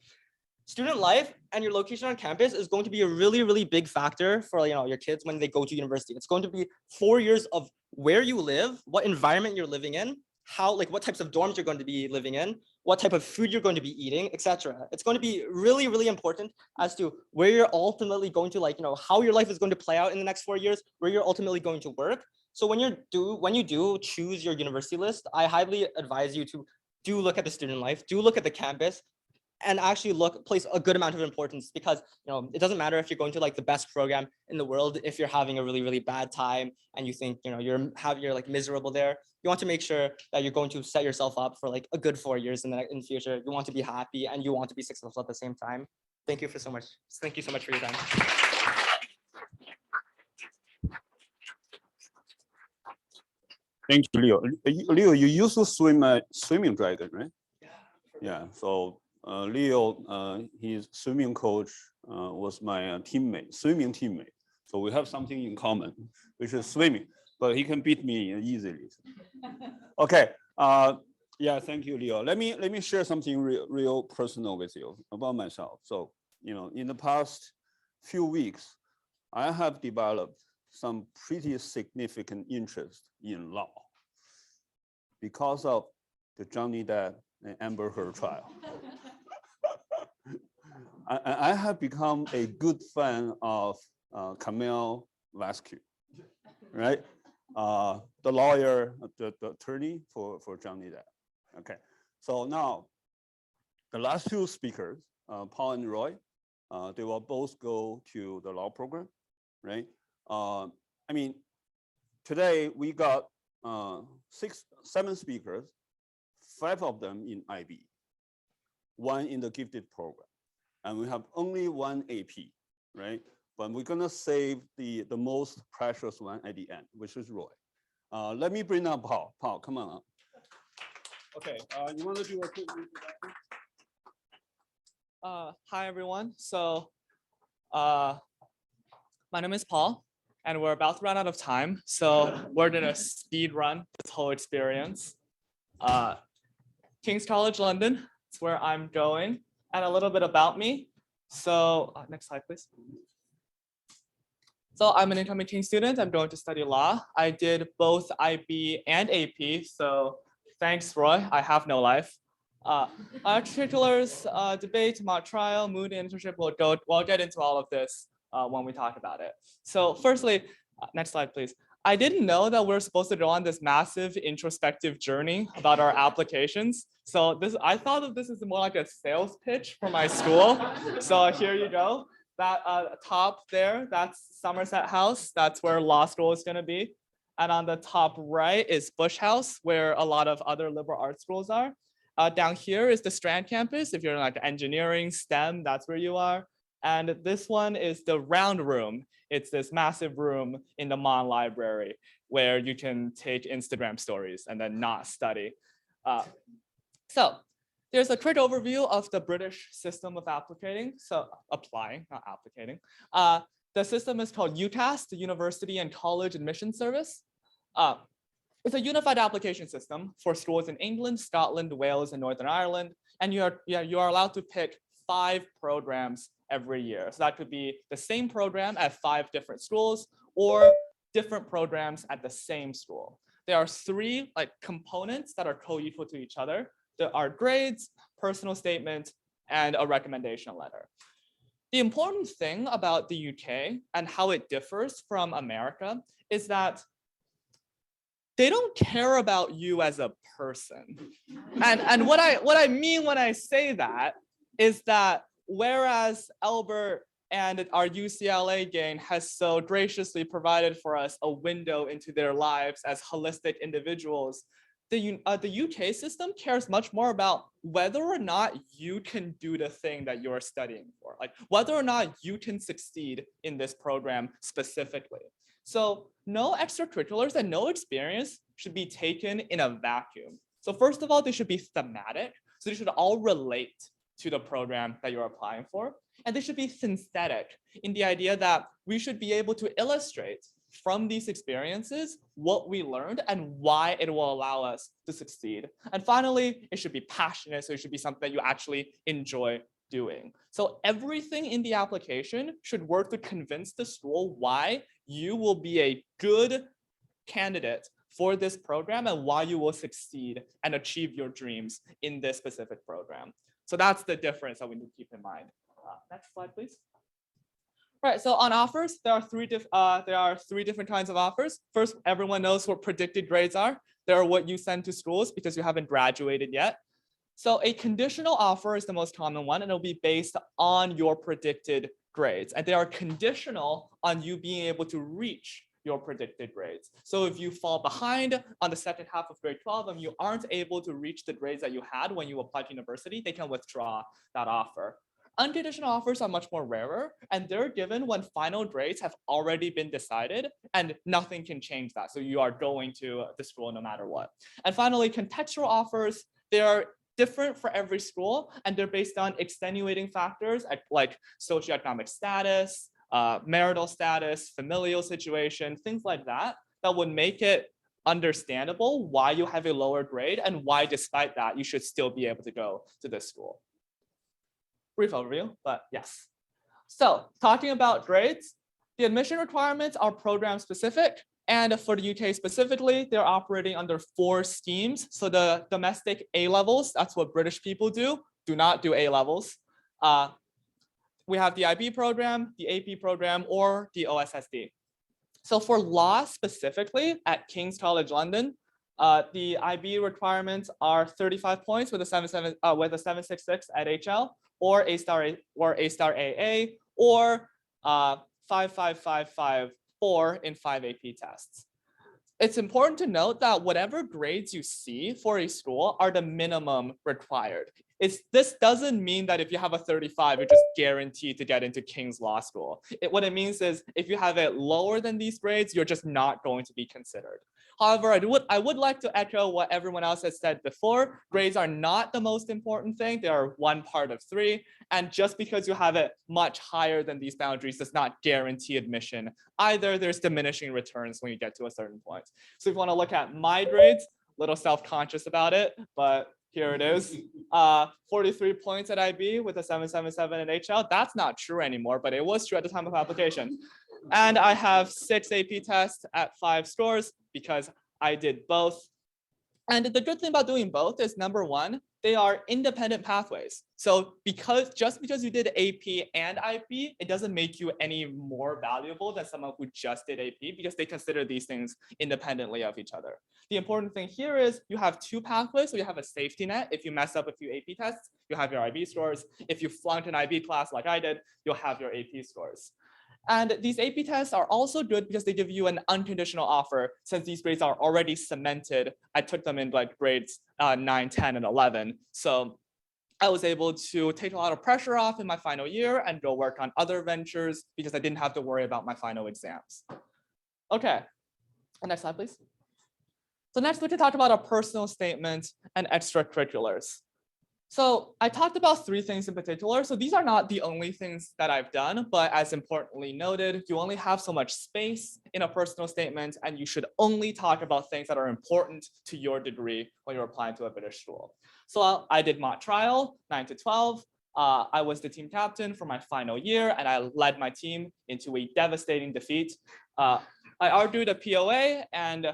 Student life and your location on campus is going to be a really, really big factor for your kids when they go to university. It's going to be 4 years of where you live, what environment you're living in, what types of dorms you're going to be living in, what type of food you're going to be eating, etc. It's going to be really, really important as to where you're ultimately going to how your life is going to play out in the next 4 years, where you're ultimately going to work. So when you do choose your university list, I highly advise you to do look at the student life, do look at the campus, and actually place a good amount of importance, because it doesn't matter if you're going to the best program in the world if you're having a really, really bad time and you think you're miserable there. You want to make sure that you're going to set yourself up for a good 4 years in the future. You want to be happy and you want to be successful at the same time. Thank you so much for your time. Thank you, Leo. Leo, you used to swim swimming dragon, right? Yeah, Yeah, so Leo, his swimming coach was my teammate, swimming teammate. So we have something in common, which is swimming, but he can beat me easily. Okay, yeah, thank you, Leo. Let me share something real personal with you about myself. So, in the past few weeks, I have developed some pretty significant interest in law because of the Johnny Depp and Amber Heard trial. I have become a good fan of Camille Vasquez, right? The lawyer, the attorney for Johnny Depp. Okay, so now the last two speakers, Paul and Roy, they will both go to the law program, right? I mean, today we got 7 speakers, 5 of them in IB, 1 in the gifted program, and we have only 1 AP, right? But we're gonna save the most precious one at the end, which is Roy. Let me bring up Paul. Paul, come on up. Okay, you want to do a quick introduction? Hi, everyone. So my name is Paul, and we're about to run out of time. So we're gonna speed run this whole experience. King's College London, it's where I'm going, and a little bit about me. So next slide, please. So I'm an incoming King student. I'm going to study law. I did both IB and AP. So thanks, Roy. I have no life. Extracurriculars, debate, mock trial, mood internship. We'll get into all of this when we talk about it. So firstly, next slide, please. I didn't know that we're supposed to go on this massive introspective journey about our applications. So I thought of this as more like a sales pitch for my school. So here you go. That top there, that's Somerset House. That's where law school is going to be. And on the top right is Bush House, where a lot of other liberal arts schools are. Down here is the Strand campus. If you're in like engineering, STEM, that's where you are. And this one is the round room. It's this massive room in the Mon Library where you can take Instagram stories and then not study. So there's a quick overview of the British system of applying. So applying, not applicating. The system is called UCAS, the University and College Admission Service. It's a unified application system for schools in England, Scotland, Wales, and Northern Ireland. And you are allowed to pick 5 programs every year. So that could be the same program at 5 different schools or different programs at the same school. There are 3 components that are co-equal to each other. There are grades, personal statement, and a recommendation letter. The important thing about the UK and how it differs from America is that they don't care about you as a person. And what I mean when I say that is that whereas Albert and our UCLA gang has so graciously provided for us a window into their lives as holistic individuals, the UK system cares much more about whether or not you can do the thing that you're studying for, like whether or not you can succeed in this program specifically. So no extracurriculars and no experience should be taken in a vacuum. So first of all, they should be thematic. So they should all relate to the program that you're applying for. And they should be synthetic in the idea that we should be able to illustrate from these experiences what we learned and why it will allow us to succeed. And finally, it should be passionate. So it should be something that you actually enjoy doing. So everything in the application should work to convince the school why you will be a good candidate for this program and why you will succeed and achieve your dreams in this specific program. So that's the difference that we need to keep in mind. Next slide, please. Right, so on offers, there are 3 different kinds of offers. First, everyone knows what predicted grades are. They're what you send to schools because you haven't graduated yet. So a conditional offer is the most common one, and it'll be based on your predicted grades. And they are conditional on you being able to reach your predicted grades. So if you fall behind on the second half of grade 12 and you aren't able to reach the grades that you had when you applied to university, they can withdraw that offer. Unconditional offers are much more rarer, and they're given when final grades have already been decided and nothing can change that. So you are going to the school no matter what. And finally, contextual offers, they are different for every school, and they're based on extenuating factors like socioeconomic status, marital status, familial situation, things like that, that would make it understandable why you have a lower grade and why, despite that, you should still be able to go to this school. Brief overview, but yes. So talking about grades, the admission requirements are program specific. And for the UK specifically, they're operating under 4 schemes. So the domestic A levels, that's what British people do not do A levels. We have the IB program, the AP program, or the OSSD. So for law specifically at King's College London, the IB requirements are 35 points with a 766 at HL, or A star AA, or 55554 in 5 AP tests. It's important to note that whatever grades you see for a school are the minimum required. This doesn't mean that if you have a 35, you're just guaranteed to get into King's Law School. What it means is if you have it lower than these grades, you're just not going to be considered. However, I would like to echo what everyone else has said before. Grades are not the most important thing. They are one part of 3. And just because you have it much higher than these boundaries does not guarantee admission. Either there's diminishing returns when you get to a certain point. So if you want to look at my grades, a little self-conscious about it, but here it is. 43 points at IB with a 777 at HL. That's not true anymore, but it was true at the time of application. And I have 6 AP tests at 5 scores because I did both. And the good thing about doing both is, number one, they are independent pathways. So just because you did AP and IB, it doesn't make you any more valuable than someone who just did AP, because they consider these things independently of each other. The important thing here is you have 2 pathways, so you have a safety net. If you mess up a few AP tests, you have your IB scores. If you flunked an IB class like I did, you'll have your AP scores. And these AP tests are also good because they give you an unconditional offer, since these grades are already cemented. I took them in like grades 9, 10, and 11. So I was able to take a lot of pressure off in my final year and go work on other ventures because I didn't have to worry about my final exams. Okay, next slide, please. So next we can talk about a personal statement and extracurriculars. So I talked about 3 things in particular. So these are not the only things that I've done, but as importantly noted, you only have so much space in a personal statement, and you should only talk about things that are important to your degree when you're applying to a British school. So I did mock trial 9 to 12. I was the team captain for my final year, and I led my team into a devastating defeat. I argued a POA and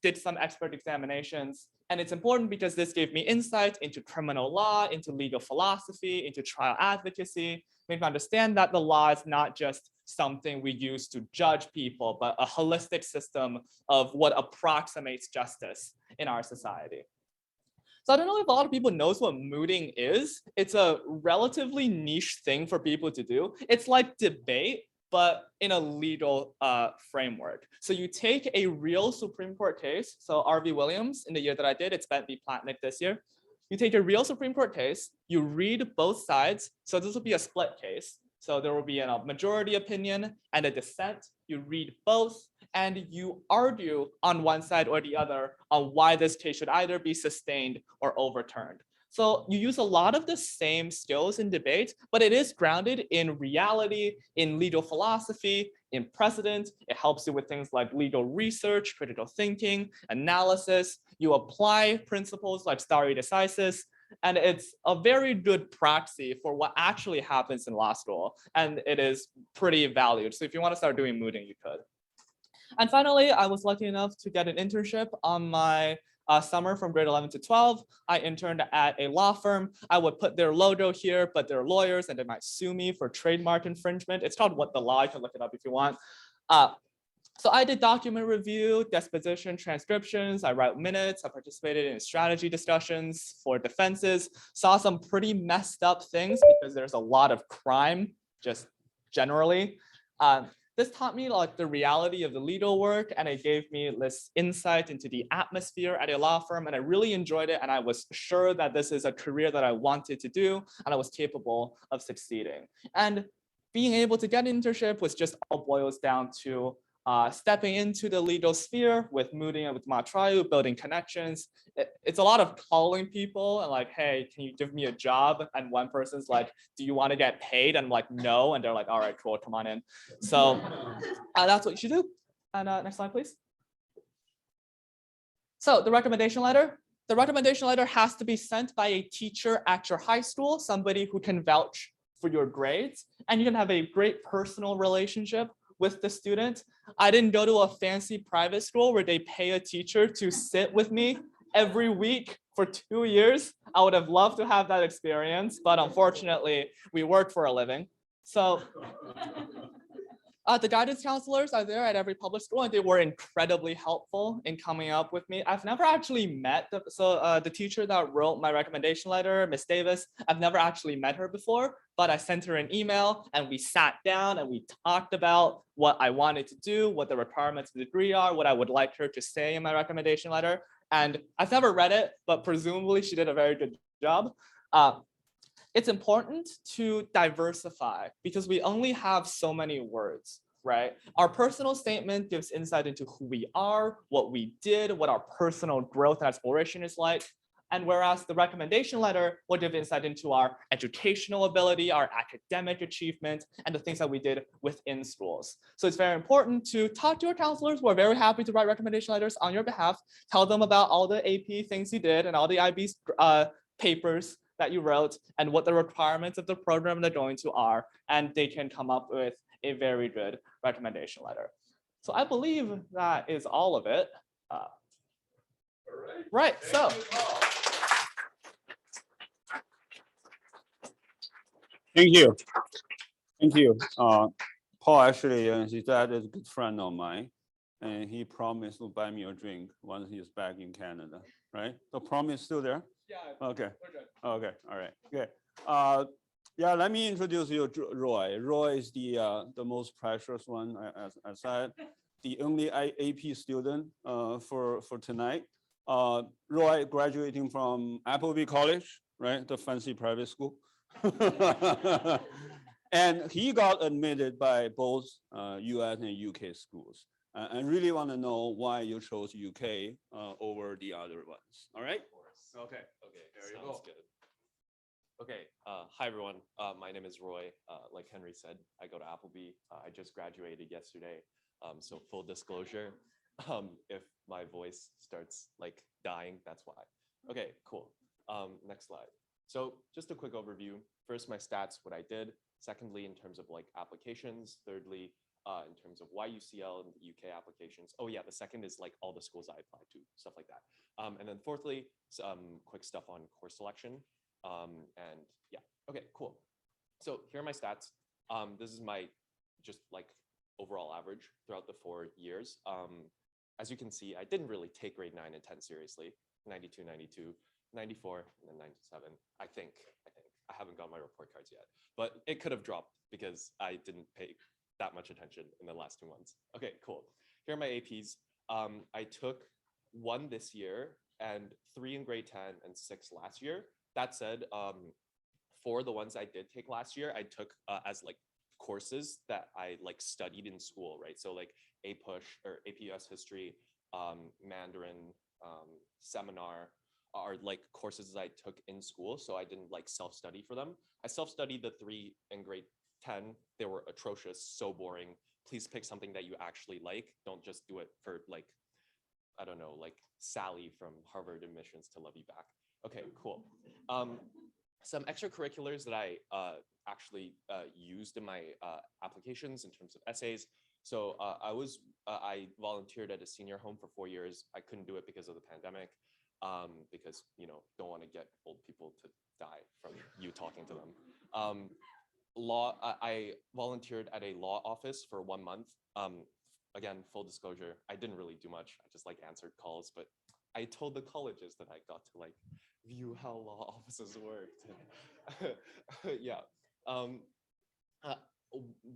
did some expert examinations. And it's important because this gave me insight into criminal law, into legal philosophy, into trial advocacy, made me understand that the law is not just something we use to judge people, but a holistic system of what approximates justice in our society. So I don't know if a lot of people knows what mooting is. It's a relatively niche thing for people to do. It's like debate, but in a legal framework. So you take a real Supreme Court case, so R.V. Williams in the year that I did, it's Bentley Platnick this year. You take a real Supreme Court case, you read both sides. So this will be a split case. So there will be a majority opinion and a dissent. You read both and you argue on one side or the other on why this case should either be sustained or overturned. So you use a lot of the same skills in debate, but it is grounded in reality, in legal philosophy, in precedent. It helps you with things like legal research, critical thinking, analysis. You apply principles like stare decisis, and it's a very good proxy for what actually happens in law school, and it is pretty valued. So if you want to start doing mooting, you could. And finally, I was lucky enough to get an internship on my summer from grade 11 to 12. I interned at a law firm. I would put their logo here, but they're lawyers and they might sue me for trademark infringement. It's called What the Law. You can look it up if you want. So I did document review, disposition, transcriptions. I wrote minutes. I participated in strategy discussions for defenses. Saw some pretty messed up things because there's a lot of crime just generally. This taught me like the reality of the legal work, and it gave me this insight into the atmosphere at a law firm, and I really enjoyed it, and I was sure that this is a career that I wanted to do, and I was capable of succeeding. And being able to get an internship was just all boils down to stepping into the legal sphere with Moody and with Matrayu, building connections. It's a lot of calling people and like, hey, can you give me a job? And one person's like, do you want to get paid? And I'm like, no. And they're like, all right, cool, come on in. So that's what you should do. And next slide, please. So the recommendation letter. The recommendation letter has to be sent by a teacher at your high school, somebody who can vouch for your grades, and you can have a great personal relationship with the student. I didn't go to a fancy private school where they pay a teacher to sit with me every week for 2 years. I would have loved to have that experience, but unfortunately, we work for a living. So the guidance counselors are there at every public school, and they were incredibly helpful in coming up with me. I've never actually met the teacher that wrote my recommendation letter, Miss Davis. I've never actually met her before, but I sent her an email and we sat down and we talked about what I wanted to do, what the requirements of the degree are, what I would like her to say in my recommendation letter. And I've never read it, but presumably she did a very good job. It's important to diversify because we only have so many words, right? Our personal statement gives insight into who we are, what we did, what our personal growth and exploration is like. And whereas the recommendation letter will give insight into our educational ability, our academic achievement, and the things that we did within schools. So it's very important to talk to your counselors who are very happy to write recommendation letters on your behalf. Tell them about all the AP things you did and all the IB papers that you wrote and what the requirements of the program they're going to are, and they can come up with a very good recommendation letter. So I believe that is all of it. Right, so. Thank you. Thank you. Paul actually, his dad is a good friend of mine, and he promised to buy me a drink once he's back in Canada, right? The promise still there? Yeah. Okay. Okay. All right. Good. Yeah. Let me introduce you to Roy. Roy is the most precious one, as I said, the only AP student for tonight. Roy graduating from Appleby College, right? The fancy private school. And he got admitted by both US and UK schools. I really want to know why you chose UK over the other ones. All right. Okay. Okay, there you go. Good. Okay, hi everyone. My name is Roy. Like Henry said, I go to Appleby. I just graduated yesterday. So full disclosure, if my voice starts like dying, that's why. Okay, cool. Next slide. So just a quick overview. First, my stats, what I did. Secondly, in terms of like applications. Thirdly, in terms of YUCL and the UK applications. Oh yeah, the second is like all the schools I applied to, stuff like that. And then fourthly, some quick stuff on course selection. And yeah, okay, cool. So here are my stats. This is my just like overall average throughout the 4 years. As you can see, I didn't really take grade 9 and 10 seriously. 92, 92, 94, and then 97. I think. I haven't got my report cards yet, but it could have dropped because I didn't pay that much attention in the last 2 months. Okay, cool. Here are my APs. I took 1 this year and 3 in grade 10 and 6 last year. That said, for the ones I did take last year, I took as like courses that I like studied in school, right? So like APUSH or APUS history, Mandarin, seminar are like courses I took in school. So I didn't like self-study for them. I self-studied the 3 in grade 10. They were atrocious, so boring. Please pick something that you actually like. Don't just do it for like, I don't know, like Sally from Harvard admissions to love you back. Okay, cool. Some extracurriculars that I actually used in my applications in terms of essays. So I volunteered at a senior home for 4 years. I couldn't do it because of the pandemic, because, you know, don't want to get old people to die from you talking to them. I volunteered at a law office for 1 month. Again, full disclosure, I didn't really do much. I just like answered calls, but I told the colleges that I got to like view how law offices worked. Yeah.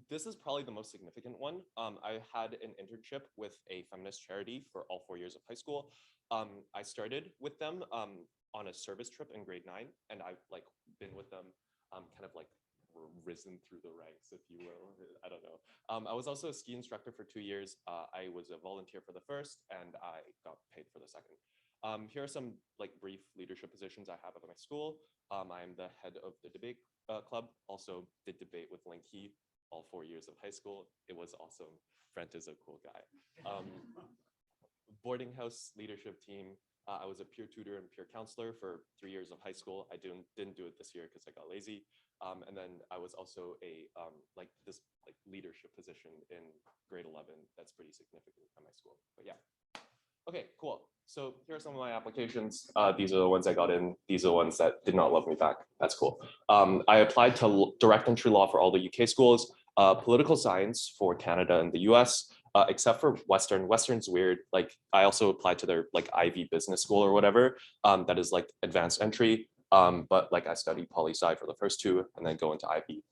This is probably the most significant one. I had an internship with a feminist charity for all 4 years of high school. I started with them on a service trip in grade 9, and I've like been with them kind of like risen through the ranks, if you will. I don't know. I was also a ski instructor for 2 years. I was a volunteer for the first, and I got paid for the second. Here are some like brief leadership positions I have at my school. I am the head of the debate club. Also did debate with Link He all 4 years of high school. It was awesome. Brent is a cool guy. Boarding house leadership team. I was a peer tutor and peer counselor for 3 years of high school. I didn't do it this year because I got lazy. And then I was also a like leadership position in grade 11. That's pretty significant at my school. But yeah. Okay, cool. So here are some of my applications. These are the ones I got in. These are the ones that did not love me back. That's cool. I applied to direct entry law for all the UK schools, political science for Canada and the US, except for Western. Western's weird. Like I also applied to their like Ivy Business School or whatever. That is like advanced entry. But like I studied poli-sci for the first two and then go into IB.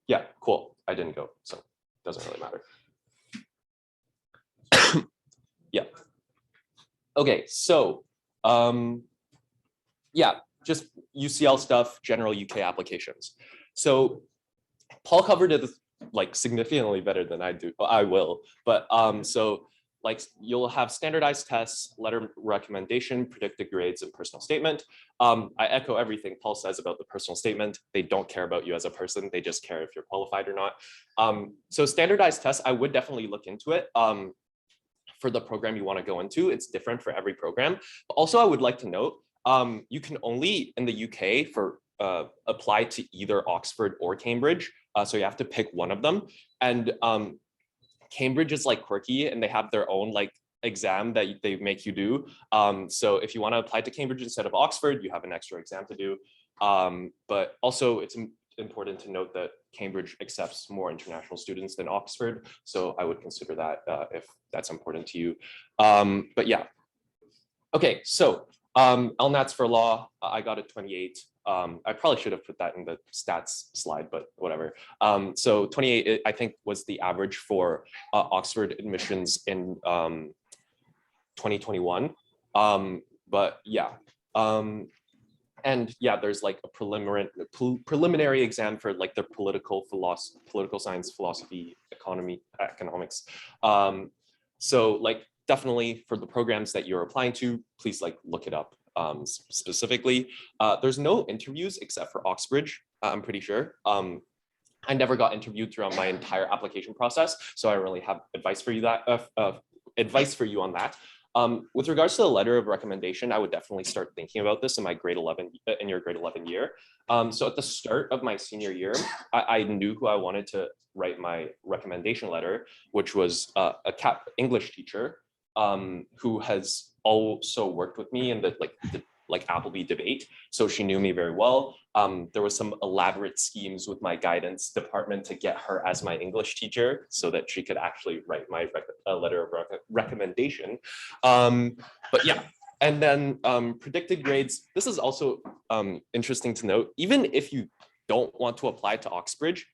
Yeah, cool. I didn't go, so it doesn't really matter. Yeah. Okay, so yeah, just UCL stuff, general UK applications. So Paul covered it like significantly better than I do. I will, but so like you'll have standardized tests, letter recommendation, predicted grades, and personal statement. I echo everything Paul says about the personal statement. They don't care about you as a person. They just care if you're qualified or not. So standardized tests, I would definitely look into it. For the program you want to go into, it's different for every program. But also, I would like to note, you can only in the UK for apply to either Oxford or Cambridge. So you have to pick one of them. And Cambridge is like quirky and they have their own like exam that they make you do. So if you want to apply to Cambridge instead of Oxford, you have an extra exam to do. But also it's important to note that Cambridge accepts more international students than Oxford. So I would consider that if that's important to you. But yeah. Okay, so LNATs for law, I got a 28. I probably should have put that in the stats slide, but whatever. So 28, I think, was the average for Oxford admissions in 2021. But yeah. And yeah, there's like a preliminary exam for like the political science, philosophy, economics. So like definitely for the programs that you're applying to, please like look it up specifically. There's no interviews except for Oxbridge, I'm pretty sure. I never got interviewed throughout my entire application process, so I don't really have advice for you on that. With regards to the letter of recommendation, I would definitely start thinking about this in my in your grade 11 year. So at the start of my senior year, I knew who I wanted to write my recommendation letter, which was a English teacher who has also worked with me in the Appleby debate. So she knew me very well. There was some elaborate schemes with my guidance department to get her as my English teacher so that she could actually write my letter of recommendation. But yeah, and then predicted grades. This is also interesting to note. Even if you don't want to apply to Oxbridge,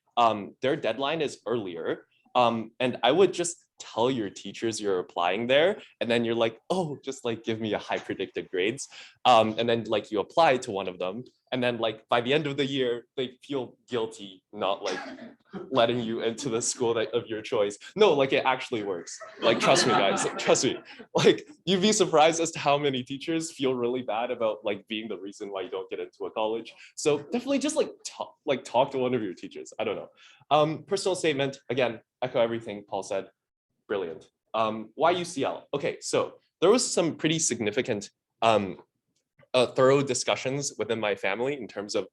their deadline is earlier. And I would just tell your teachers you're applying there, and then you're like, oh, just like give me a high predicted grades. And then like you apply to one of them, and then like by the end of the year, they feel guilty not like letting you into the school of your choice. No, like it actually works. Like, trust me, guys, trust me. Like you'd be surprised as to how many teachers feel really bad about like being the reason why you don't get into a college. So definitely just like talk to one of your teachers. I don't know. Personal statement, again, echo everything Paul said. Brilliant. Why UCL? Okay, so there was some pretty significant thorough discussions within my family in terms of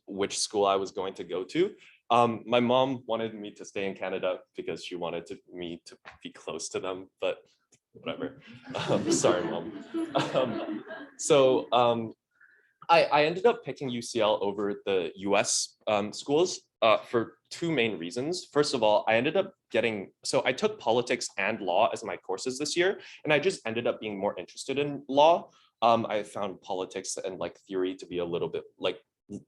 which school I was going to go to. My mom wanted me to stay in Canada because she wanted me to be close to them, but whatever. Sorry, Mom. So I ended up picking UCL over the US schools for two main reasons. First of all, I ended up so I took politics and law as my courses this year, and I just ended up being more interested in law. I found politics and like theory to be a little bit like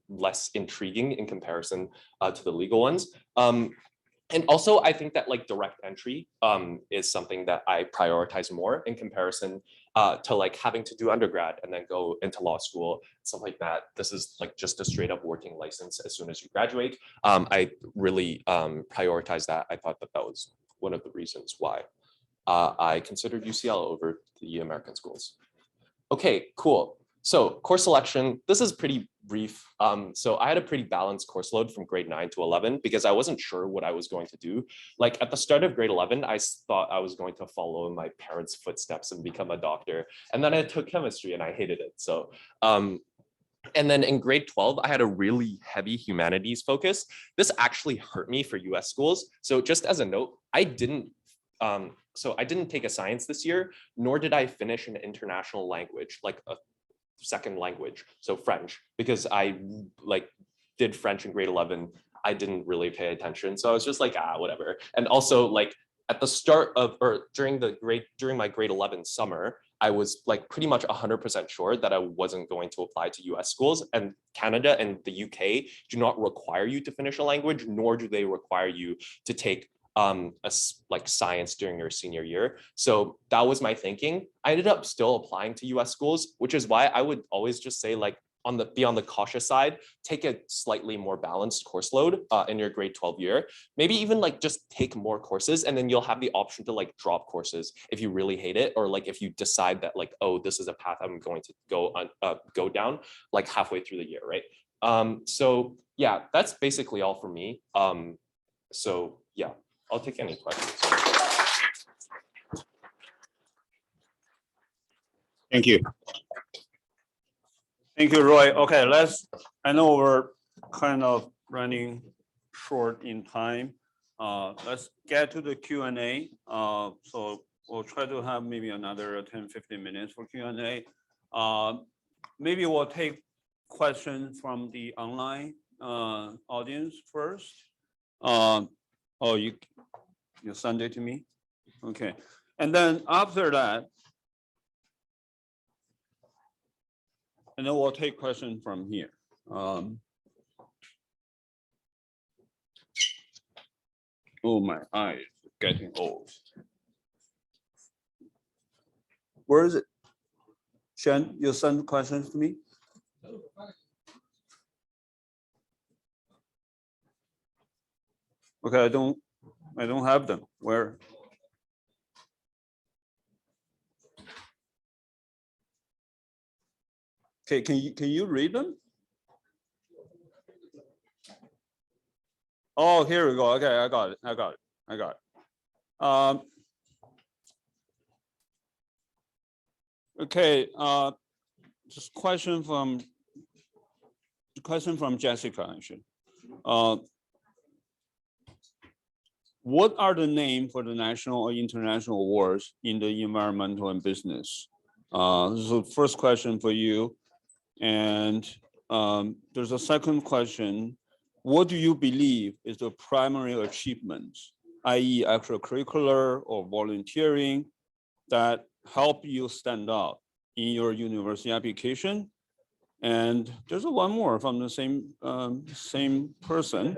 less intriguing in comparison to the legal ones. And also, I think that like direct entry is something that I prioritize more in comparison to like having to do undergrad and then go into law school, stuff like that. This is like just a straight up working license as soon as you graduate. I really prioritize that. I thought that that was one of the reasons why I considered UCL over the American schools. Okay, cool. So course selection, this is pretty brief. So I had a pretty balanced course load from grade 9 to 11 because I wasn't sure what I was going to do. Like at the start of grade 11, I thought I was going to follow in my parents' footsteps and become a doctor. And then I took chemistry and I hated it. So, and then in grade 12, I had a really heavy humanities focus. This actually hurt me for US schools. So just as a note, I didn't take a science this year, nor did I finish an international language, like a second language, so French, because I like did French in grade 11. I didn't really pay attention, so I was just like, whatever. And also like at the start of or during my grade 11 summer, I was like pretty much 100% sure that I wasn't going to apply to US schools, and Canada and the UK do not require you to finish a language, nor do they require you to take like science during your senior year. So that was my thinking. I ended up still applying to US schools, which is why I would always just say like be on the cautious side, take a slightly more balanced course load in your grade 12 year. Maybe even like just take more courses, and then you'll have the option to like drop courses if you really hate it, or like if you decide that like, oh, this is a path I'm going to go down like halfway through the year, right? So yeah, that's basically all for me. So yeah. I'll take any questions. Thank you. Thank you, Roy. Okay, I know we're kind of running short in time. Let's get to the Q&A. So we'll try to have maybe another 10, 15 minutes for Q&A. Maybe we'll take questions from the online audience first. Oh, you send it to me? Okay. And then after that, and then we'll take questions from here. Oh, my eyes are getting old. Where is it? Shen, you send questions to me? Okay, I don't have them. Where? Okay, can you read them? Oh, here we go. Okay, I got it. Okay, just question from Jessica, actually. What are the names for the national or international awards in the environmental and business? This is the first question for you. And there's a second question. What do you believe is the primary achievements, i.e. extracurricular or volunteering, that help you stand out in your university application? And there's one more from the same person.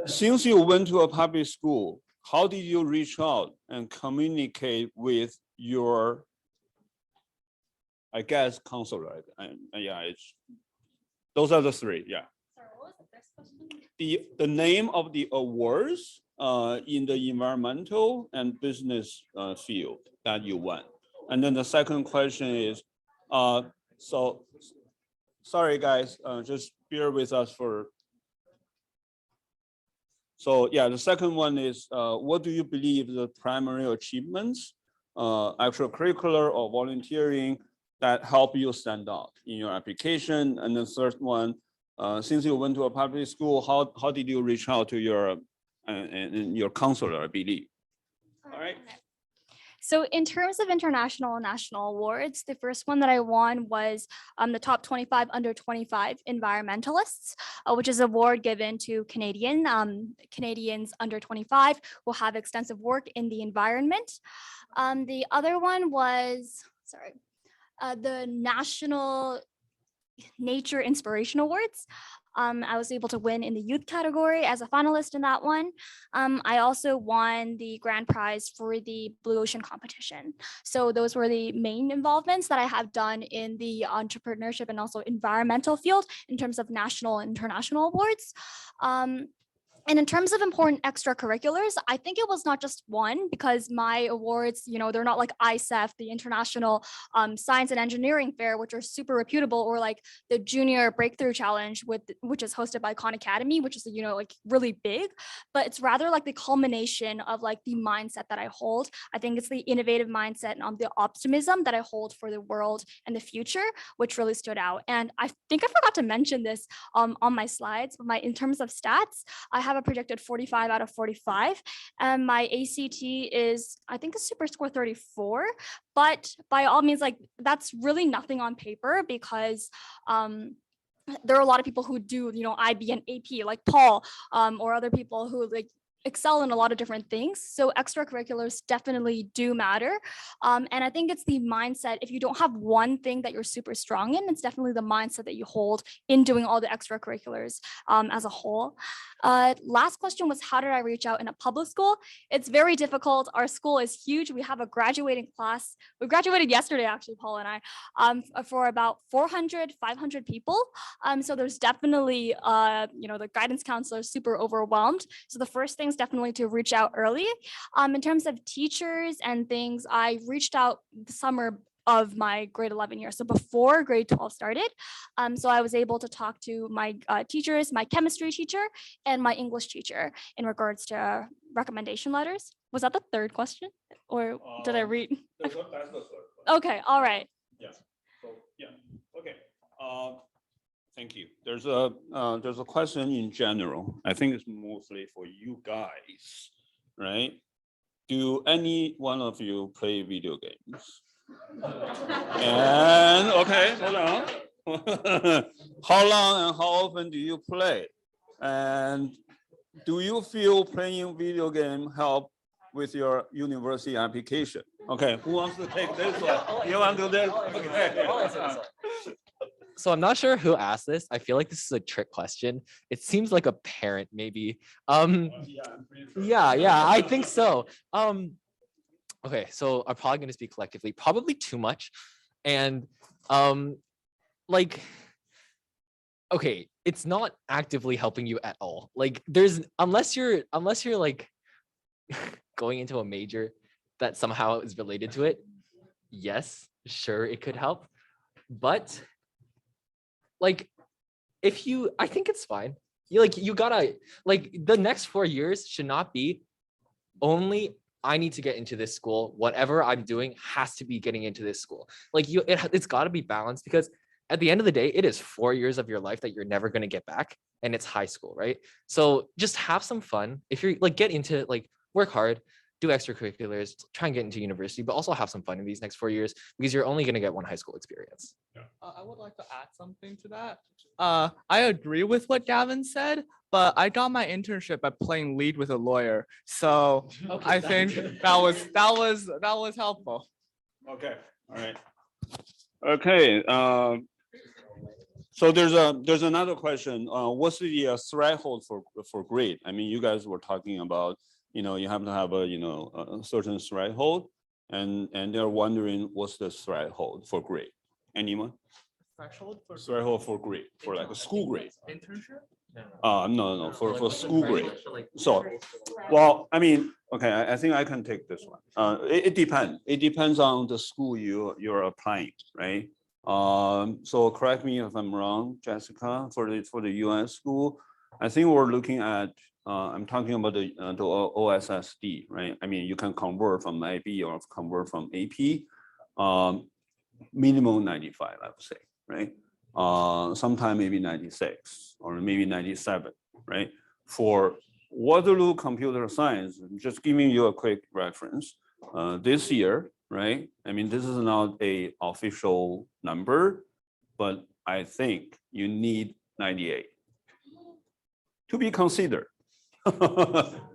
Since you went to a public school, how did you reach out and communicate with your, I guess, counselor? And yeah, those are the three. Yeah. Sorry, what was the first question? The name of the awards in the environmental and business field that you won. And then the second question is, so sorry guys, just bear with us for. So yeah, the second one is, what do you believe the primary achievements, extracurricular or volunteering, that help you stand out in your application? And the third one, since you went to a public school, how did you reach out to your counselor, I believe? All right. So in terms of international and national awards, the first one that I won was the top 25 under 25 environmentalists, which is an award given to Canadians under 25 who have extensive work in the environment. The other one was, the National Nature Inspiration Awards. I was able to win in the youth category as a finalist in that one. I also won the grand prize for the Blue Ocean competition. So those were the main involvements that I have done in the entrepreneurship and also environmental field in terms of national and international awards. And in terms of important extracurriculars, I think it was not just one, because my awards, they're not like ISEF, the International Science and Engineering Fair, which are super reputable, or like the Junior Breakthrough Challenge, which is hosted by Khan Academy, which is, like really big, but it's rather like the culmination of like the mindset that I hold. I think it's the innovative mindset and the optimism that I hold for the world and the future, which really stood out. And I think I forgot to mention this on my slides, but in terms of stats, I have a projected 45 out of 45, and my ACT is, I think, a super score 34, but by all means, like, that's really nothing on paper, because there are a lot of people who do, IB and AP, like Paul, or other people who like excel in a lot of different things. So extracurriculars definitely do matter. And I think it's the mindset. If you don't have one thing that you're super strong in, it's definitely the mindset that you hold in doing all the extracurriculars as a whole. Last question was, how did I reach out in a public school? It's very difficult. Our school is huge. We have a graduating class. We graduated yesterday, actually, Paul and I, for about 400, 500 people. So there's definitely, the guidance counselor is super overwhelmed. So the first thing is definitely to reach out early. In terms of teachers and things, I reached out the summer of my grade 11 year, so before grade 12 started. So I was able to talk to my teachers, my chemistry teacher, and my English teacher in regards to recommendation letters. Was that the third question, or did I read? That's the third question. Okay, all right. Yeah. So yeah. Okay. Thank you. There's a question in general. I think it's mostly for you guys, right? Do any one of you play video games? And okay, hold on. How long and how often do you play? And do you feel playing video game help with your university application? Okay, who wants to take this one? You want to do this? Okay. So I'm not sure who asked this. I feel like this is a trick question. It seems like a parent, maybe. Yeah, I think so. Okay, so I'm probably going to speak collectively, probably too much. And like, okay, it's not actively helping you at all. Like, unless you're like going into a major that somehow is related to it, yes, sure, it could help. But like, I think it's fine. You gotta, like, the next 4 years should not be only I need to get into this school. Whatever I'm doing has to be getting into this school. Like, it's got to be balanced, because at the end of the day, it is 4 years of your life that you're never going to get back, and it's high school, right? So just have some fun. If you're like, get into it, like, work hard, do extracurriculars, try and get into university, but also have some fun in these next 4 years, because you're only going to get one high school experience. I would like to add something to that. I agree with what Gavin said, but I got my internship by playing lead with a lawyer. So okay, I think that was helpful. Okay, all right. Okay, so there's another question. What's the threshold for grade? I mean, you guys were talking about, you have to have a certain threshold, and they're wondering what's the threshold for grade. Anyone? Threshold for grade, for like a school grade. Internship? No, for school grade. So, well, I mean, okay, I think I can take this one. It depends. It depends on the school you're applying, right? So correct me if I'm wrong, Jessica. For the US school, I think we're looking at. I'm talking about the OSSD, right? I mean, you can convert from IB or convert from AP. Minimum 95, I would say, right? Sometime maybe 96 or maybe 97, right? For Waterloo Computer Science, just giving you a quick reference, this year, right? I mean, this is not a official number, but I think you need 98 to be considered.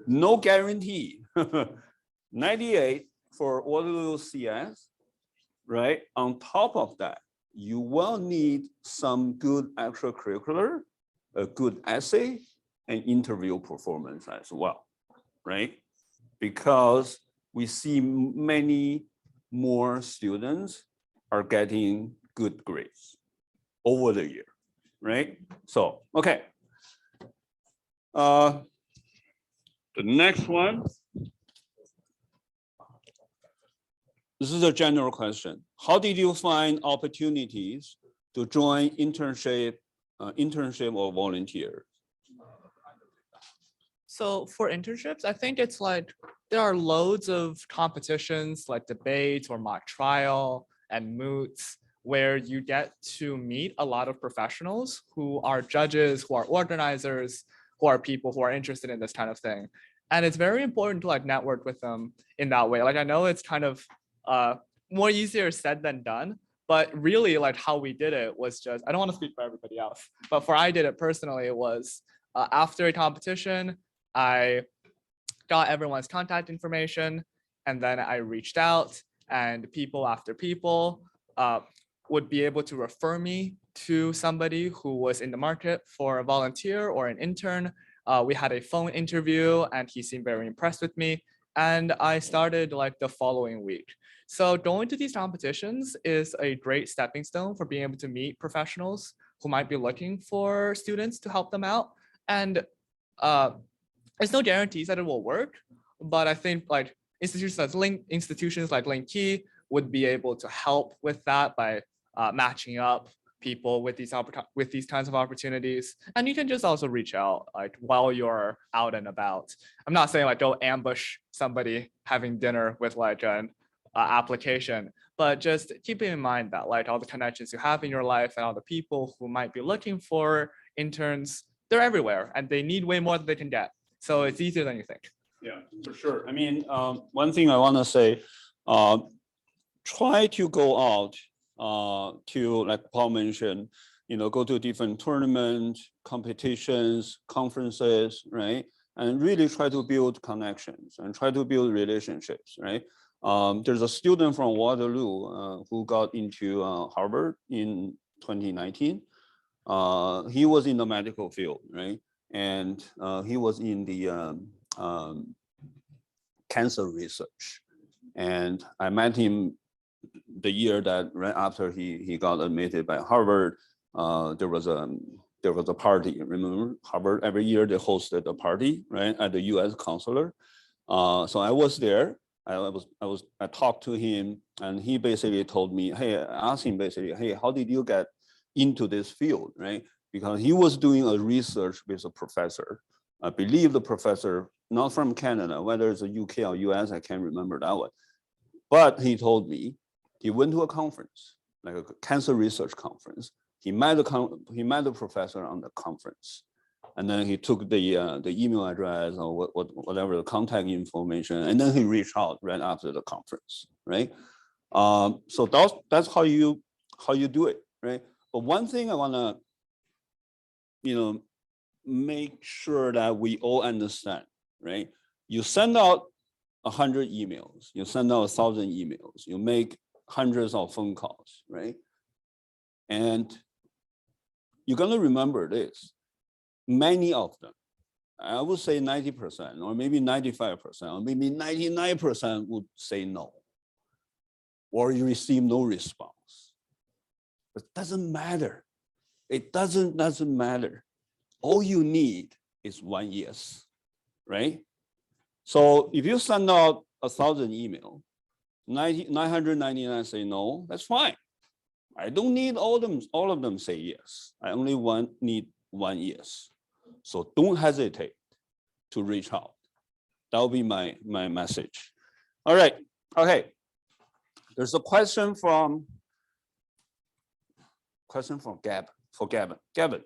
No guarantee. 98 for Waterloo CS, right? On top of that, you will need some good extracurricular a good essay and interview performance as well, right? Because we see many more students are getting good grades over the year, right? So, okay. The next one. This is a general question. How did you find opportunities to join internship or volunteer? So for internships, I think it's like there are loads of competitions like debates or mock trial and moots where you get to meet a lot of professionals who are judges, who are organizers, who are people who are interested in this kind of thing. And it's very important to like network with them in that way. Like I know it's kind of more easier said than done, but really like how we did it was just, I don't want to speak for everybody else, but for I did it personally, it was after a competition, I got everyone's contact information and then I reached out and people after people would be able to refer me to somebody who was in the market for a volunteer or an intern. We had a phone interview and he seemed very impressed with me. And I started like the following week. So going to these competitions is a great stepping stone for being able to meet professionals who might be looking for students to help them out. And there's no guarantees that it will work, but I think like institutions like Linky would be able to help with that by matching up people with these kinds of opportunities. And you can just also reach out like while you're out and about. I'm not saying like go ambush somebody having dinner with like an application, but just keeping in mind that like all the connections you have in your life and all the people who might be looking for interns, they're everywhere and they need way more than they can get. So it's easier than you think. Yeah, for sure. I mean, one thing I want to say, try to go out to, like Paul mentioned, go to different tournaments, competitions, conferences, right? And really try to build connections and try to build relationships, right? There's a student from Waterloo who got into Harvard in 2019. He was in the medical field, right? And he was in the cancer research. And I met him the year that right after he got admitted by Harvard. There was a party. Remember, Harvard every year they hosted a party, right, at the U.S. consular. So I was there. I talked to him, and he basically told me, hey, I asked him basically, hey, how did you get into this field, right? Because he was doing a research with a professor. I believe the professor, not from Canada, whether it's a UK or US, I can't remember that one. But he told me he went to a conference, like a cancer research conference. He met the professor on the conference. And then he took the email address or whatever the contact information, and then he reached out right after the conference, right? So that's how you do it, right? But one thing I wanna, make sure that we all understand, right? You send out 100 emails, you send out 1,000 emails, you make hundreds of phone calls, right? And you're gonna remember this. Many of them, I would say 90% or maybe 95% or maybe 99% would say no, or you receive no response. It doesn't matter. It doesn't matter. All you need is one yes, right? So if you send out 1,000 emails, 999 say no, that's fine. I don't need all of them say yes. I only need one yes. So don't hesitate to reach out. That'll be my message. All right, okay. There's a question from Gavin. Gavin,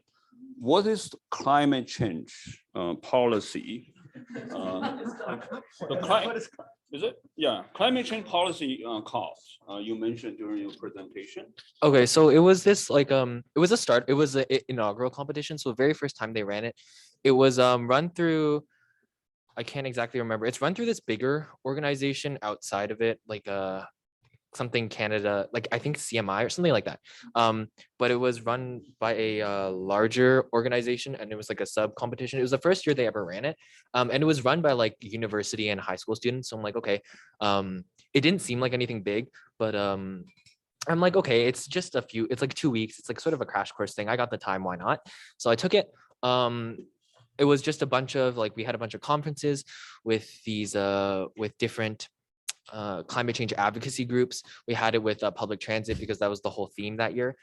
what is climate change policy? Is it? Yeah, climate change policy costs you mentioned during your presentation. Okay, so it was this like it was an inaugural competition. So the very first time they ran it, it was run through, I can't exactly remember. It's run through this bigger organization outside of it, like something Canada, like I think CMI or something like that. But it was run by a larger organization, and it was like a sub competition. It was the first year they ever ran it. And it was run by like university and high school students. So I'm like, okay, it didn't seem like anything big, but I'm like, okay, it's just it's like 2 weeks. It's like sort of a crash course thing. I got the time, why not? So I took it. It was just a bunch of like, we had a bunch of conferences with these, with different climate change advocacy groups. We had it with public transit because that was the whole theme that year.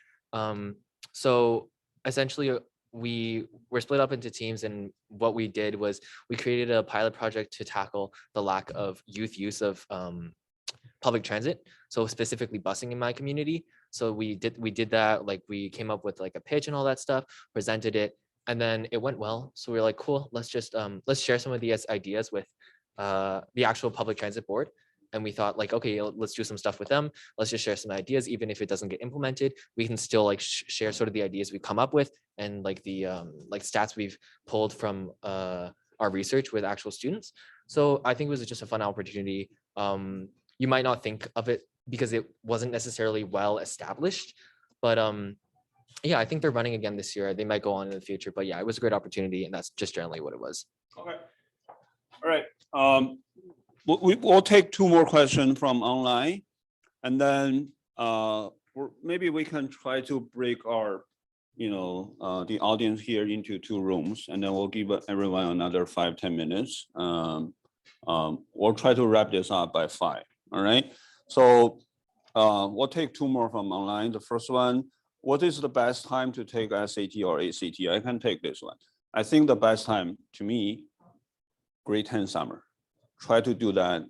So essentially we were split up into teams, and what we did was we created a pilot project to tackle the lack of youth use of public transit, so specifically busing in my community. So we did that, like we came up with like a pitch and all that stuff, presented it, and then it went well. So we were like, cool, let's just let's share some of these ideas with the actual public transit board. And we thought like, okay, let's do some stuff with them. Let's just share some ideas, even if it doesn't get implemented, we can still like share sort of the ideas we come up with and like the like stats we've pulled from our research with actual students. So I think it was just a fun opportunity. You might not think of it because it wasn't necessarily well established, but yeah, I think they're running again this year. They might go on in the future, but yeah, it was a great opportunity, and that's just generally what it was. Okay. All right. We'll take 2 more questions from online, and then maybe we can try to break our, the audience here into 2 rooms, and then we'll give everyone another 5-10 minutes. We'll try to wrap this up by 5. All right. So we'll take 2 more from online. The first one, what is the best time to take SAT or ACT? I can take this one. I think the best time to me, grade 10 summer. Try to do that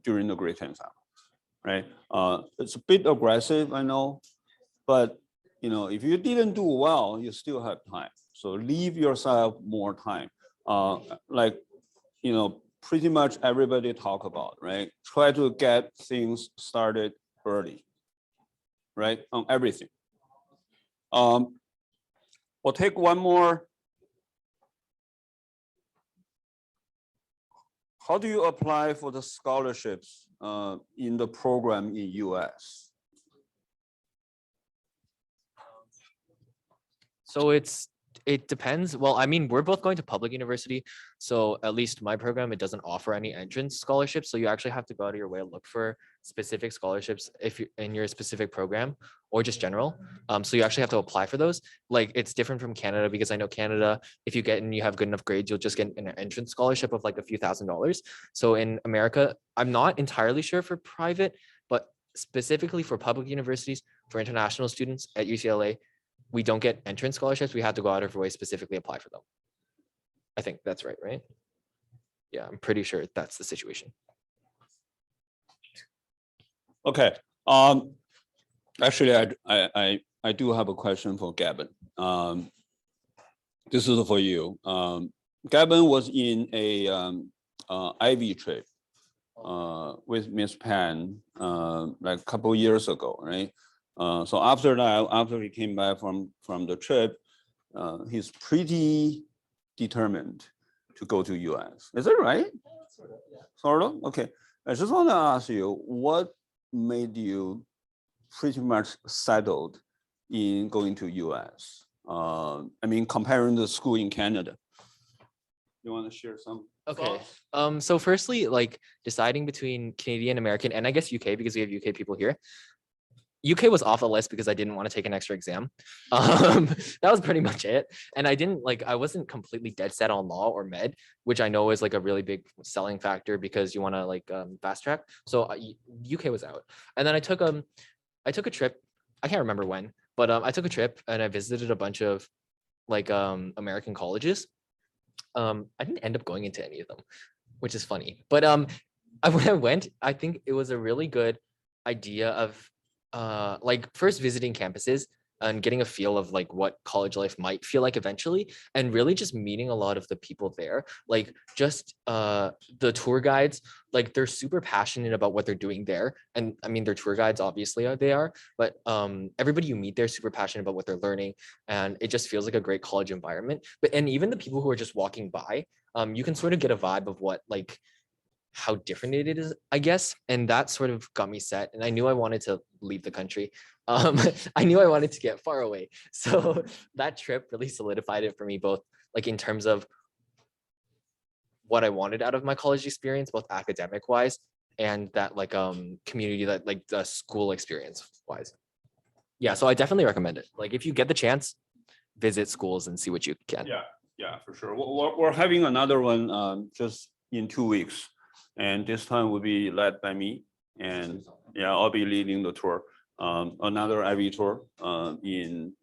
during the grade 10 summer, right? It's a bit aggressive, I know, but if you didn't do well, you still have time. So leave yourself more time. Like, pretty much everybody talk about, right? Try to get things started early, right? On everything. We'll take 1 more. How do you apply for the scholarships in the program in US? So it depends. Well, I mean, we're both going to public university. So at least my program, it doesn't offer any entrance scholarships. So you actually have to go out of your way to look for specific scholarships if you're in your specific program or just general. So you actually have to apply for those. Like it's different from Canada, because I know Canada, if you get and you have good enough grades, you'll just get an entrance scholarship of like a few $1,000s. So in America, I'm not entirely sure for private, but specifically for public universities, for international students at UCLA, we don't get entrance scholarships. We have to go out of our way specifically apply for them. I think that's right, right? Yeah, I'm pretty sure that's the situation. Okay. Actually, I do have a question for Gavin. This is for you. Gavin was in a Ivy trip with Miss Pan like a couple years ago, right? So after that, after he came back from the trip, he's pretty determined to go to US. Is that right? Sort of, yeah. Sort of? Okay. I just want to ask you, what made you pretty much settled in going to US? I mean, comparing the school in Canada. You want to share some? Okay. thoughts? So firstly, like deciding between Canadian, American, and I guess UK, because we have UK people here. UK was off the list because I didn't want to take an extra exam. That was pretty much it. And I wasn't completely dead set on law or med, which I know is like a really big selling factor because you want to like fast track. So UK was out. And then I took a trip. I can't remember when, but I took a trip and I visited a bunch of like American colleges. I didn't end up going into any of them, which is funny. But when I went, I think it was a really good idea of like first visiting campuses and getting a feel of like what college life might feel like eventually, and really just meeting a lot of the people there, like just the tour guides, like they're super passionate about what they're doing there. And I mean, they're tour guides, obviously they are, but everybody you meet there super passionate about what they're learning, and it just feels like a great college environment. And even the people who are just walking by, you can sort of get a vibe of what like how different it is, I guess. And that sort of got me set. And I knew I wanted to leave the country. I knew I wanted to get far away. So that trip really solidified it for me, both like in terms of what I wanted out of my college experience, both academic wise and that like community, that like the school experience wise. Yeah, so I definitely recommend it. Like if you get the chance, visit schools and see what you can. Yeah, for sure. We're having another one just in 2 weeks, and this time will be led by me, and yeah, I'll be leading the tour. Another IB tour in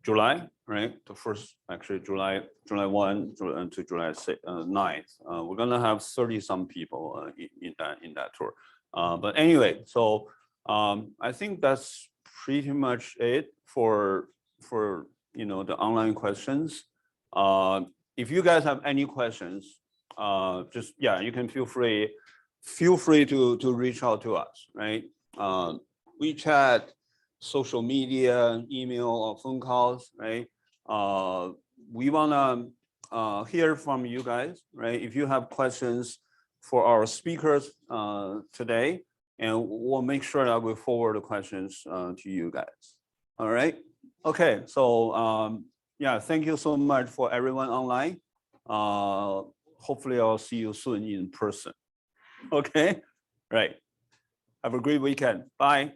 July, right? The first, actually July 1 to July 9th. We're gonna have 30 some people in that tour. But anyway, so I think that's pretty much it for the online questions. If you guys have any questions, just you can feel free to reach out to us, right? WeChat, social media, email, or phone calls, right? We wanna hear from you guys, right? If you have questions for our speakers today, and we'll make sure that we forward the questions to you guys. All right. Okay. So thank you so much for everyone online. Hopefully I'll see you soon in person. Okay. Right. Have a great weekend. Bye.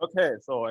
Okay. So